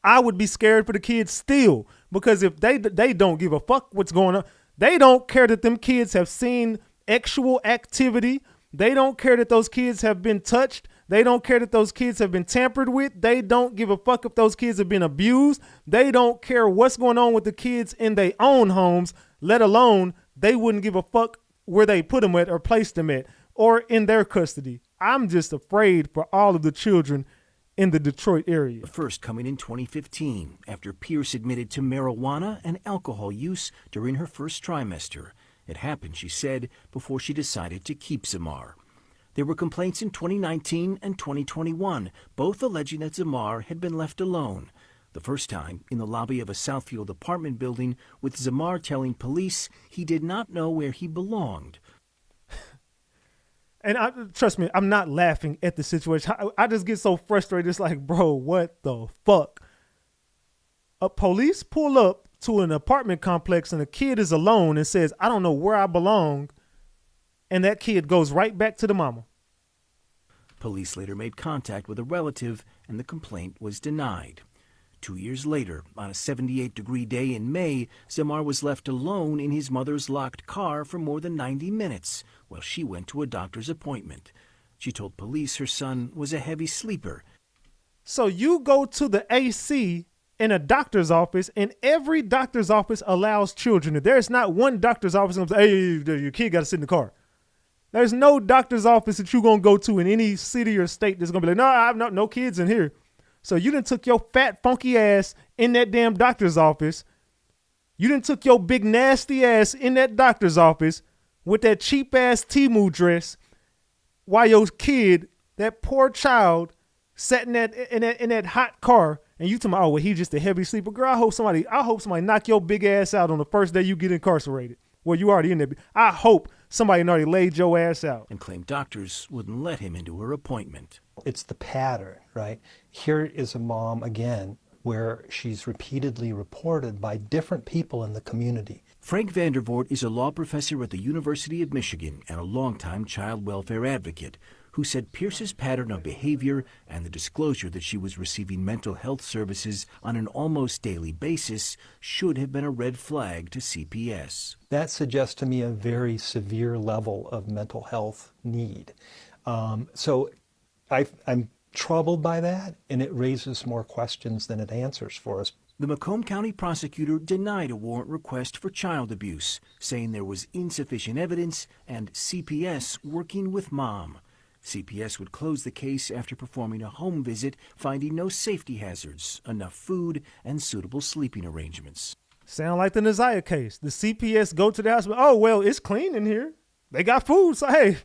I would be scared for the kids still, because if they don't give a fuck what's going on, they don't care that them kids have seen actual activity. They don't care that those kids have been touched. They don't care that those kids have been tampered with. They don't give a fuck if those kids have been abused. They don't care what's going on with the kids in their own homes, let alone they wouldn't give a fuck where they put them at or placed them at or in their custody. I'm just afraid for all of the children in the Detroit area. The first coming in 2015, after Pierce admitted to marijuana and alcohol use during her first trimester. It happened, she said, before she decided to keep Zamar. There were complaints in 2019 and 2021, both alleging that Zamar had been left alone. The first time in the lobby of a Southfield apartment building, with Zamar telling police he did not know where he belonged. And trust me, I'm not laughing at the situation. I just get so frustrated. It's like, bro, what the fuck? A police pull up to an apartment complex and a kid is alone and says, I don't know where I belong. And that kid goes right back to the mama. Police later made contact with a relative and the complaint was denied. 2 years later, on a 78-degree day in May, Zamar was left alone in his mother's locked car for more than 90 minutes while she went to a doctor's appointment. She told police her son was a heavy sleeper. So you go to the AC in a doctor's office, and every doctor's office allows children. There's not one doctor's office that says, hey, your kid got to sit in the car. There's no doctor's office that you're going to go to in any city or state that's going to be like, no kids in here. So you done took your fat, funky ass in that damn doctor's office. You done took your big, nasty ass in that doctor's office with that cheap-ass Temu dress while your kid, that poor child, sat in that hot car, and you tell me, oh, well, he's just a heavy sleeper. Girl, I hope somebody knock your big ass out on the first day you get incarcerated. Well, you already in there. I hope somebody already laid your ass out. And claimed doctors wouldn't let him into her appointment. It's the pattern, right? Here is a mom, again, where she's repeatedly reported by different people in the community. Frank Vandervoort is a law professor at the University of Michigan and a longtime child welfare advocate who said Pierce's pattern of behavior and the disclosure that she was receiving mental health services on an almost daily basis should have been a red flag to CPS. That suggests to me a very severe level of mental health need. So I'm troubled by that, and it raises more questions than it answers for us. The Macomb County prosecutor denied a warrant request for child abuse, saying there was insufficient evidence and CPS working with mom. CPS would close the case after performing a home visit, finding no safety hazards, enough food, and suitable sleeping arrangements. Sound like the naziyah case. The CPS go to the hospital. Oh, well, it's clean in here. They got food. So, hey,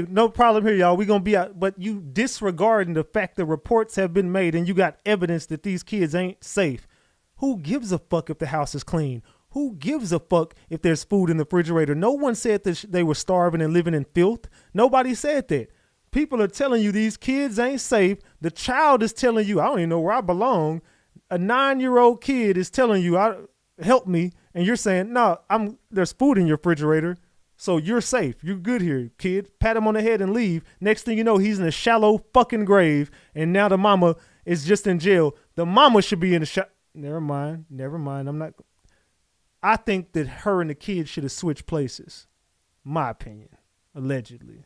no problem here, y'all. We're going to be out. But you disregarding the fact that reports have been made and you got evidence that these kids ain't safe. Who gives a fuck if the house is clean? Who gives a fuck if there's food in the refrigerator? No one said that they were starving and living in filth. Nobody said that. People are telling you these kids ain't safe. The child is telling you, I don't even know where I belong. A 9-year-old kid is telling you, help me. And you're saying, no, there's food in your refrigerator. So you're safe. You're good here, kid. Pat him on the head and leave. Next thing you know, he's in a shallow fucking grave. And now the mama is just in jail. The mama should be in the Never mind. I think that her and the kid should have switched places. My opinion. Allegedly.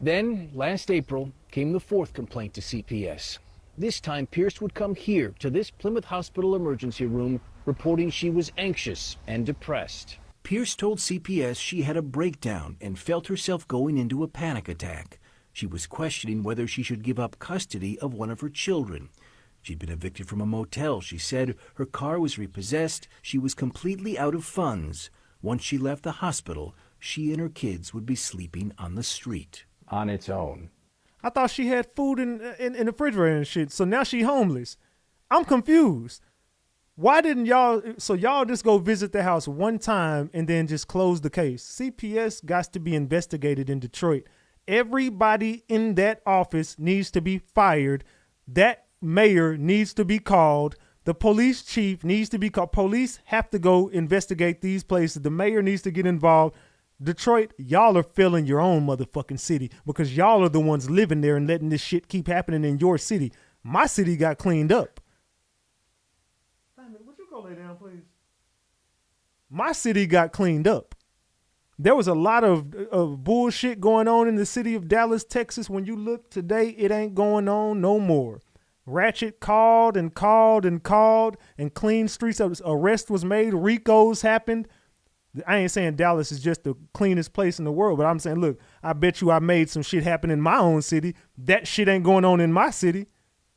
Then, last April, came the fourth complaint to CPS. This time, Pierce would come here to this Plymouth Hospital emergency room, reporting she was anxious and depressed. Pierce told CPS she had a breakdown and felt herself going into a panic attack. She was questioning whether she should give up custody of one of her children. She'd been evicted from a motel. She said her car was repossessed. She was completely out of funds. Once she left the hospital, she and her kids would be sleeping on the street. On its own. I thought she had food in the refrigerator and shit. So now she homeless. I'm confused. Why didn't y'all just go visit the house one time and then just close the case? CPS got to be investigated in Detroit. Everybody in that office needs to be fired. That mayor needs to be called. The police chief needs to be called. Police have to go investigate these places. The mayor needs to get involved. Detroit, y'all are failing your own motherfucking city because y'all are the ones living there and letting this shit keep happening in your city. My city got cleaned up. Would you go lay down, please? My city got cleaned up. There was a lot of bullshit going on in the city of Dallas, Texas. When you look today, it ain't going on no more. Ratchet called and clean streets. Arrest was made. RICOs happened. I ain't saying Dallas is just the cleanest place in the world, but I'm saying, look, I bet you I made some shit happen in my own city. That shit ain't going on in my city.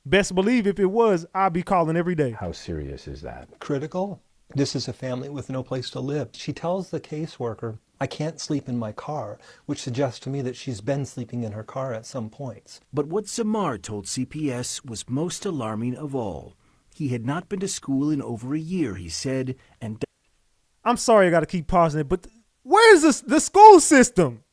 Best believe if it was, I'd be calling every day. How serious is that? Critical. This is a family with no place to live. She tells the caseworker, I can't sleep in my car, which suggests to me that she's been sleeping in her car at some points. But what Zamar told CPS was most alarming of all. He had not been to school in over a year, he said, and I'm sorry I got to keep pausing it, but where's the school system?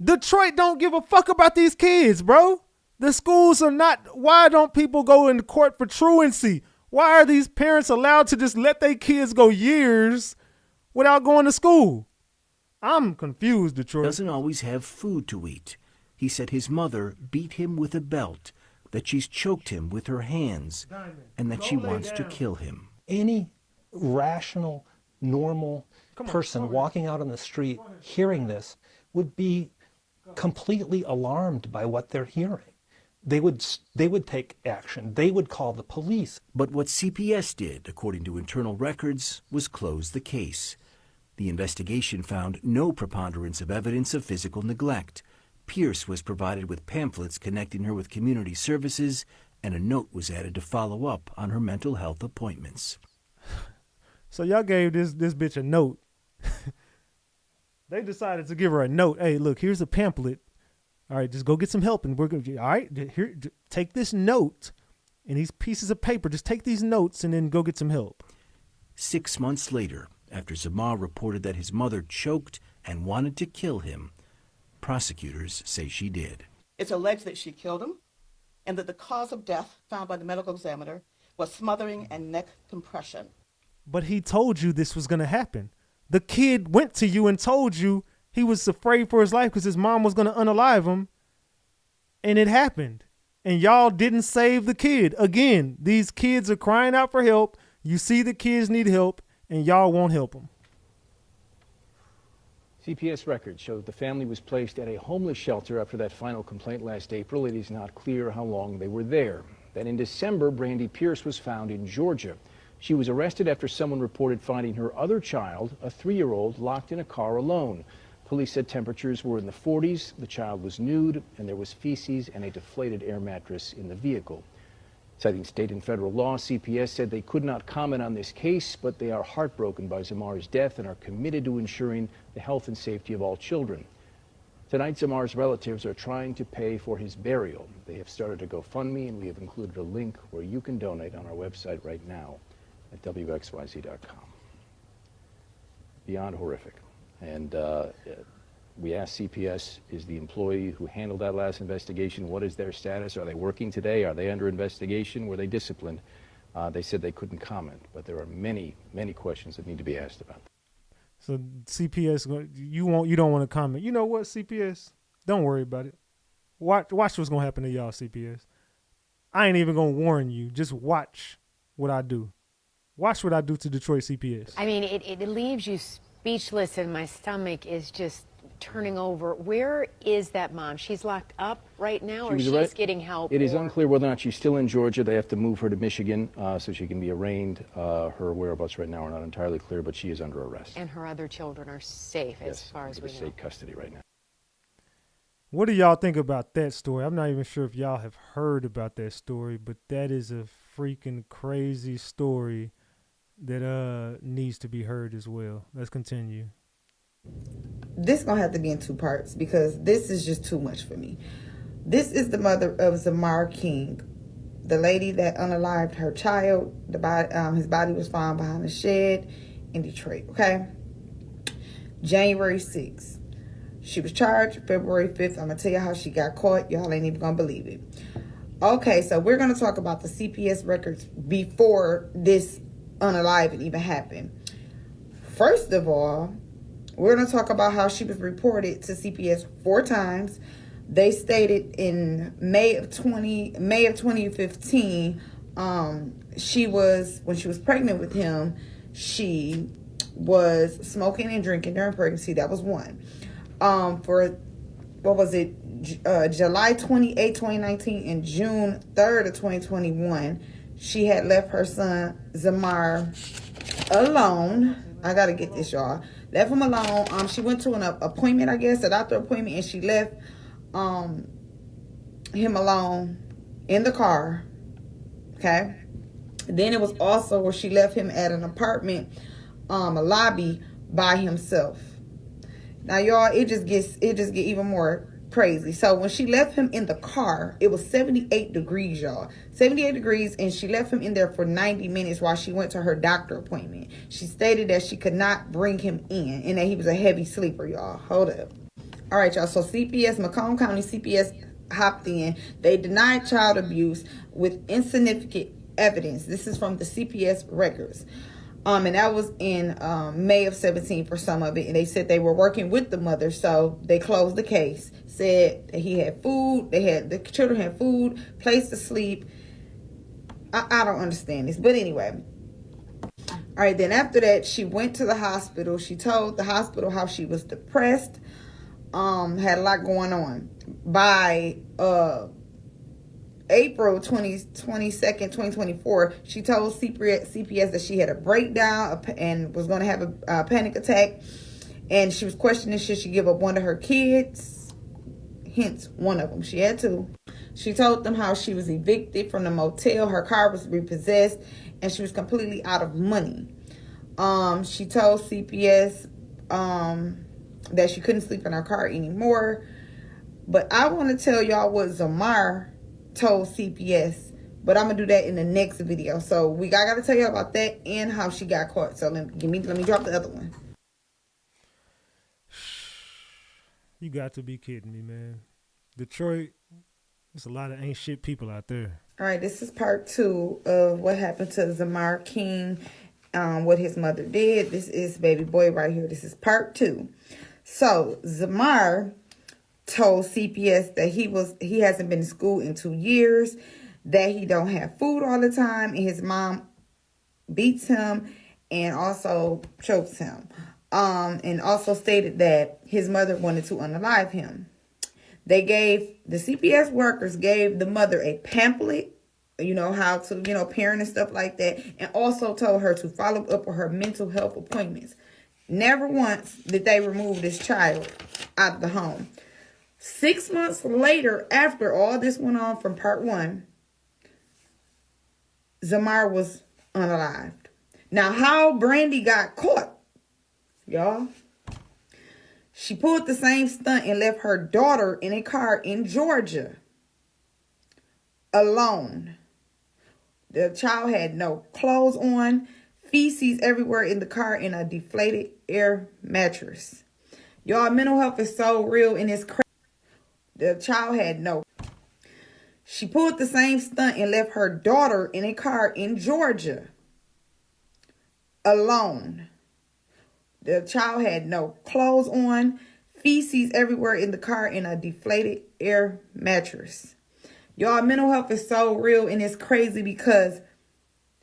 Detroit don't give a fuck about these kids, bro. The schools are not. Why don't people go into court for truancy? Why are these parents allowed to just let their kids go years without going to school? I'm confused, Detroit. Doesn't always have food to eat. He said his mother beat him with a belt, that she's choked him with her hands, and that she wants to kill him. Any rational, normal person walking out on the street hearing this would be completely alarmed by what they're hearing. They would take action. They would call the police. But what CPS did, according to internal records, was close the case. The investigation found no preponderance of evidence of physical neglect. Pierce was provided with pamphlets connecting her with community services, and a note was added to follow up on her mental health appointments. So y'all gave this bitch a note. They decided to give her a note. Hey, look, here's a pamphlet. All right, just go get some help, and we're going to, all right, here, take this note and these pieces of paper. Just take these notes and then go get some help. 6 months later, after Zamar reported that his mother choked and wanted to kill him, prosecutors say she did. It's alleged that she killed him and that the cause of death found by the medical examiner was smothering and neck compression. But he told you this was going to happen. The kid went to you and told you he was afraid for his life because his mom was going to unalive him. And it happened. And y'all didn't save the kid. Again, these kids are crying out for help. You see the kids need help, and y'all won't help them. CPS records show that the family was placed at a homeless shelter after that final complaint last April. It is not clear how long they were there. Then in December, Brandy Pierce was found in Georgia. She was arrested after someone reported finding her other child, a 3-year-old, locked in a car alone. Police said temperatures were in the 40s, the child was nude, and there was feces and a deflated air mattress in the vehicle. Citing state and federal law, CPS said they could not comment on this case, but they are heartbroken by Zamar's death and are committed to ensuring the health and safety of all children. Tonight, Zamar's relatives are trying to pay for his burial. They have started a GoFundMe, and we have included a link where you can donate on our website right now at WXYZ.com. Beyond horrific. And we asked CPS, is the employee who handled that last investigation, what is their status? Are they working today? Are they under investigation? Were they disciplined? They said they couldn't comment, but there are many, many questions that need to be asked about that. So CPS, you don't want to comment. You know what, CPS? Don't worry about it. Watch what's gonna happen to y'all, CPS. I ain't even gonna warn you. Just watch what I do. Watch what I do to Detroit CPS. I mean, it leaves you speechless, and my stomach is just turning over. Where is that mom? She's locked up right now, or she's getting help? It is unclear whether or not she's still in Georgia. They have to move her to Michigan so she can be arraigned. Her whereabouts right now are not entirely clear, but she is under arrest. And her other children are safe, as far as we know. State custody right now. What do y'all think about that story? I'm not even sure if y'all have heard about that story, but that is a freaking crazy story that needs to be heard as well. Let's continue. This gonna have to be in two parts because this is just too much for me. This is the mother of Zamar King, the lady that unalived her child. His body was found behind a shed in Detroit. Okay, January 6th. She was charged February 5th. I'm gonna tell you how she got caught. Y'all ain't even gonna believe it. Okay, so we're gonna talk about the CPS records before this unaliving even happened. First of all, we're going to talk about how she was reported to CPS 4 times. They stated in May of 2015, when she was pregnant with him, she was smoking and drinking during pregnancy. That was one. July 28, 2019 and June 3rd of 2021, she had left her son Zamar alone. I gotta get this, y'all. Left him alone. She went to an appointment, I guess, a doctor appointment, and she left him alone in the car. Okay. Then it was also where she left him at an apartment, a lobby by himself. Now, y'all, it just get even more crazy. So when she left him in the car, it was 78 degrees, y'all. 78 degrees, and she left him in there for 90 minutes while she went to her doctor appointment. She stated that she could not bring him in and that he was a heavy sleeper, y'all. Hold up. All right, y'all. So CPS, Macomb County CPS hopped in. They denied child abuse with insignificant evidence. This is from the CPS records. And that was in May of 17 for some of it. And they said they were working with the mother, so they closed the case. Said that he had food, the children had food, place to sleep. I don't understand this. But anyway. All right, then after that, she went to the hospital. She told the hospital how she was depressed, had a lot going on. By April 22nd, 2024, she told CPS that she had a breakdown and was going to have a panic attack. And she was questioning, should she give up one of her kids? Hence, one of them. She had 2. She told them how she was evicted from the motel. Her car was repossessed and she was completely out of money. She told CPS that she couldn't sleep in her car anymore. But I want to tell y'all what Zamar told CPS, but I'm gonna do that in the next video. So I gotta tell you about that and how she got caught. So let me drop the other one. You got to be kidding me, man. Detroit, there's a lot of ain't shit people out there. All right, this is part 2 of what happened to Zamar King, what his mother did. This is baby boy right here. This is part 2. So Zamar told CPS that he hasn't been to school in 2 years, that he don't have food all the time, and his mom beats him and also chokes him. And also stated that his mother wanted to unalive him. The CPS workers gave the mother a pamphlet, how to, parent and stuff like that, and also told her to follow up with her mental health appointments. Never once did they remove this child out of the home. 6 months later, after all this went on from part 1, Zamar was unalived. Now, how Brandy got caught, y'all? She pulled the same stunt and left her daughter in a car in Georgia alone. The child had no clothes on, feces everywhere in the car, and a deflated air mattress. Y'all, mental health is so real and it's crazy. The child had no. She pulled the same stunt and left her daughter in a car in Georgia alone. The child had no clothes on, feces everywhere in the car, and a deflated air mattress. Y'all, mental health is so real and it's crazy because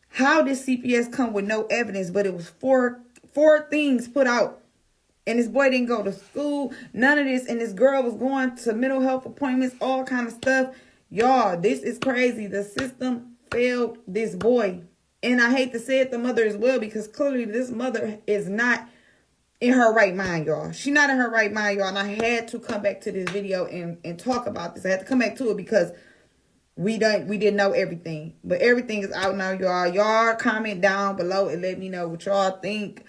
how did CPS come with no evidence? But it was four things put out. And this boy didn't go to school, none of this. And this girl was going to mental health appointments, all kind of stuff. Y'all, this is crazy. The system failed this boy. And I hate to say it, the mother as well, because clearly this mother is not in her right mind, y'all. She's not in her right mind, y'all. And I had to come back to this video and talk about this. I had to come back to it because we didn't know everything. But everything is out now, y'all. Y'all comment down below and let me know what y'all think.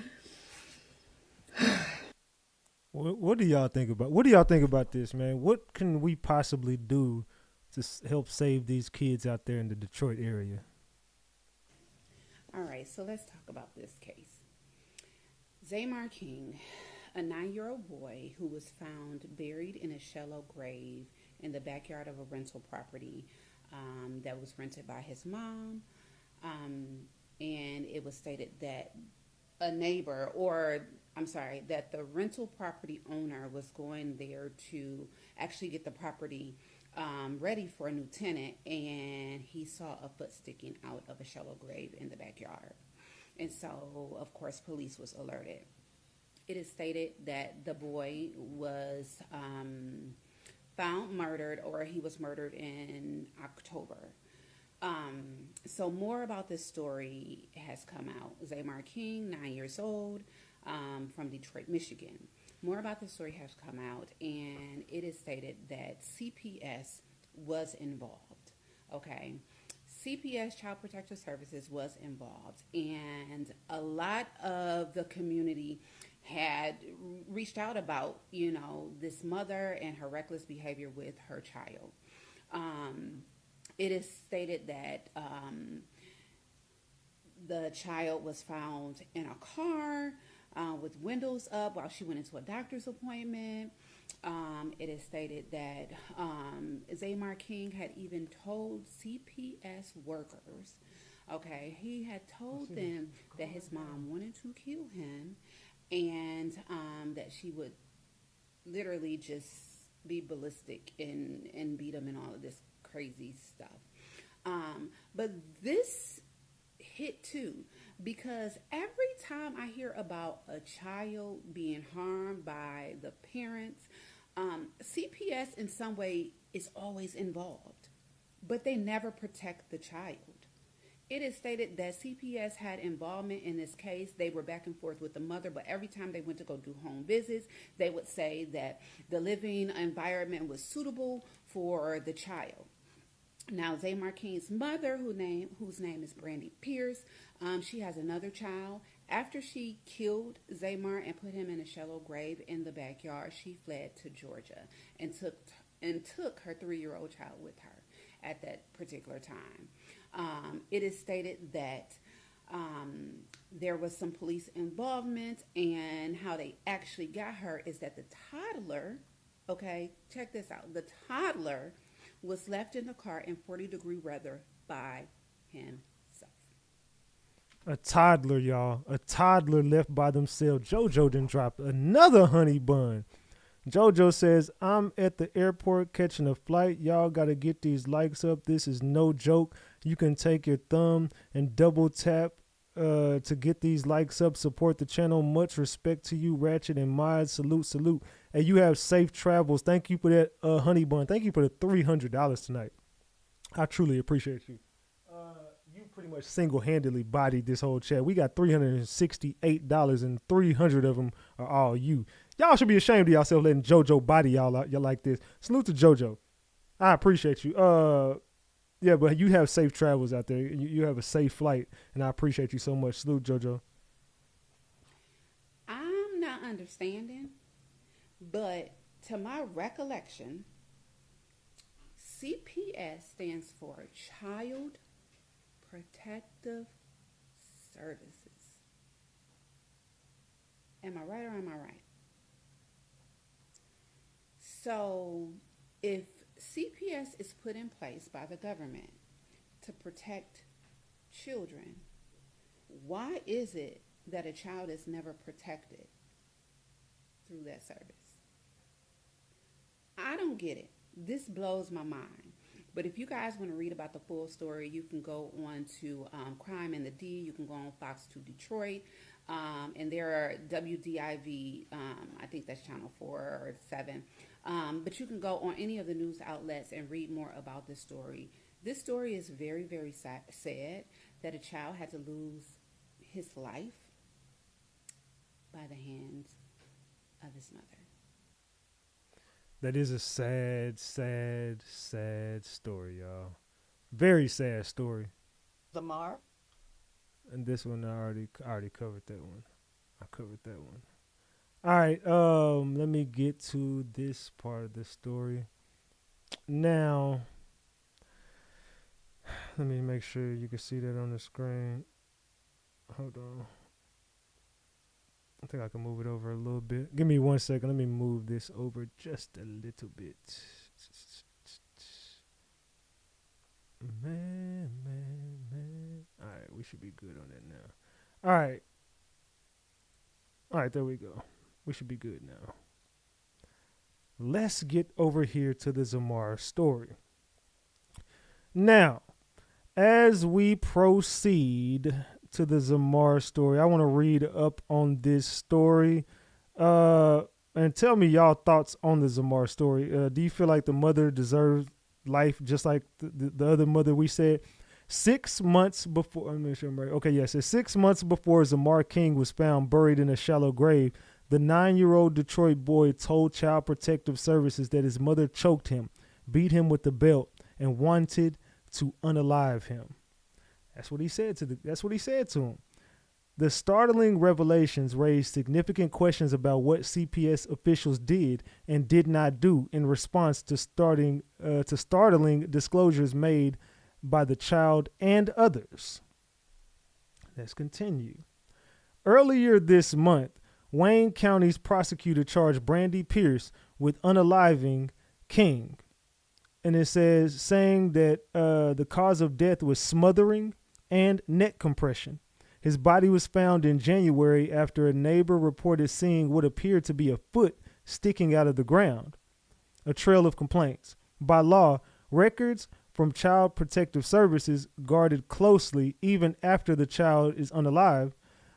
What do y'all think about? What do y'all think about this, man? What can we possibly do to help save these kids out there in the Detroit area? All right, so let's talk about this case. Zamar King, a 9-year-old boy who was found buried in a shallow grave in the backyard of a rental property that was rented by his mom. And it was stated that that the rental property owner was going there to actually get the property ready for a new tenant, and he saw a foot sticking out of a shallow grave in the backyard. And so, of course, police was alerted. It is stated that the boy was found murdered, or he was murdered in October. So more about this story has come out. Zamar King, 9 years old, from Detroit, Michigan. More about this story has come out, and it is stated that CPS was involved. Okay. CPS, Child Protective Services, was involved, and a lot of the community had reached out about, this mother and her reckless behavior with her child. It is stated that the child was found in a car with windows up while she went into a doctor's appointment. It is stated that Zamar King had even told CPS workers, he had told them that his mom wanted to kill him, and that she would literally just be ballistic and beat him and all of this crazy stuff. But this hit too, because every time I hear about a child being harmed by the parents, CPS in some way is always involved, but they never protect the child. It is stated that CPS had involvement in this case. They were back and forth with the mother, but every time they went to go do home visits, they would say that the living environment was suitable for the child. Now, Zamar King's mother, whose name is Brandy Pierce, she has another child. After she killed Zamar and put him in a shallow grave in the backyard, she fled to Georgia and took her 3-year-old child with her at that particular time. It is stated that there was some police involvement, and how they actually got her is that the toddler, check this out, the toddler was left in the car in 40-degree weather by himself. A toddler, y'all. A toddler left by themselves. JoJo done dropped another honey bun. JoJo says, I'm at the airport catching a flight. Y'all got to get these likes up. This is no joke. You can take your thumb and double tap to get these likes up. Support the channel. Much respect to you, Ratchet and Mod. Salute, salute. And you have safe travels. Thank you for that honey bun. Thank you for the $300 tonight. I truly appreciate you. You pretty pretty much single-handedly bodied this whole chat. We got $368, and 300 of them are all you. Y'all should be ashamed of yourself letting JoJo body y'all like this. Salute to JoJo. I appreciate you. Yeah, but you have safe travels out there. You have a safe flight, and I appreciate you so much. Salute, JoJo. I'm not understanding, but to my recollection, CPS stands for Child Protective Services. Am I right or am I right? So if CPS is put in place by the government to protect children, why is it that a child is never protected through that service? I don't get it. This blows my mind. But if you guys want to read about the full story, you can go on to Crime in the D. You can go on Fox 2 Detroit. And there are WDIV, I think that's channel 4 or 7. But you can go on any of the news outlets and read more about this story. This story is very, very sad that a child had to lose his life by the hands of his mother. That is a sad, sad, sad story, y'all. Very sad story. Zamar? And this one, I already covered that one. I covered that one. All right, let me get to this part of the story. Now, let me make sure you can see that on the screen. Hold on. I think I can move it over a little bit. Give me 1 second. Let me move this over just a little bit. Man. All right, we should be good on that now. All right, there we go. We should be good now. Let's get over here to the Zamar story. Now, as we proceed to the Zamar story, I want to read up on this story and tell me y'all thoughts on the Zamar story. Do you feel like the mother deserves life just like the other mother we said? 6 months before, let me make sure I'm right. Okay, yes, it's 6 months before Zamar King was found buried in a shallow grave. The 9-year-old Detroit boy told Child Protective Services that his mother choked him, beat him with the belt, and wanted to unalive him. That's what he said to him. The startling revelations raised significant questions about what CPS officials did and did not do in response to startling disclosures made by the child and others. Let's continue. Earlier this month, Wayne County's prosecutor charged Brandy Pierce with unaliving King. And it says, saying that the cause of death was smothering and neck compression. His body was found in January after a neighbor reported seeing what appeared to be a foot sticking out of the ground. A trail of complaints. By law, records from Child Protective Services guarded closely even after the child is unalive,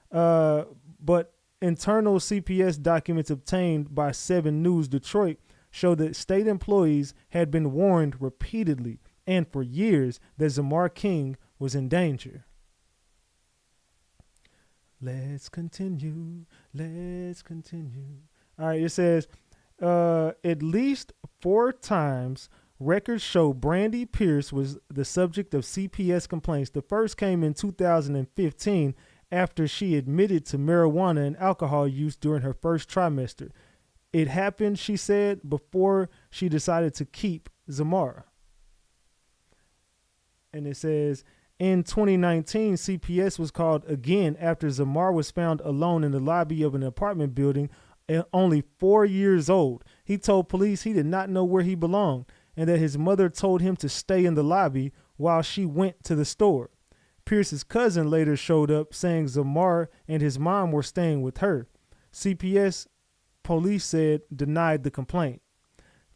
but internal CPS documents obtained by 7 News Detroit show that state employees had been warned repeatedly and for years that Zamar King was in danger. Let's continue. All right, it says, at least 4 times, records show Brandy Pierce was the subject of CPS complaints. The first came in 2015 after she admitted to marijuana and alcohol use during her first trimester. It happened, she said, before she decided to keep Zamar. And it says, in 2019, CPS was called again after Zamar was found alone in the lobby of an apartment building, only 4 years old. He told police he did not know where he belonged and that his mother told him to stay in the lobby while she went to the store. Pierce's cousin later showed up saying Zamar and his mom were staying with her. CPS, police said, denied the complaint.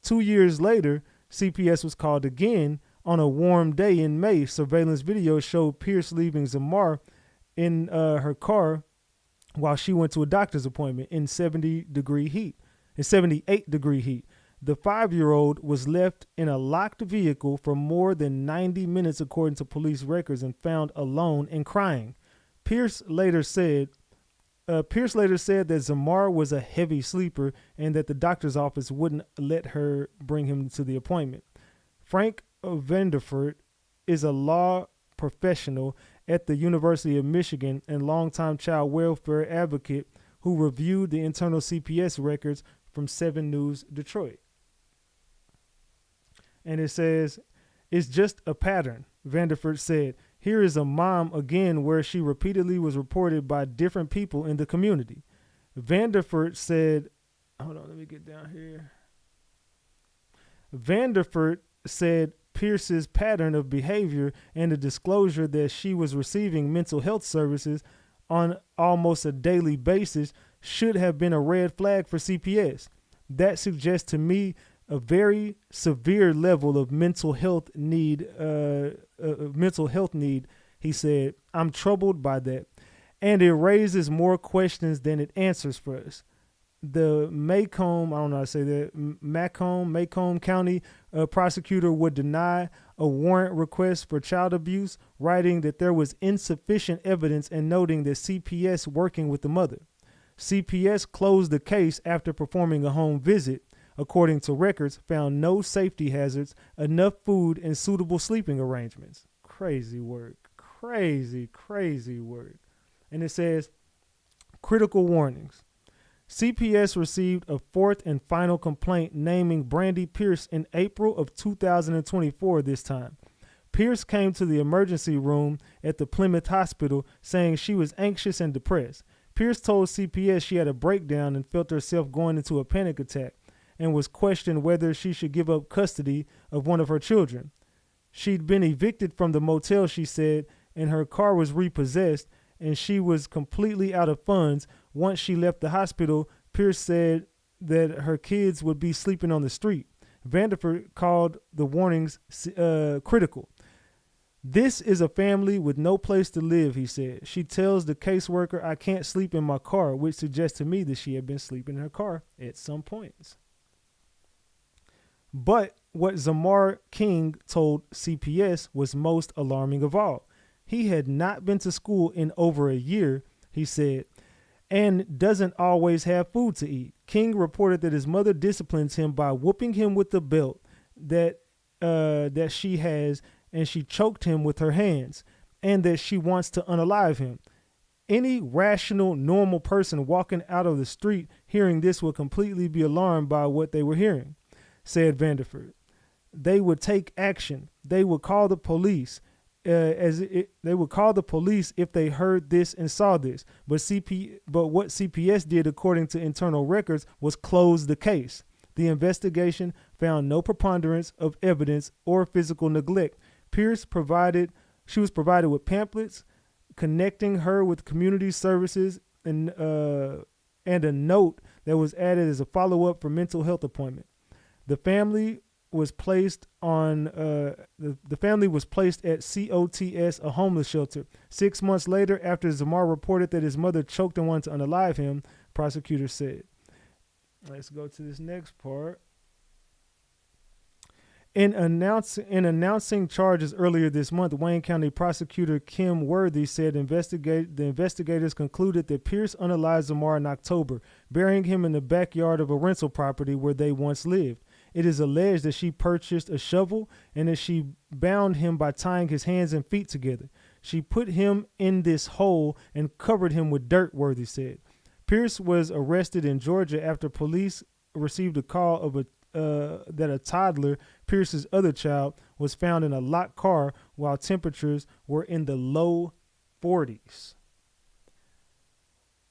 2 years later, CPS was called again. On a warm day in May, surveillance video showed Pierce leaving Zamar in her car while she went to a doctor's appointment in 78 degree heat. The 5-year-old was left in a locked vehicle for more than 90 minutes, according to police records, and found alone and crying. Pierce later said that Zamar was a heavy sleeper and that the doctor's office wouldn't let her bring him to the appointment. Frank Vanderford is a law professional at the University of Michigan and longtime child welfare advocate who reviewed the internal CPS records from 7 News Detroit. And it says, "It's just a pattern," Vanderford said. "Here is a mom again where she repeatedly was reported by different people in the community." Vanderford said, hold on, let me get down here. Vanderford said Pierce's pattern of behavior and the disclosure that she was receiving mental health services on almost a daily basis should have been a red flag for CPS. That suggests to me a very severe level of mental health need, he said. "I'm troubled by that. And it raises more questions than it answers for us." The Macomb County prosecutor would deny a warrant request for child abuse, writing that there was insufficient evidence and noting that CPS working with the mother. CPS closed the case after performing a home visit. According to records, found no safety hazards, enough food, and suitable sleeping arrangements. Crazy work. Crazy, crazy work. And it says, critical warnings. CPS received a 4th and final complaint naming Brandy Pierce in April of 2024 this time. Pierce came to the emergency room at the Plymouth Hospital saying she was anxious and depressed. Pierce told CPS she had a breakdown and felt herself going into a panic attack, and was questioned whether she should give up custody of one of her children. She'd been evicted from the motel, she said, and her car was repossessed, and she was completely out of funds. Once she left the hospital, Pierce said that her kids would be sleeping on the street. Vanderford called the warnings critical. "This is a family with no place to live," he said. She tells the caseworker, "I can't sleep in my car," which suggests to me that she had been sleeping in her car at some points. But what Zamar King told CPS was most alarming of all. He had not been to school in over a year, he said, and doesn't always have food to eat. King reported that his mother disciplines him by whooping him with the belt that she has, and she choked him with her hands, and that she wants to unalive him. Any rational, normal person walking out of the street hearing this would completely be alarmed by what they were hearing, said Vanderford. They would take action. They would call the police. They would call the police if they heard this and saw this. But what CPS did, according to internal records, was close the case. The investigation found no preponderance of evidence or physical neglect. She was provided with pamphlets connecting her with community services and a note that was added as a follow-up for mental health appointment. The family was placed at COTS, a homeless shelter. 6 months later, after Zamar reported that his mother choked and wanted to unalive him, prosecutors said. Let's go to this next part. In announcing charges earlier this month, Wayne County Prosecutor Kim Worthy said the investigators concluded that Pierce unalived Zamar in October, burying him in the backyard of a rental property where they once lived. It is alleged that she purchased a shovel and that she bound him by tying his hands and feet together. She put him in this hole and covered him with dirt, Worthy said. Pierce was arrested in Georgia after police received a call that a toddler, Pierce's other child, was found in a locked car while temperatures were in the low 40s.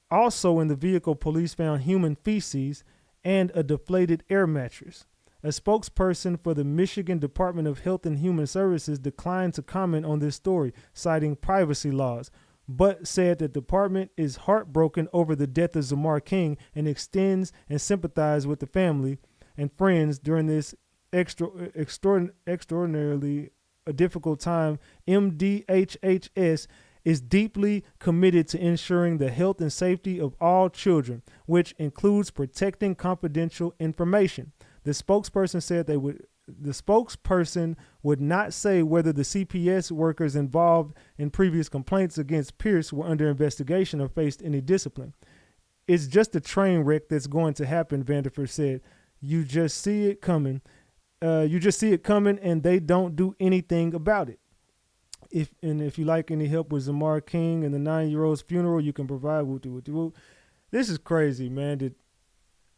Also in the vehicle, police found human feces and a deflated air mattress. A spokesperson for the Michigan Department of Health and Human Services declined to comment on this story, citing privacy laws, but said the department is heartbroken over the death of Zamar King and extends and sympathizes with the family and friends during this extraordinarily difficult time. MDHHS is deeply committed to ensuring the health and safety of all children, which includes protecting confidential information. The spokesperson said the spokesperson would not say whether the CPS workers involved in previous complaints against Pierce were under investigation or faced any discipline. It's just a train wreck that's going to happen, Vanderford said. You just see it coming. And they don't do anything about it. If you like any help with Zamar King and the 9-year-old's funeral, you can provide. Whoop. This is crazy, man.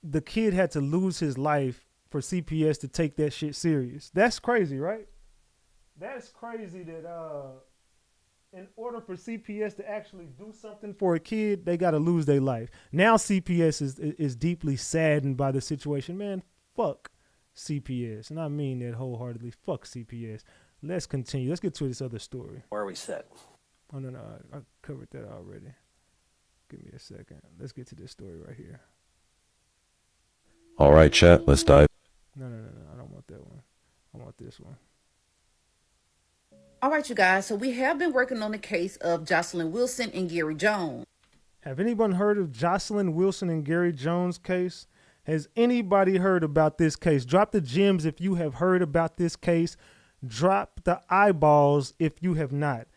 The kid had to lose his life for CPS to take that shit serious. That's crazy, right? That's crazy that in order for CPS to actually do something for a kid, they got to lose their life. Now CPS is deeply saddened by the situation. Man, fuck CPS. And I mean that wholeheartedly. Fuck CPS. Let's continue. Let's get to this other story. Where are we set? Oh, no. I covered that already. Give me a second. Let's get to this story right here. All right, chat, let's dive. No. I don't want that one. I want this one. All right, you guys. So we have been working on the case of Joselyn Wilson and Gary Jones. Have anyone heard of Joselyn Wilson and Gary Jones case? Has anybody heard about this case? Drop the gems if you have heard about this case. Drop the eyeballs if you have not.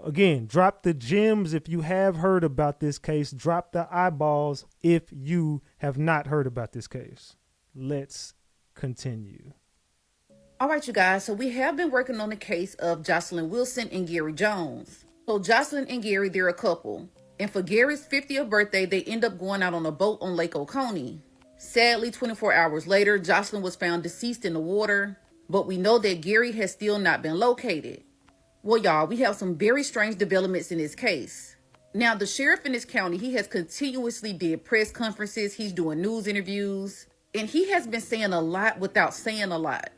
Again, drop the gems if you have heard about this case. Drop the eyeballs if you have not heard about this case. Let's continue. All right, you guys. So we have been working on the case of Joselyn Wilson and Gary Jones. So Joselyn and Gary, they're a couple. And for Gary's 50th birthday, they end up going out on a boat on Lake Oconee. Sadly, 24 hours later, Joselyn was found deceased in the water. But we know that Gary has still not been located. Well, y'all, we have some very strange developments in this case. Now, the sheriff in this county, he has continuously did press conferences. He's doing news interviews. And he has been saying a lot without saying a lot.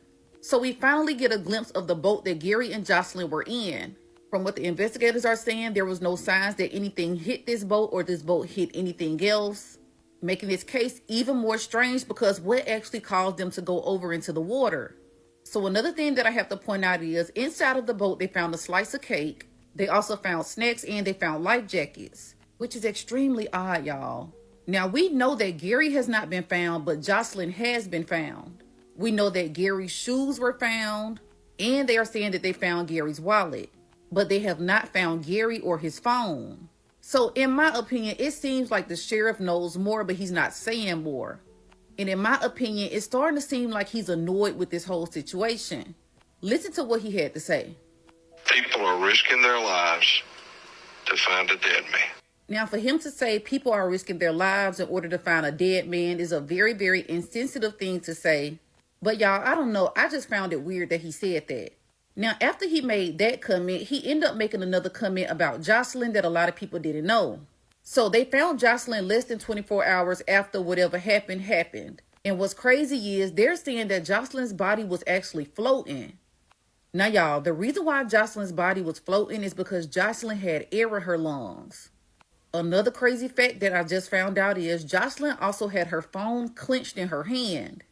So we finally get a glimpse of the boat that Gary and Joselyn were in. From what the investigators are saying, there was no signs that anything hit this boat or this boat hit anything else, making this case even more strange because what actually caused them to go over into the water? So another thing that I have to point out is inside of the boat, they found a slice of cake. They also found snacks and they found life jackets, which is extremely odd, y'all. Now, we know that Gary has not been found, but Joselyn has been found. We know that Gary's shoes were found, and they are saying that they found Gary's wallet, but they have not found Gary or his phone. So in my opinion, it seems like the sheriff knows more, but he's not saying more. And in my opinion, it's starting to seem like he's annoyed with this whole situation. Listen to what he had to say. People are risking their lives to find a dead man. Now, for him to say people are risking their lives in order to find a dead man is a very, very insensitive thing to say. But y'all, I don't know. I just found it weird that he said that. Now, after he made that comment, he ended up making another comment about Joselyn that a lot of people didn't know. So they found Joselyn less than 24 hours after whatever happened. And what's crazy is they're saying that Joselyn's body was actually floating. Now, y'all, the reason why Joselyn's body was floating is because Joselyn had air in her lungs. Another crazy fact that I just found out is Joselyn also had her phone clenched in her hand.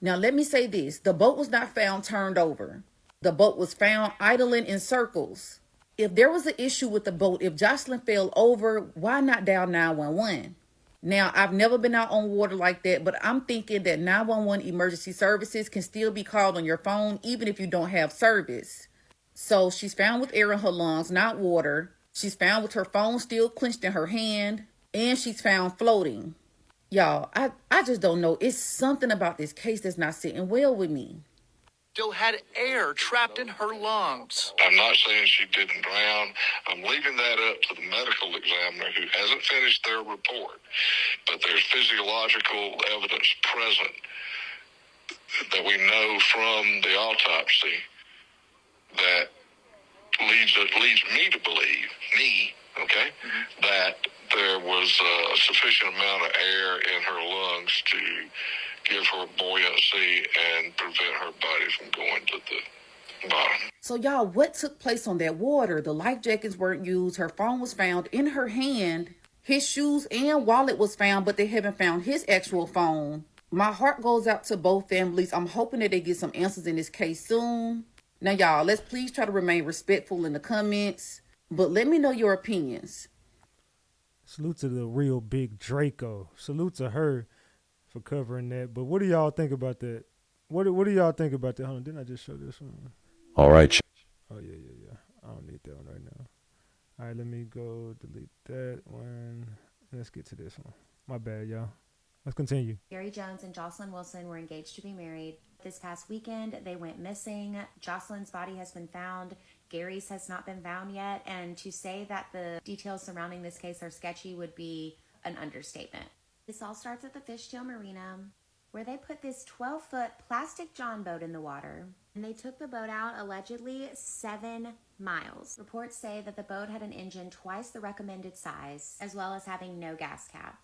Now, let me say this. The boat was not found turned over. The boat was found idling in circles. If there was an issue with the boat, if Joselyn fell over, why not dial 911? Now, I've never been out on water like that, but I'm thinking that 911 emergency services can still be called on your phone, even if you don't have service. So she's found with air in her lungs, not water. She's found with her phone still clenched in her hand, and she's found floating. Y'all, I just don't know. It's something about this case that's not sitting well with me. Still had air trapped in her lungs. I'm not saying she didn't drown. I'm leaving that up to the medical examiner who hasn't finished their report. But there's physiological evidence present that we know from the autopsy that leads me to believe, that there was a sufficient amount of air in her lungs to give her buoyancy and prevent her body from going to the bottom. So y'all, what took place on that water? The life jackets weren't used. Her phone was found in her hand. His shoes and wallet was found, but they haven't found his actual phone. My heart goes out to both families. I'm hoping that they get some answers in this case soon. Now, y'all, let's please try to remain respectful in the comments, but let me know your opinions. Salute to the real big Draco. Salute to her for covering that. But what do y'all think about that? What do y'all think about that? Hold on, didn't I just show this one? All right. Oh yeah. I don't need that one right now. All right, let me go delete that one. Let's get to this one. My bad, y'all. Let's continue. Gary Jones and Joselyn Wilson were engaged to be married. This past weekend, they went missing. Joselyn's body has been found. Gary's has not been found yet. And to say that the details surrounding this case are sketchy would be an understatement. This all starts at the Fishtail Marina, where they put this 12-foot plastic John boat in the water. And they took the boat out allegedly 7 miles. Reports say that the boat had an engine twice the recommended size, as well as having no gas cap.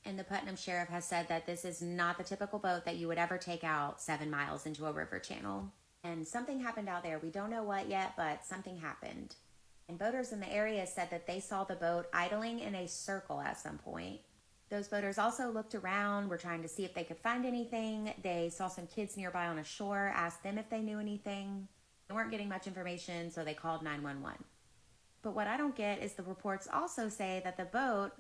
And the Putnam Sheriff has said that this is not the typical boat that you would ever take out 7 miles into a river channel. And something happened out there. We don't know what yet, but something happened. And boaters in the area said that they saw the boat idling in a circle at some point. Those boaters also looked around, were trying to see if they could find anything. They saw some kids nearby on a shore, asked them if they knew anything. They weren't getting much information, so they called 911. But what I don't get is the reports also say that the boat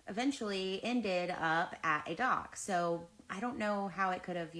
eventually ended up at a dock. So I don't know how it could have,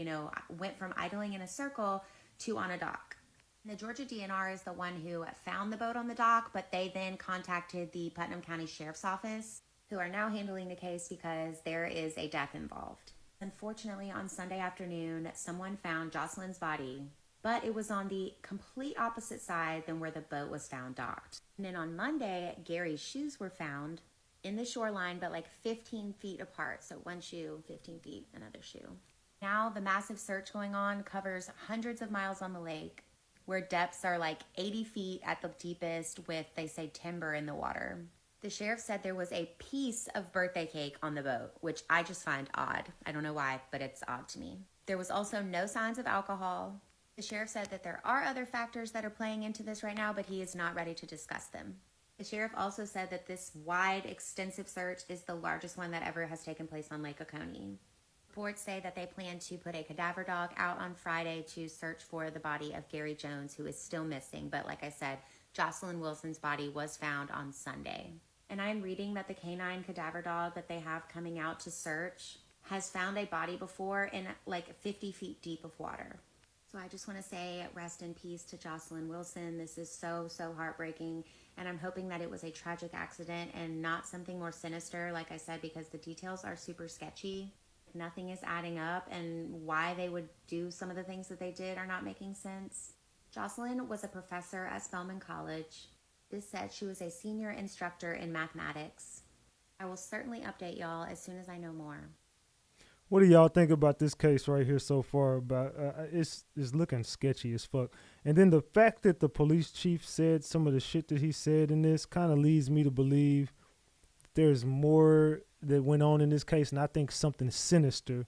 went from idling in a circle to on a dock. The Georgia DNR is the one who found the boat on the dock, but they then contacted the Putnam County Sheriff's Office, who are now handling the case because there is a death involved. Unfortunately, on Sunday afternoon, someone found Joselyn's body, but it was on the complete opposite side than where the boat was found docked. And then on Monday, Gary's shoes were found in the shoreline, but like 15 feet apart. So one shoe, 15 feet, another shoe. Now the massive search going on covers hundreds of miles on the lake, where depths are like 80 feet at the deepest with, they say, timber in the water. The sheriff said there was a piece of birthday cake on the boat, which I just find odd. I don't know why, but it's odd to me. There was also no signs of alcohol. The sheriff said that there are other factors that are playing into this right now, but he is not ready to discuss them. The sheriff also said that this wide, extensive search is the largest one that ever has taken place on Lake Oconee. Reports say that they plan to put a cadaver dog out on Friday to search for the body of Gary Jones, who is still missing. But like I said, Joselyn Wilson's body was found on Sunday. And I'm reading that the canine cadaver dog that they have coming out to search has found a body before in like 50 feet deep of water. So I just want to say rest in peace to Joselyn Wilson. This is so, so heartbreaking. And I'm hoping that it was a tragic accident and not something more sinister, like I said, because the details are super sketchy. Nothing is adding up, and why they would do some of the things that they did are not making sense. Joselyn was a professor at Spelman College. This said she was a senior instructor in mathematics. I will certainly update y'all as soon as I know more. What do y'all think about this case right here so far? About it's looking sketchy as fuck. And then the fact that the police chief said some of the shit that he said in this kind of leads me to believe there's more that went on in this case, and I think something sinister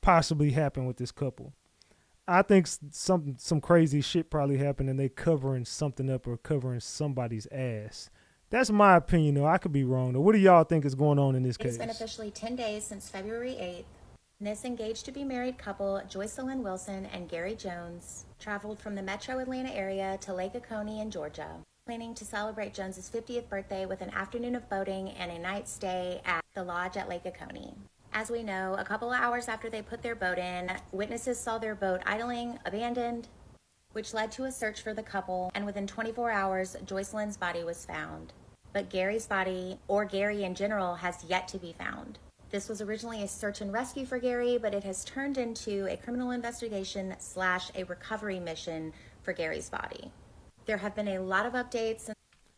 possibly happened with this couple. I think some crazy shit probably happened, and they covering something up or covering somebody's ass. That's my opinion, though. I could be wrong, though. What do y'all think is going on in this case? It's been officially 10 days since February 8th. This engaged-to-be-married couple, Joselyn Wilson and Gary Jones, traveled from the metro Atlanta area to Lake Oconee in Georgia, planning to celebrate Jones's 50th birthday with an afternoon of boating and a night stay at the lodge at Lake Oconee. As we know, a couple of hours after they put their boat in, witnesses saw their boat idling, abandoned, which led to a search for the couple, and within 24 hours, Joselyn's body was found. But Gary's body, or Gary in general, has yet to be found. This was originally a search and rescue for Gary, but it has turned into a criminal investigation / a recovery mission for Gary's body. There have been a lot of updates.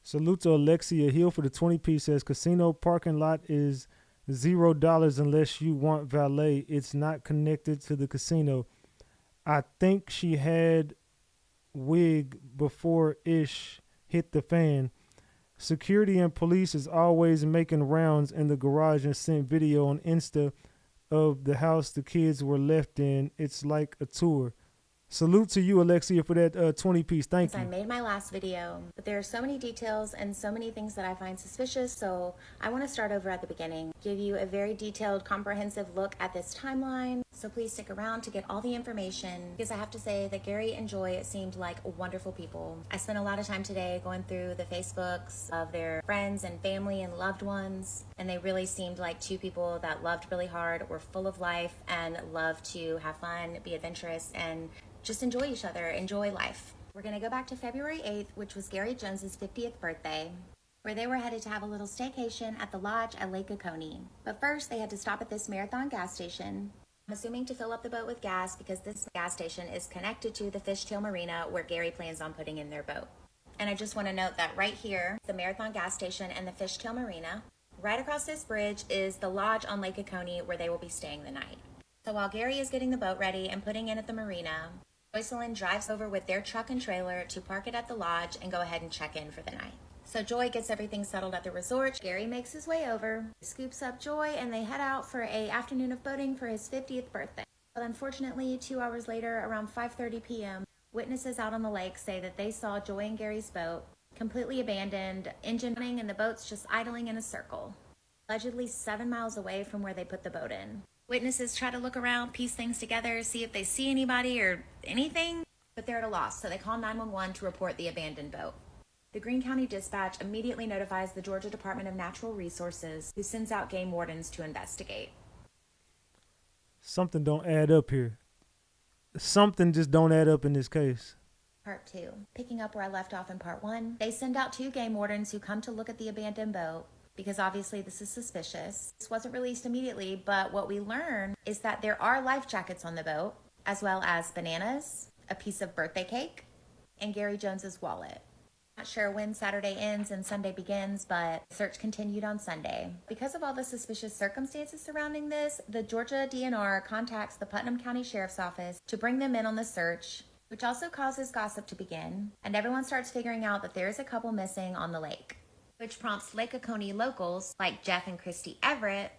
Salute to Alexia Hill for the 20-piece. Says casino parking lot is $0 unless you want valet. It's not connected to the casino. I think she had wig before ish hit the fan. Security and police is always making rounds in the garage and sent video on Insta of the house the kids were left in. It's like a tour. Salute to you, Alexia, for that 20-piece. Thank you. I made my last video, but there are so many details and so many things that I find suspicious, so I want to start over at the beginning. give you a very detailed, comprehensive look at this timeline. So please stick around to get all the information, because I have to say that Gary and Joy seemed like wonderful people. I spent a lot of time today going through the Facebooks of their friends and family and loved ones, and they really seemed like two people that loved really hard, were full of life, and loved to have fun, be adventurous, and just enjoy each other, enjoy life. We're gonna go back to February 8th, which was Gary Jones's 50th birthday, where they were headed to have a little staycation at the lodge at Lake Oconee. But first, they had to stop at this Marathon gas station, I'm assuming to fill up the boat with gas, because this gas station is connected to the Fishtail Marina where Gary plans on putting in their boat. And I just want to note that right here, the Marathon gas station and the Fishtail Marina, right across this bridge is the lodge on Lake Oconee where they will be staying the night. So while Gary is getting the boat ready and putting in at the marina, Joselyn drives over with their truck and trailer to park it at the lodge and go ahead and check in for the night. So Joy gets everything settled at the resort. Gary makes his way over, scoops up Joy, and they head out for an afternoon of boating for his 50th birthday. But unfortunately, 2 hours later, around 5:30 p.m., witnesses out on the lake say that they saw Joy and Gary's boat completely abandoned, engine running, and the boat's just idling in a circle, allegedly 7 miles away from where they put the boat in. Witnesses try to look around, piece things together, see if they see anybody or anything, but they're at a loss, so they call 911 to report the abandoned boat. The Greene County Dispatch immediately notifies the Georgia Department of Natural Resources, who sends out game wardens to investigate. Something don't add up here. Something just don't add up in this case. Part 2. Picking up where I left off in Part 1, they send out 2 game wardens who come to look at the abandoned boat, because obviously this is suspicious. This wasn't released immediately, but what we learn is that there are life jackets on the boat, as well as bananas, a piece of birthday cake, and Gary Jones's wallet. Not sure when Saturday ends and Sunday begins, but the search continued on Sunday. Because of all the suspicious circumstances surrounding this, the Georgia DNR contacts the Putnam County Sheriff's Office to bring them in on the search, which also causes gossip to begin, and everyone starts figuring out that there is a couple missing on the lake, which prompts Lake Oconee locals like Jeff and Christy Everett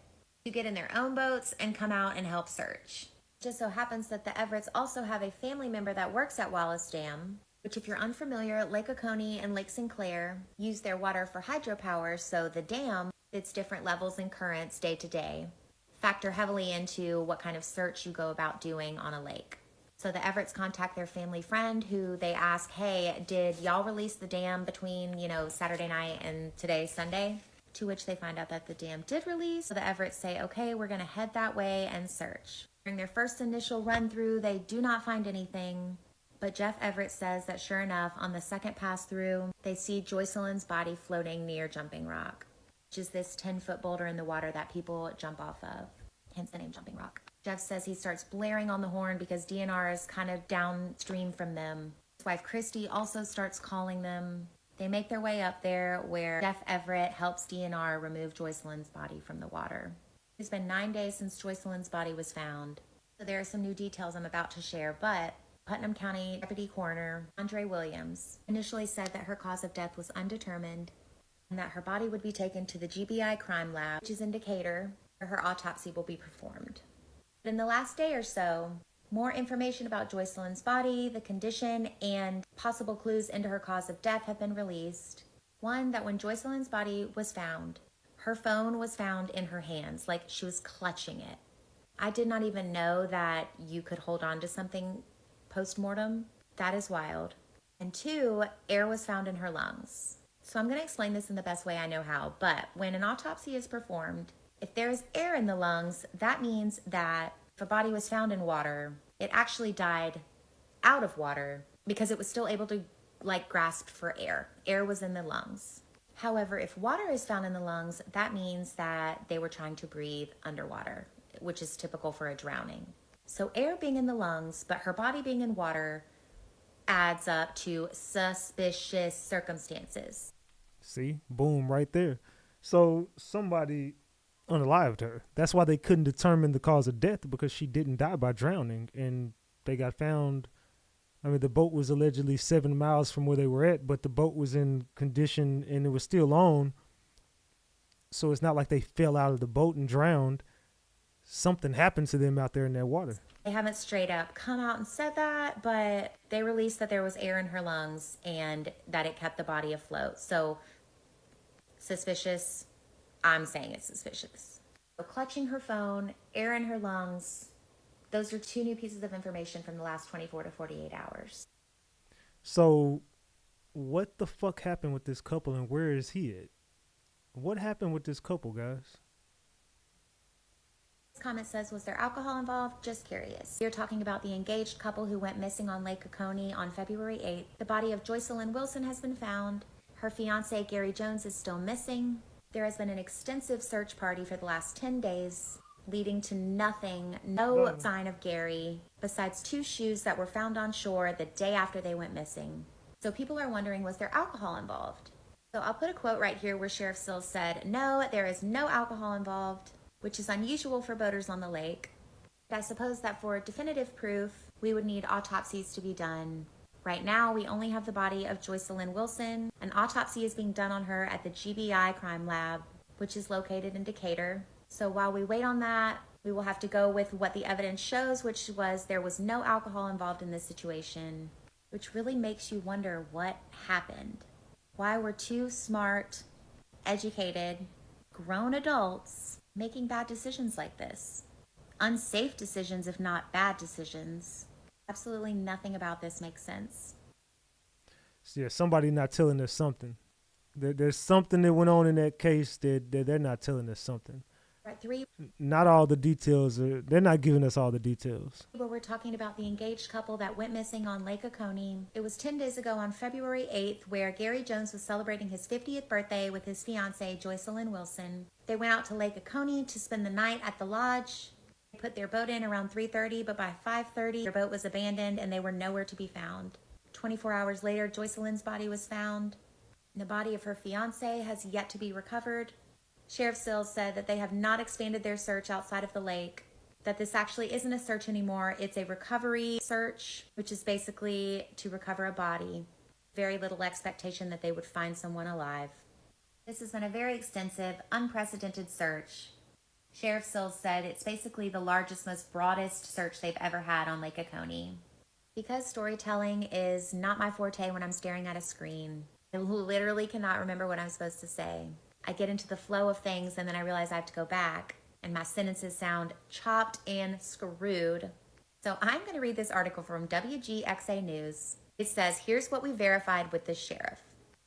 to get in their own boats and come out and help search. It just so happens that the Everetts also have a family member that works at Wallace Dam, which, if you're unfamiliar, Lake Oconee and Lake Sinclair use their water for hydropower, so the dam, its different levels and currents day to day, factor heavily into what kind of search you go about doing on a lake. So the Everetts contact their family friend, who they ask, hey, did y'all release the dam between, Saturday night and today, Sunday? To which they find out that the dam did release. So the Everetts say, okay, we're going to head that way and search. During their first initial run through, they do not find anything. But Jeff Everett says that sure enough, on the second pass through, they see Joselyn's body floating near Jumping Rock, which is this 10-foot boulder in the water that people jump off of, hence the name Jumping Rock. Jeff says he starts blaring on the horn because DNR is kind of downstream from them. His wife Christy also starts calling them. They make their way up there, where Jeff Everett helps DNR remove Joselyn's body from the water. It's been 9 days since Joselyn's body was found, so there are some new details I'm about to share, but Putnam County Deputy Coroner Andre Williams initially said that her cause of death was undetermined and that her body would be taken to the GBI crime lab, which is in Decatur, where her autopsy will be performed. But in the last day or so, more information about Joselyn's body, the condition, and possible clues into her cause of death have been released. One, that when Joselyn's body was found, her phone was found in her hands, like she was clutching it. I did not even know that you could hold on to something post-mortem. That is wild. And 2, air was found in her lungs. So I'm going to explain this in the best way I know how, but when an autopsy is performed, if there is air in the lungs, that means that if a body was found in water, it actually died out of water because it was still able to grasp for air. Air was in the lungs. However, if water is found in the lungs, that means that they were trying to breathe underwater, which is typical for a drowning. So air being in the lungs, but her body being in water, adds up to suspicious circumstances. See? Boom, right there. So somebody unalived her. That's why they couldn't determine the cause of death, because she didn't die by drowning. And they got found. The boat was allegedly 7 miles from where they were at, but the boat was in condition and it was still on. So it's not like they fell out of the boat and drowned. Something happened to them out there in that water. They haven't straight up come out and said that, but they released that there was air in her lungs and that it kept the body afloat. So suspicious. I'm saying it's suspicious. Clutching her phone, air in her lungs. Those are two new pieces of information from the last 24 to 48 hours. So, what the fuck happened with this couple and where is he at? What happened with this couple, guys? This comment says, was there alcohol involved? Just curious. We are talking about the engaged couple who went missing on Lake Oconee on February 8th. The body of Joselyn Wilson has been found. Her fiance, Gary Jones, is still missing. There has been an extensive search party for the last 10 days, leading to nothing, no sign of Gary, besides 2 shoes that were found on shore the day after they went missing. So people are wondering, was there alcohol involved? So I'll put a quote right here where Sheriff Sills said, no, there is no alcohol involved, which is unusual for boaters on the lake. But I suppose that for definitive proof, we would need autopsies to be done. Right now, we only have the body of Joselyn Wilson. An autopsy is being done on her at the GBI Crime Lab, which is located in Decatur. So while we wait on that, we will have to go with what the evidence shows, which was there was no alcohol involved in this situation, which really makes you wonder what happened. Why were 2 smart, educated, grown adults making bad decisions like this? Unsafe decisions, if not bad decisions. Absolutely nothing about this makes sense. So yeah, somebody not telling us something. There's something that went on in that case that they're not telling us something. Right, 3. Not all the details they're not giving us all the details. But we're talking about the engaged couple that went missing on Lake Oconee. It was 10 days ago on February 8th where Gary Jones was celebrating his 50th birthday with his fiancée, Joselyn Wilson. They went out to Lake Oconee to spend the night at the lodge. They put their boat in around 3:30, but by 5:30, their boat was abandoned and they were nowhere to be found. 24 hours later, Joselyn's body was found. The body of her fiancé has yet to be recovered. Sheriff Sills said that they have not expanded their search outside of the lake, that this actually isn't a search anymore. It's a recovery search, which is basically to recover a body. Very little expectation that they would find someone alive. This has been a very extensive, unprecedented search. Sheriff Sills said it's basically the largest, most broadest search they've ever had on Lake Oconee. Because storytelling is not my forte when I'm staring at a screen, I literally cannot remember what I'm supposed to say. I get into the flow of things and then I realize I have to go back and my sentences sound chopped and screwed. So I'm going to read this article from WGXA News. It says, here's what we verified with the sheriff.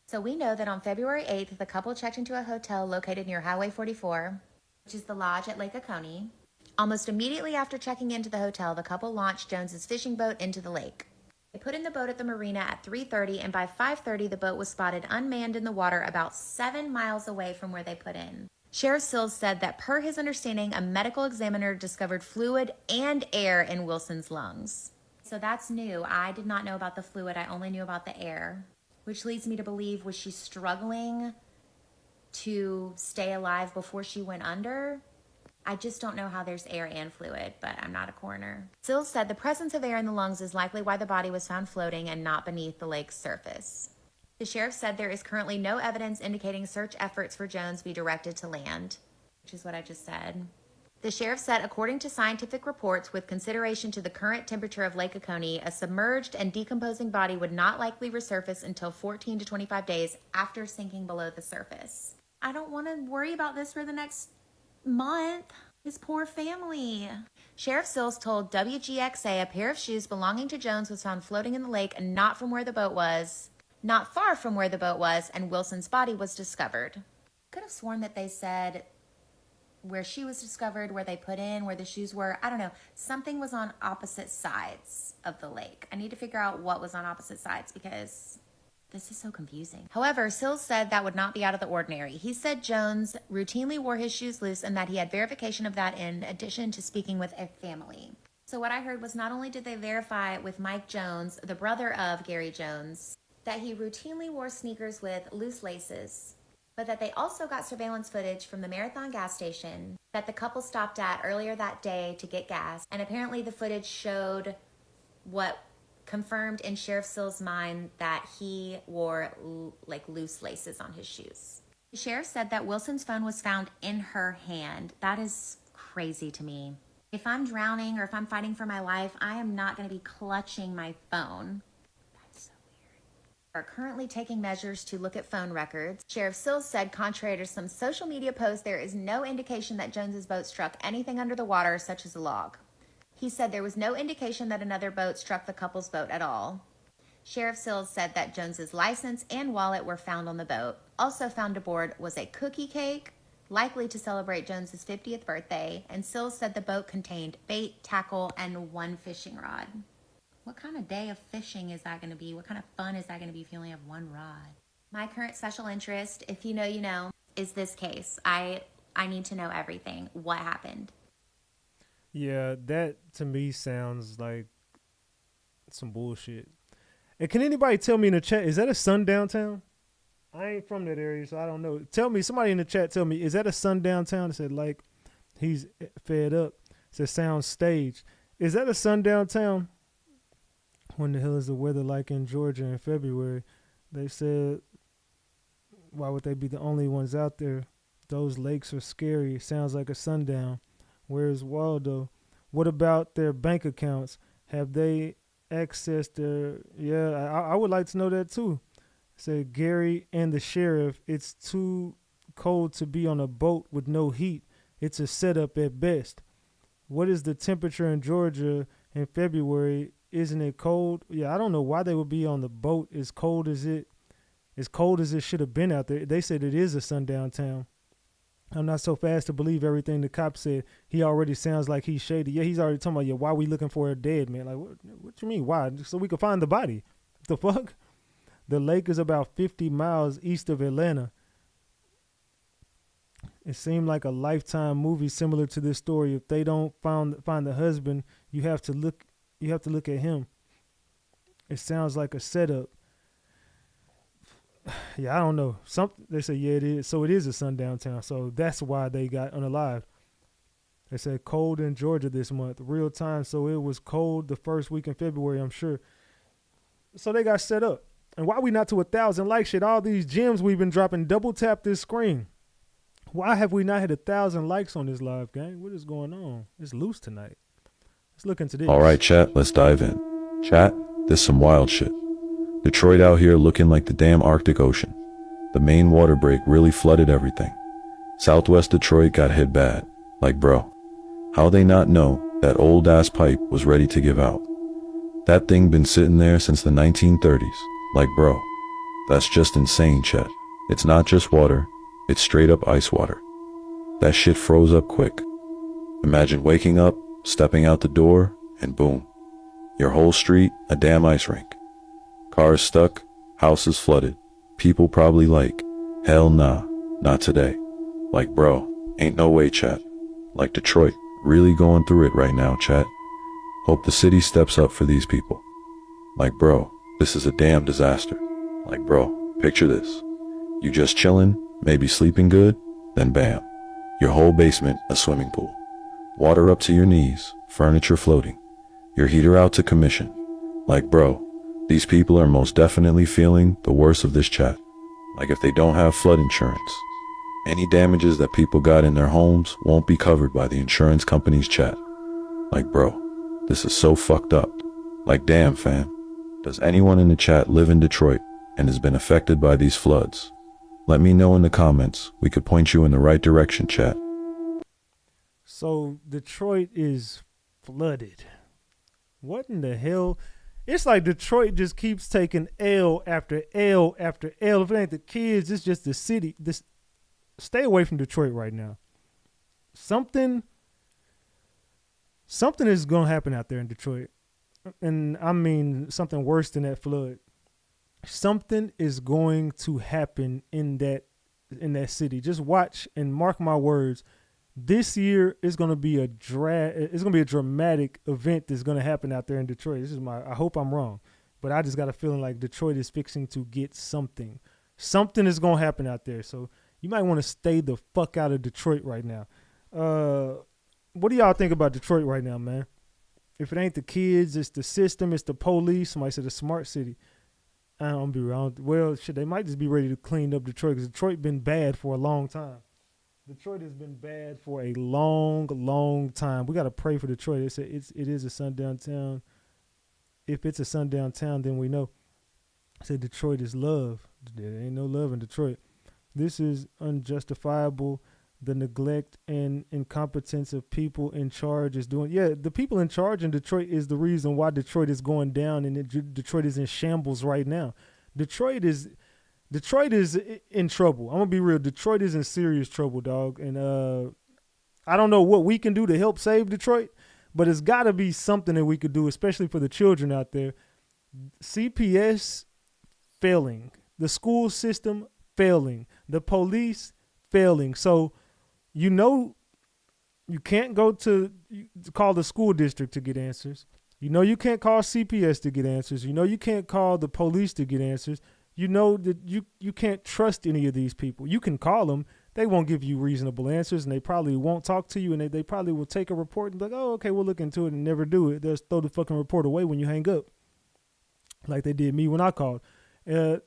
So we know that on February 8th, the couple checked into a hotel located near Highway 44, which is the lodge at Lake Oconee. Almost immediately after checking into the hotel, the couple launched Jones's fishing boat into the lake. They put in the boat at the marina at 3:30, and by 5:30, the boat was spotted unmanned in the water about 7 miles away from where they put in. Sheriff Sills said that per his understanding, a medical examiner discovered fluid and air in Wilson's lungs. So that's new. I did not know about the fluid. I only knew about the air, which leads me to believe, was she struggling to stay alive before she went under? I just don't know how there's air and fluid, but I'm not a coroner. Sills said the presence of air in the lungs is likely why the body was found floating and not beneath the lake's surface. The sheriff said there is currently no evidence indicating search efforts for Jones be directed to land, which is what I just said. The sheriff said, according to scientific reports, with consideration to the current temperature of Lake Oconee, a submerged and decomposing body would not likely resurface until 14 to 25 days after sinking below the surface. I don't want to worry about this for the next month. His poor family. Sheriff Sills told WGXA a pair of shoes belonging to Jones was found floating in the lake and not from where the boat was, not far from where the boat was, and Wilson's body was discovered. Could have sworn that they said where she was discovered, where they put in, where the shoes were. I don't know. Something was on opposite sides of the lake. I need to figure out what was on opposite sides because this is so confusing. However, Sills said that would not be out of the ordinary. He said Jones routinely wore his shoes loose and that he had verification of that in addition to speaking with a family. So what I heard was not only did they verify with Mike Jones, the brother of Gary Jones, that he routinely wore sneakers with loose laces, but that they also got surveillance footage from the Marathon gas station that the couple stopped at earlier that day to get gas. And apparently the footage showed what confirmed in Sheriff Sills' mind that he wore like loose laces on his shoes. The sheriff said that Wilson's phone was found in her hand. That is crazy to me. If I'm drowning or if I'm fighting for my life, I am not going to be clutching my phone. That's so weird. are currently taking measures to look at phone records. Sheriff Sills said, contrary to some social media posts, there is no indication that Jones's boat struck anything under the water, such as a log. He said there was no indication that another boat struck the couple's boat at all. Sheriff Sills said that Jones's license and wallet were found on the boat. Also found aboard was a cookie cake, likely to celebrate Jones's 50th birthday, and Sills said the boat contained bait, tackle, and one fishing rod. What kind of day of fishing is that going to be? What kind of fun is that going to be if you only have one rod? My current special interest, if you know, you know, is this case. I need to know everything. What happened? Yeah, that to me sounds like some bullshit. And can anybody tell me in the chat, is that a sundown town? I ain't from that area, so I don't know. Tell me, somebody in the chat, tell me, is that a sundown town? It said, like, he's fed up. It said, sound staged. Is that a sundown town? When the hell is the weather like in Georgia in February? They said, why would they be the only ones out there? Those lakes are scary. Sounds like a sundown. Where's Waldo? What about their bank accounts? Have they accessed their... Yeah, I would like to know that too. Said Gary and the sheriff, it's too cold to be on a boat with no heat. It's a setup at best. What is the temperature in Georgia in February? Isn't it cold? Yeah, I don't know why they would be on the boat as cold as it should have been out there. They said it is a sundown town. I'm not so fast to believe everything the cop said. He already sounds like he's shady. Yeah, he's already talking about, yeah, why are we looking for a dead man? Like, what you mean, why? So we can find the body. What the fuck? The lake is about 50 miles east of Atlanta. It seemed like a Lifetime movie similar to this story. If they don't find the husband, you have to look at him. It sounds like a setup. Yeah, I don't know. They say, yeah, it is. So it is a sundown town. So that's why they got unalived. They said cold in Georgia this month, real time. So it was cold the first week in February, I'm sure. So they got set up. And why we not to 1,000 likes? Shit, all these gems we've been dropping, double tap this screen. Why have we not hit 1,000 likes on this live, gang? What is going on? It's loose tonight. Let's look into this. All right, chat, let's dive in. Chat, this some wild shit. Detroit out here looking like the damn Arctic Ocean. The main water break really flooded everything. Southwest Detroit got hit bad. Like, bro, how they not know that old ass pipe was ready to give out? That thing been sitting there since the 1930s. Like, bro, that's just insane, chat. It's not just water, it's straight up ice water. That shit froze up quick. Imagine waking up, stepping out the door, and boom. Your whole street, a damn ice rink. Cars stuck, houses flooded. People probably like, hell nah, not today. Like, bro, ain't no way, chat. Like Detroit, really going through it right now, chat. Hope the city steps up for these people. Like, bro, this is a damn disaster. Like, bro, picture this. You just chillin', maybe sleeping good, then bam. Your whole basement, a swimming pool. Water up to your knees, furniture floating. Your heater out to commission. Like, bro, these people are most definitely feeling the worst of this chat. Like, if they don't have flood insurance, any damages that people got in their homes won't be covered by the insurance company's chat. Like, bro, this is so fucked up. Like, damn, fam. Does anyone in the chat live in Detroit and has been affected by these floods? Let me know in the comments. We could point you in the right direction, chat. So Detroit is flooded. What in the hell? It's like Detroit just keeps taking L after L after L. If it ain't the kids, it's just the city. Stay away from Detroit right now. Something is going to happen out there in Detroit. And I mean something worse than that flood. Something is going to happen in that city. Just watch and mark my words. This year is going to be a dramatic event that's going to happen out there in Detroit. I hope I'm wrong, but I just got a feeling like Detroit is fixing to get something. Something is going to happen out there. So you might want to stay the fuck out of Detroit right now. What do y'all think about Detroit right now, man? If it ain't the kids, it's the system, it's the police. Somebody said a smart city. I don't be wrong. Well, shit, they might just be ready to clean up Detroit because Detroit been bad for a long time. Detroit has been bad for a long, long time. We got to pray for Detroit. It is a sundown town. If it's a sundown town, then we know. I said Detroit is love. There ain't no love in Detroit. This is unjustifiable. The neglect and incompetence of people in charge is doing. Yeah, the people in charge in Detroit is the reason why Detroit is going down, and Detroit is in shambles right now. Detroit is in trouble. I'm gonna be real. Detroit is in serious trouble, dog. And I don't know what we can do to help save Detroit, but it's got to be something that we could do, especially for the children out there. CPS failing, the school system failing, the police failing. So, you can't go to call the school district to get answers. You can't call CPS to get answers. You can't call the police to get answers. You know that you can't trust any of these people. You can call them. They won't give you reasonable answers, and they probably won't talk to you, and they probably will take a report and be like, oh, okay, we'll look into it, and never do it. They'll throw the fucking report away when you hang up, like they did me when I called.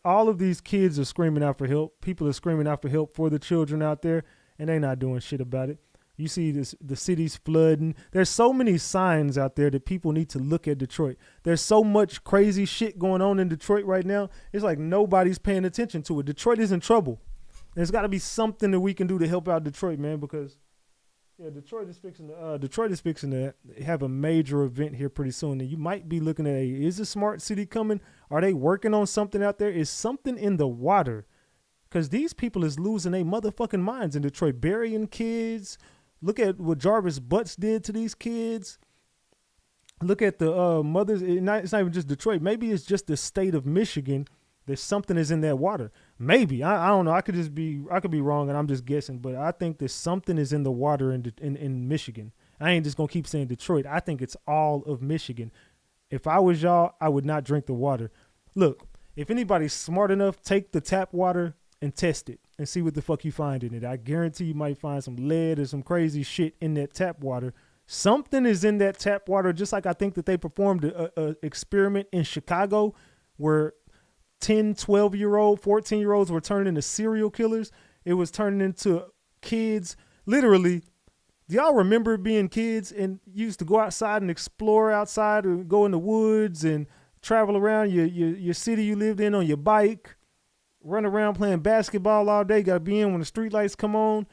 All of these kids are screaming out for help. People are screaming out for help for the children out there, and they're not doing shit about it. You see the city's flooding. There's so many signs out there that people need to look at Detroit. There's so much crazy shit going on in Detroit right now. It's like nobody's paying attention to it. Detroit is in trouble. There's got to be something that we can do to help out Detroit, man, because Detroit is fixing to have a major event here pretty soon. And you might be looking at, is a smart city coming? Are they working on something out there? Is something in the water? Because these people is losing their motherfucking minds in Detroit, burying kids. Look at what Jarvis Butts did to these kids. Look at the mothers. It's not even just Detroit. Maybe it's just the state of Michigan. There's something is in that water. Maybe. I don't know. I could be wrong, and I'm just guessing. But I think that something is in the water in Michigan. I ain't just going to keep saying Detroit. I think it's all of Michigan. If I was y'all, I would not drink the water. Look, if anybody's smart enough, take the tap water and test it and see what the fuck you find in it. I guarantee you might find some lead or some crazy shit in that tap water. Something is in that tap water, just like I think that they performed a experiment in Chicago where 10, 12-year-old, 14-year-olds were turning into serial killers. It was turning into kids. Literally, do y'all remember being kids and you used to go outside and explore outside or go in the woods and travel around your city you lived in on your bike? Run around playing basketball all day, gotta be in when the street lights come on.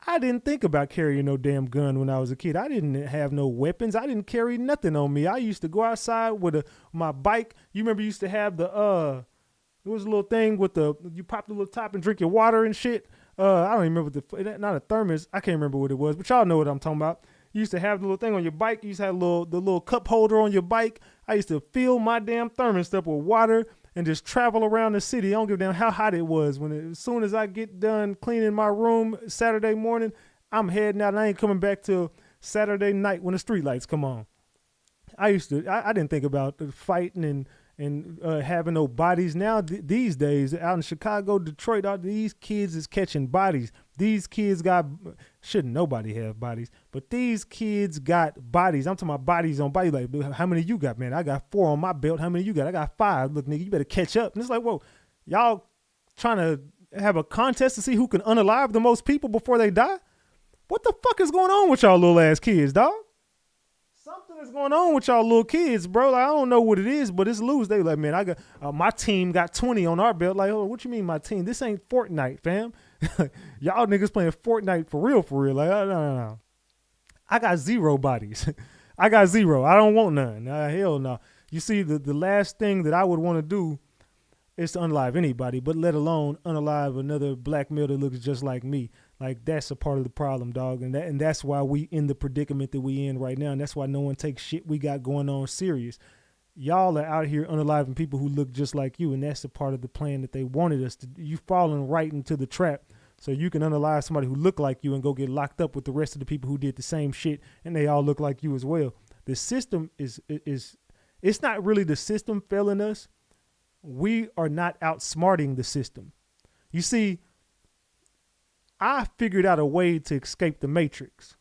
I didn't think about carrying no damn gun when I was a kid. I didn't have no weapons. I didn't carry nothing on me. I used to go outside with my bike. You remember you used to have there was a little thing with you pop the little top and drink your water and shit. I don't even remember not a thermos. I can't remember what it was, but y'all know what I'm talking about. You used to have the little thing on your bike. You used to have the little cup holder on your bike. I used to fill my damn thermos up with water and just travel around the city. I don't give a damn how hot it was. As soon as I get done cleaning my room Saturday morning, I'm heading out. And I ain't coming back till Saturday night when the street lights come on. I didn't think about fighting and having no bodies. Now these days out in Chicago, Detroit, all these kids is catching bodies. These kids shouldn't nobody have bodies, but these kids got bodies. I'm talking about bodies on body. Like, how many you got, man? I got 4 on my belt. How many you got? I got 5. Look, nigga, you better catch up. And it's like, whoa, y'all trying to have a contest to see who can unalive the most people before they die? What the fuck is going on with y'all little ass kids, dog? Something is going on with y'all little kids, bro. Like, I don't know what it is, but it's loose. They like, man, I got my team got 20 on our belt. Like, oh, what you mean my team? This ain't Fortnite, fam. Y'all niggas playing Fortnite for real. Like, no. I got 0 bodies. I got 0. I don't want none. Hell no. You see, the last thing that I would want to do is to unalive anybody, but let alone unalive another black male that looks just like me. Like, that's a part of the problem, dog. And that's why we in the predicament that we in right now. And that's why no one takes shit we got going on serious. Y'all are out here unaliving people who look just like you. And that's a part of the plan that they wanted us to. You falling right into the trap. So you can unalive somebody who look like you and go get locked up with the rest of the people who did the same shit. And they all look like you as well. The system it's not really the system failing us. We are not outsmarting the system. You see, I figured out a way to escape the matrix.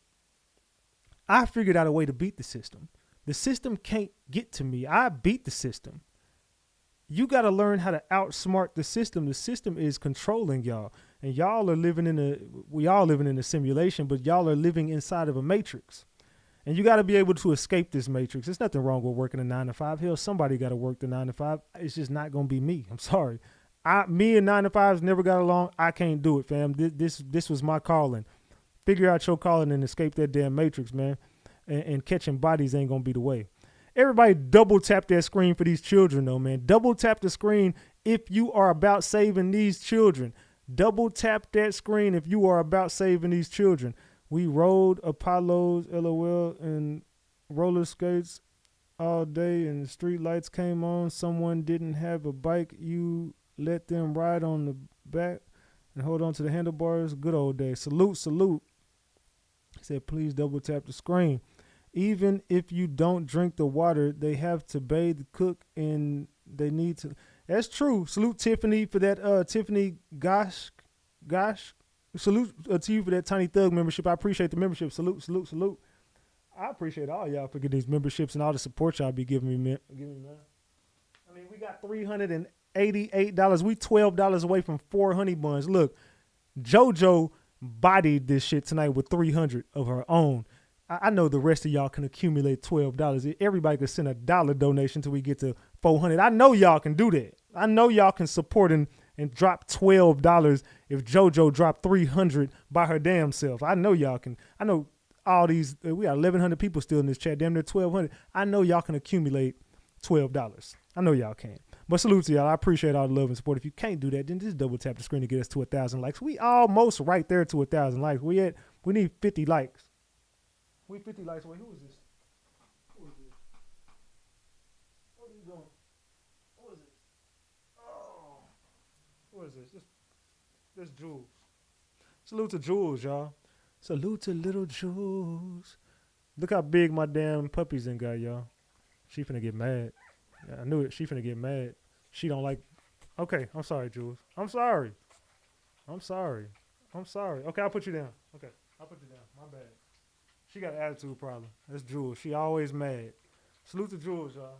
I figured out a way to beat the system. The system can't get to me. I beat the system. You got to learn how to outsmart the system. The system is controlling y'all. And y'all are we all living in a simulation, but y'all are living inside of a matrix. And you got to be able to escape this matrix. There's nothing wrong with working a 9 to 5. Hell, somebody got to work the 9 to 5. It's just not going to be me. I'm sorry. Me and 9 to 5s never got along. I can't do it, fam. This was my calling. Figure out your calling and escape that damn matrix, man. And catching bodies ain't going to be the way. Everybody double tap that screen for these children, though, man. Double tap the screen if you are about saving these children. Double tap that screen if you are about saving these children. We rode Apollos, LOL, and roller skates all day, and the street lights came on. Someone didn't have a bike. You let them ride on the back and hold on to the handlebars. Good old days. Salute, salute. He said, please double tap the screen. Even if you don't drink the water, they have to bathe, cook, and they need to. That's true. Salute Tiffany for that. Tiffany Gosh. Salute to you for that Tiny Thug membership. I appreciate the membership. Salute, salute, salute. I appreciate all y'all for getting these memberships and all the support y'all be giving me, man. I mean, we got $388. We $12 away from 4 honey buns. Look, JoJo bodied this shit tonight with 300 of her own. I know the rest of y'all can accumulate $12. Everybody can send $1 donation till we get to 400. I know y'all can do that. I know y'all can support and drop $12 if JoJo dropped 300 by her damn self. I know y'all can. I know all these. We got 1,100 people still in this chat. Damn near 1,200. I know y'all can accumulate $12. I know y'all can. But salute to y'all. I appreciate all the love and support. If you can't do that, then just double tap the screen to get us to 1,000 likes. We almost right there to 1,000 likes. We need 50 likes. We 50 likes away. Who is this? Who is this? What are you doing? Who is this? Oh. Who is this? This Jules. Salute to Jules, y'all. Salute to little Jules. Look how big my damn puppies in got, y'all. She finna get mad. Yeah, I knew it. She finna get mad. She don't like. Okay, I'm sorry, Jules. I'm sorry. Okay, I'll put you down. Okay, I'll put you down. My bad. She got an attitude problem. That's Jules. She always mad. Salute to Jules, y'all.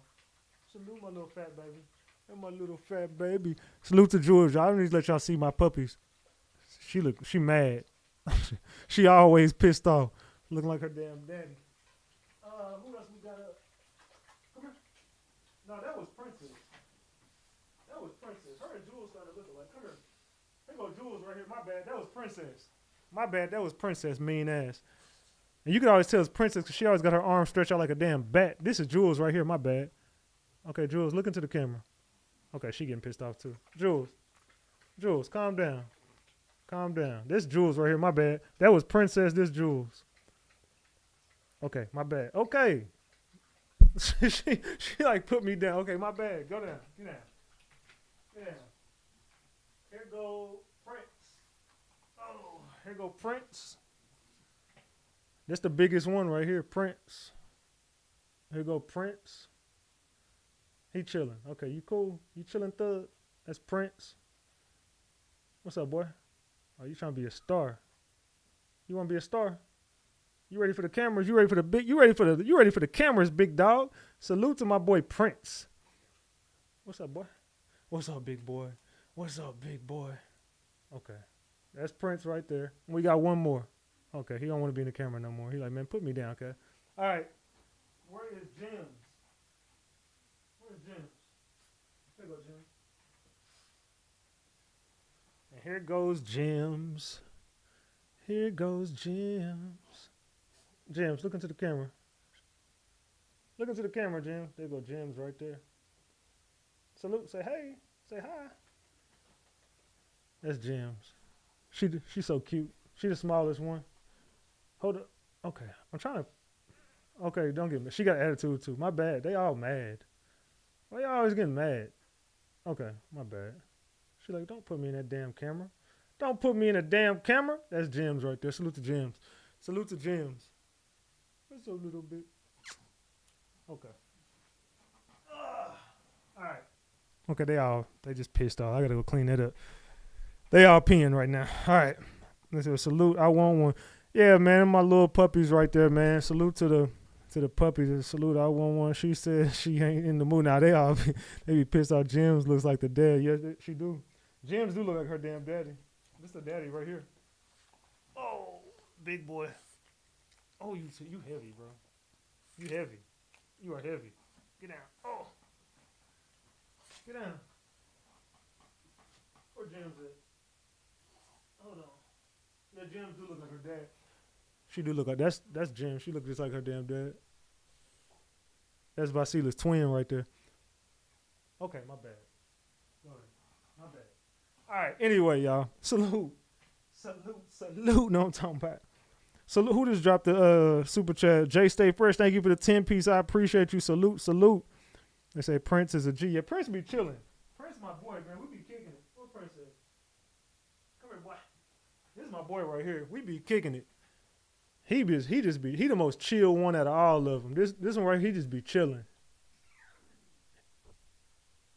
Salute my little fat baby. And my little fat baby. Salute to Jules, y'all. I don't need to let y'all see my puppies. She mad. She always pissed off. Looking like her damn daddy. Who else we got up? Come here. No, that was Princess. Her and Jules started looking like. Come here. There go Jules right here. My bad. That was Princess. My bad. That was Princess, mean ass. And you can always tell it's Princess because she always got her arms stretched out like a damn bat. This is Jules right here. My bad. Okay, Jules, look into the camera. Okay, she getting pissed off too. Jules, calm down. This Jules right here. My bad. That was Princess. This Jules. Okay, my bad. Okay. she like put me down. Okay, my bad. Go down. Get down. Here go Prince. Oh, here go Prince. That's the biggest one right here, Prince. Here go Prince. He chilling. Okay, you cool? You chilling, thug? That's Prince. What's up, boy? Oh, you trying to be a star? You want to be a star? You ready for the cameras? You ready for the cameras, big dog? Salute to my boy Prince. What's up, boy? What's up, big boy? Okay, that's Prince right there. We got one more. Okay, he don't want to be in the camera no more. He like, man, put me down, okay? All right. Where is Jims? Where's Jims? Here goes Jims. And here goes Jims. Jims, look into the camera. Jims. There go Jims right there. Salute, say hey, say hi. That's Jims. She's so cute. She the smallest one. Hold up. Okay, I'm trying to. Okay, don't get me. She got attitude too. My bad. They all mad. Why y'all always getting mad? Okay, my bad. She like, don't put me in that damn camera. That's Jims right there. Salute to Jims. What's up, little bit? Okay. All right. Okay, they just pissed off. I gotta go clean that up. They all peeing right now. All right. Let's do a salute. I want one. Yeah, man, my little puppies right there, man. Salute to the puppies. Salute. I want one. She said she ain't in the mood now. They be pissed off. Jims looks like the dad. Yes, she do. Jims do look like her damn daddy. This the daddy right here. Oh, big boy. Oh, you heavy, bro. You heavy. You are heavy. Get down. Oh. Get down. Where Jim's at? Hold on. Yeah, Jim do look like her dad. She do look like that's Jim. She look just like her damn dad. That's Vasila's twin right there. Okay, my bad. Go ahead. My bad. All right. Anyway, y'all. Salute. Salute. No, I'm talking about. Salute. Who just dropped the super chat? Jay Stay Fresh. Thank you for the 10-piece. I appreciate you. Salute. They say Prince is a G. Yeah, Prince be chilling. Prince my boy, man. We be kicking it. What Prince is? Come here, boy. This is my boy right here. We be kicking it. He the most chill one out of all of them. This one right here, he just be chilling.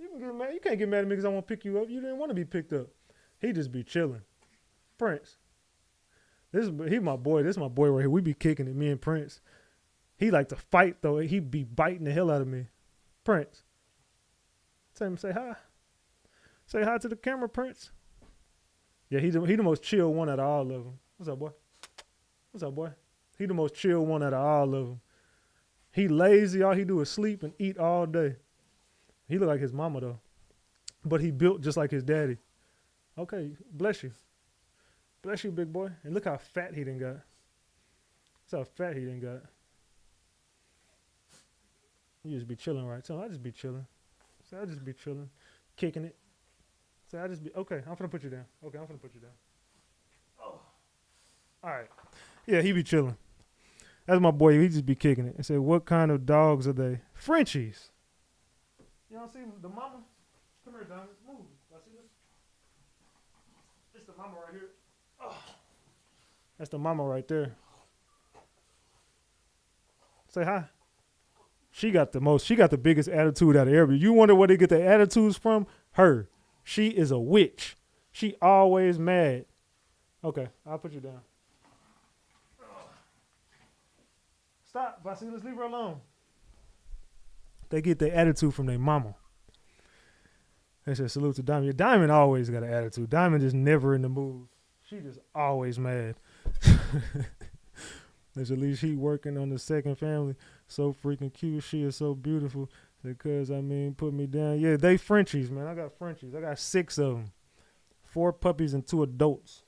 You can get mad. You can't get mad at me because I want to pick you up. You didn't want to be picked up. He just be chilling. Prince. He my boy. This is my boy right here. We be kicking it, me and Prince. He like to fight though. He be biting the hell out of me. Prince. Tell him say hi. Say hi to the camera, Prince. Yeah, he the most chill one out of all of them. What's up, boy? What's up, boy? He the most chill one out of all of them. He lazy. All he do is sleep and eat all day. He look like his mama though, but he built just like his daddy. Okay, bless you. Bless you, big boy. And look how fat he done got. That's how fat he done got. You just be chilling, right? So I just be chilling. So I just be chilling, kicking it. So I just be, okay, I'm finna put you down. Okay, I'm finna put you down. Oh. All right. Yeah, he be chilling. That's my boy. He just be kicking it. And say, what kind of dogs are they? Frenchies. You don't see the mama? Come here, Diamond. Move. I see this? It's the mama right here. Oh. That's the mama right there. Say hi. She got the biggest attitude out of everybody. You wonder where they get their attitudes from? Her. She is a witch. She always mad. Okay, I'll put you down. Stop, Vasily. Let's leave her alone. They get their attitude from their mama. They said salute to Diamond. Yeah, Diamond always got an attitude. Diamond is never in the mood. She just always mad. There's at least he working on the second family. So freaking cute. She is so beautiful. Because, put me down. Yeah, they Frenchies, man. I got Frenchies. I got 6 of them. 4 puppies and 2 adults.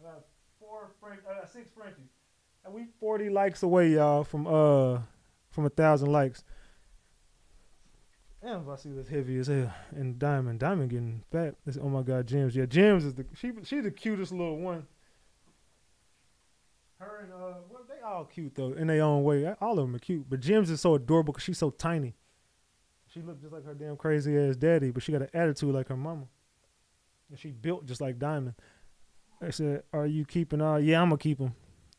I got 6 Frenchies. And we 40 likes away, y'all, from 1,000 likes. Damn, I see this heavy as hell. And Diamond getting fat. Oh my God, James. Yeah, James is she's the cutest little one. Her and well, they all cute though in their own way. All of them are cute, but James is so adorable because she's so tiny. She looked just like her damn crazy ass daddy, but she got an attitude like her mama. And she built just like Diamond. I said, "Are you keeping all?" Yeah, I'm gonna keep them.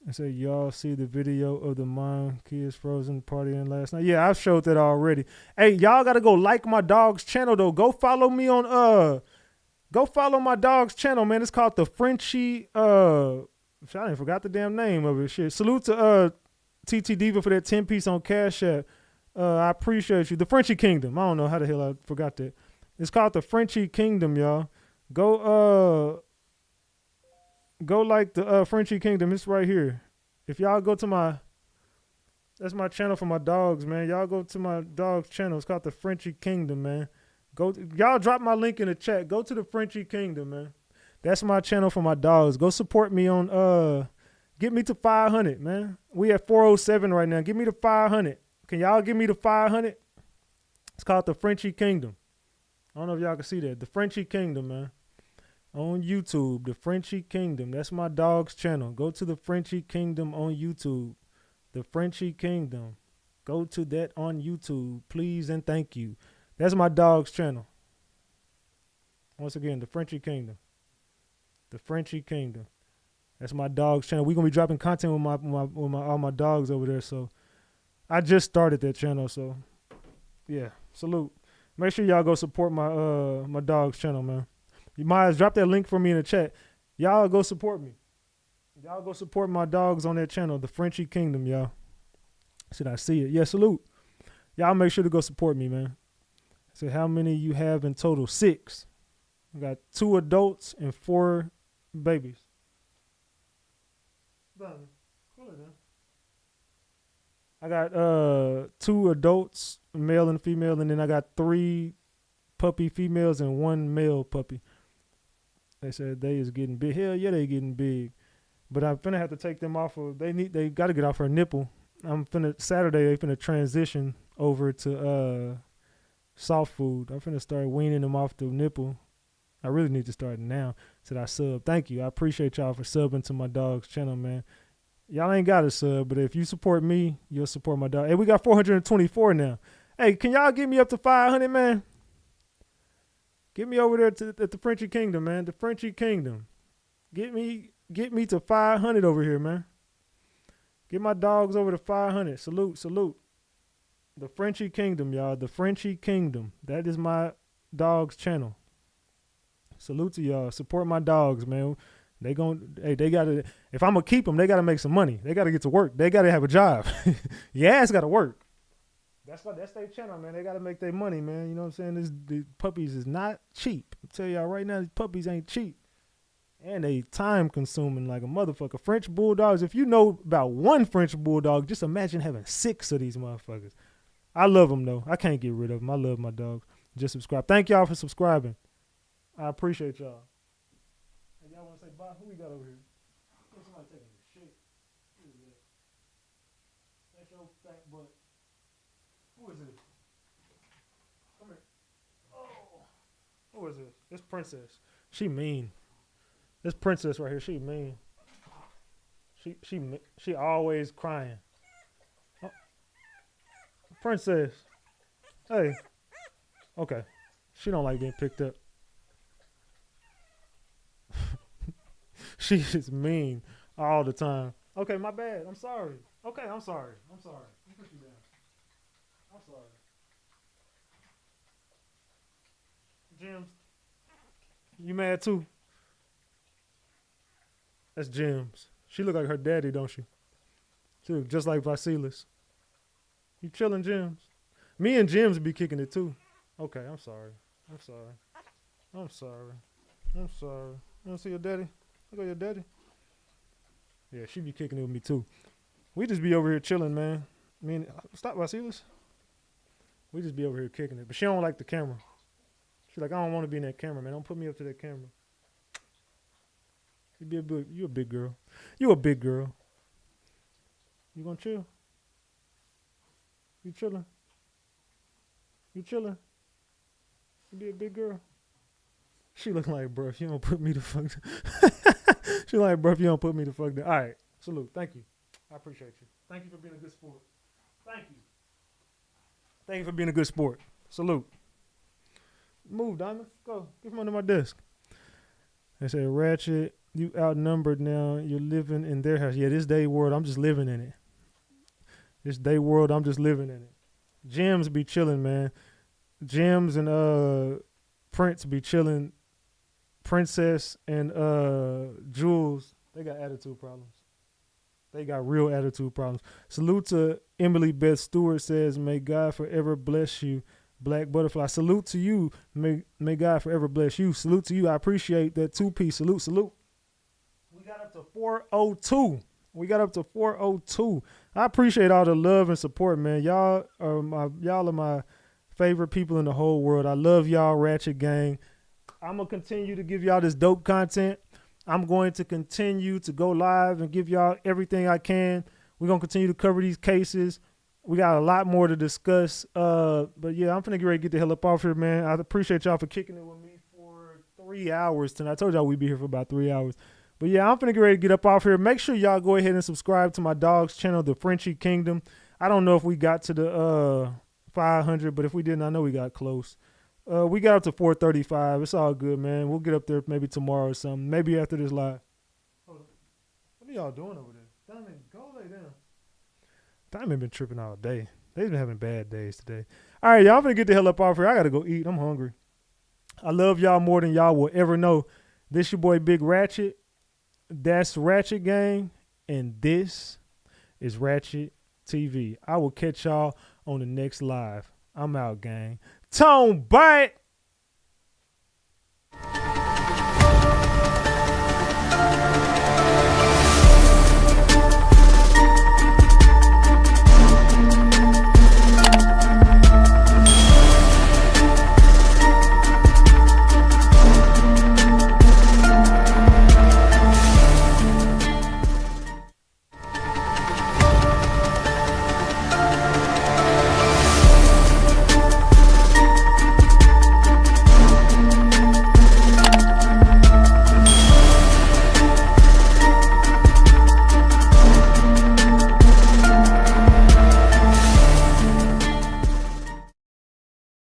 I said, y'all see the video of the mom kids frozen partying last night? Yeah, I've showed that already. Hey, y'all gotta go like my dog's channel though. Go follow me on go follow my dog's channel, man. It's called the Frenchie I didn't forgot the damn name of it. Shit. Salute to TT Diva for that 10-piece on Cash App. I appreciate you. The Frenchie Kingdom. I don't know how the hell I forgot that. It's called the Frenchie Kingdom, y'all. Go like the Frenchie Kingdom. It's right here. If y'all go to that's my channel for my dogs, man. Y'all go to my dog's channel. It's called the Frenchie Kingdom, man. Y'all drop my link in the chat. Go to the Frenchie Kingdom, man. That's my channel for my dogs. Go support me on get me to 500, man. We at 407 right now. Give me the 500. Can y'all give me the 500? It's called the Frenchie Kingdom. I don't know if y'all can see that. The Frenchie Kingdom, man. On YouTube, the Frenchie Kingdom. That's my dog's channel. Go to the Frenchie Kingdom on YouTube. The Frenchie Kingdom. Go to that on YouTube, please and thank you. That's my dog's channel. Once again, the Frenchie Kingdom. The Frenchie Kingdom. That's my dog's channel. We're gonna be dropping content with all my dogs over there. So I just started that channel. So yeah, salute. Make sure y'all go support my dog's channel, man. You might drop that link for me in the chat. Y'all go support me. Y'all go support my dogs on that channel, the Frenchie Kingdom, y'all. Should I see it? Yeah, salute. Y'all make sure to go support me, man. So how many you have in total? 6. I got 2 adults and 4 babies. I got 2 adults, male and female, and then I got 3 puppy females and 1 male puppy. They said they is getting big. Hell yeah, they getting big. But I'm finna have to take them off of. They got to get off her nipple. Saturday. They finna transition over to soft food. I'm finna start weaning them off the nipple. I really need to start now. Said I sub. Thank you. I appreciate y'all for subbing to my dog's channel, man. Y'all ain't got a sub, but if you support me, you'll support my dog. Hey, we got 424 now. Hey, can y'all get me up to 500, man? Get me over there at the Frenchie Kingdom, man. The Frenchie Kingdom. Get me to 500 over here, man. Get my dogs over to 500. Salute, salute. The Frenchie Kingdom, y'all. The Frenchie Kingdom. That is my dog's channel. Salute to y'all. Support my dogs, man. They gotta, if I'm gonna keep them, they gotta make some money. They gotta get to work. They gotta have a job. Your ass gotta work. That's their channel, man. They gotta make their money, man. You know what I'm saying? These puppies is not cheap. I tell y'all right now, these puppies ain't cheap. And they time consuming like a motherfucker. French bulldogs, if you know about 1 French bulldog, just imagine having 6 of these motherfuckers. I love them though. I can't get rid of them. I love my dogs. Just subscribe. Thank y'all for subscribing. I appreciate y'all. Hey, y'all want to say bye? Who we got over here? Somebody taking a shit. Who is that? That's your fat butt. Who is it? Come here. Oh. Who is it? This princess. She mean. This princess right here, she mean. She always crying. Oh. Princess. Hey. Okay. She don't like being picked up. She is mean all the time. Okay, my bad. I'm sorry. Okay, I'm sorry. I'm sorry. I'll put you down. I'm sorry. Jims, you mad too? That's Jims. She look like her daddy, don't she? She look just like Vasilis. You chilling, Jims? Me and Jims be kicking it too. Okay, I'm sorry. I'm sorry. I'm sorry. I'm sorry. You don't see your daddy? Look at your daddy. Yeah, she be kicking it with me too. We just be over here chilling, man. I mean, stop, Vasilis. We just be over here kicking it. But she don't like the camera. She's like, I don't want to be in that camera, man. Don't put me up to that camera. You a big girl. You a big girl. You gonna chill? You chilling? You chilling? You be a big girl? She look like, bro, if you don't put me the fuck She like, bro, if you don't put me the fuck down. All right. Salute. Thank you. I appreciate you. Thank you for being a good sport. Thank you. Thank you for being a good sport. Salute. Move, Diamond. Go. Get from under my desk. They say, Ratchet, you outnumbered now. You're living in their house. Yeah, this day world, I'm just living in it. This day world, I'm just living in it. Gems be chilling, man. Gems and Prince be chilling. Princess and Jules, they got attitude problems. They got real attitude problems. Salute to Emily Beth Stewart says, may God forever bless you, Black Butterfly. Salute to you. May God forever bless you. Salute to you. I appreciate that 2-piece. Salute, salute. We got up to 402. We got up to 402. I appreciate all the love and support, man. Y'all are my favorite people in the whole world. I love y'all, Ratchet Gang. I'm going to continue to give y'all this dope content. I'm going to continue to go live and give y'all everything I can. We're going to continue to cover these cases. We got a lot more to discuss. But yeah, I'm finna get ready to get the hell up off here, man. I appreciate y'all for kicking it with me for 3 hours tonight. I told y'all we'd be here for about 3 hours. But yeah, I'm finna get ready to get up off here. Make sure y'all go ahead and subscribe to my dog's channel, The Frenchie Kingdom. I don't know if we got to the 500, but if we didn't, I know we got close. We got up to 435. It's all good, man. We'll get up there maybe tomorrow or something. Maybe after this live. Hold on. What are y'all doing over there? Diamond, go lay down. Diamond been tripping all day. They've been having bad days today. All right, y'all. I'm going to get the hell up off here. I got to go eat. I'm hungry. I love y'all more than y'all will ever know. This your boy Big Ratchet. That's Ratchet Gang. And this is Ratchet TV. I will catch y'all on the next live. I'm out, gang. Tone bite.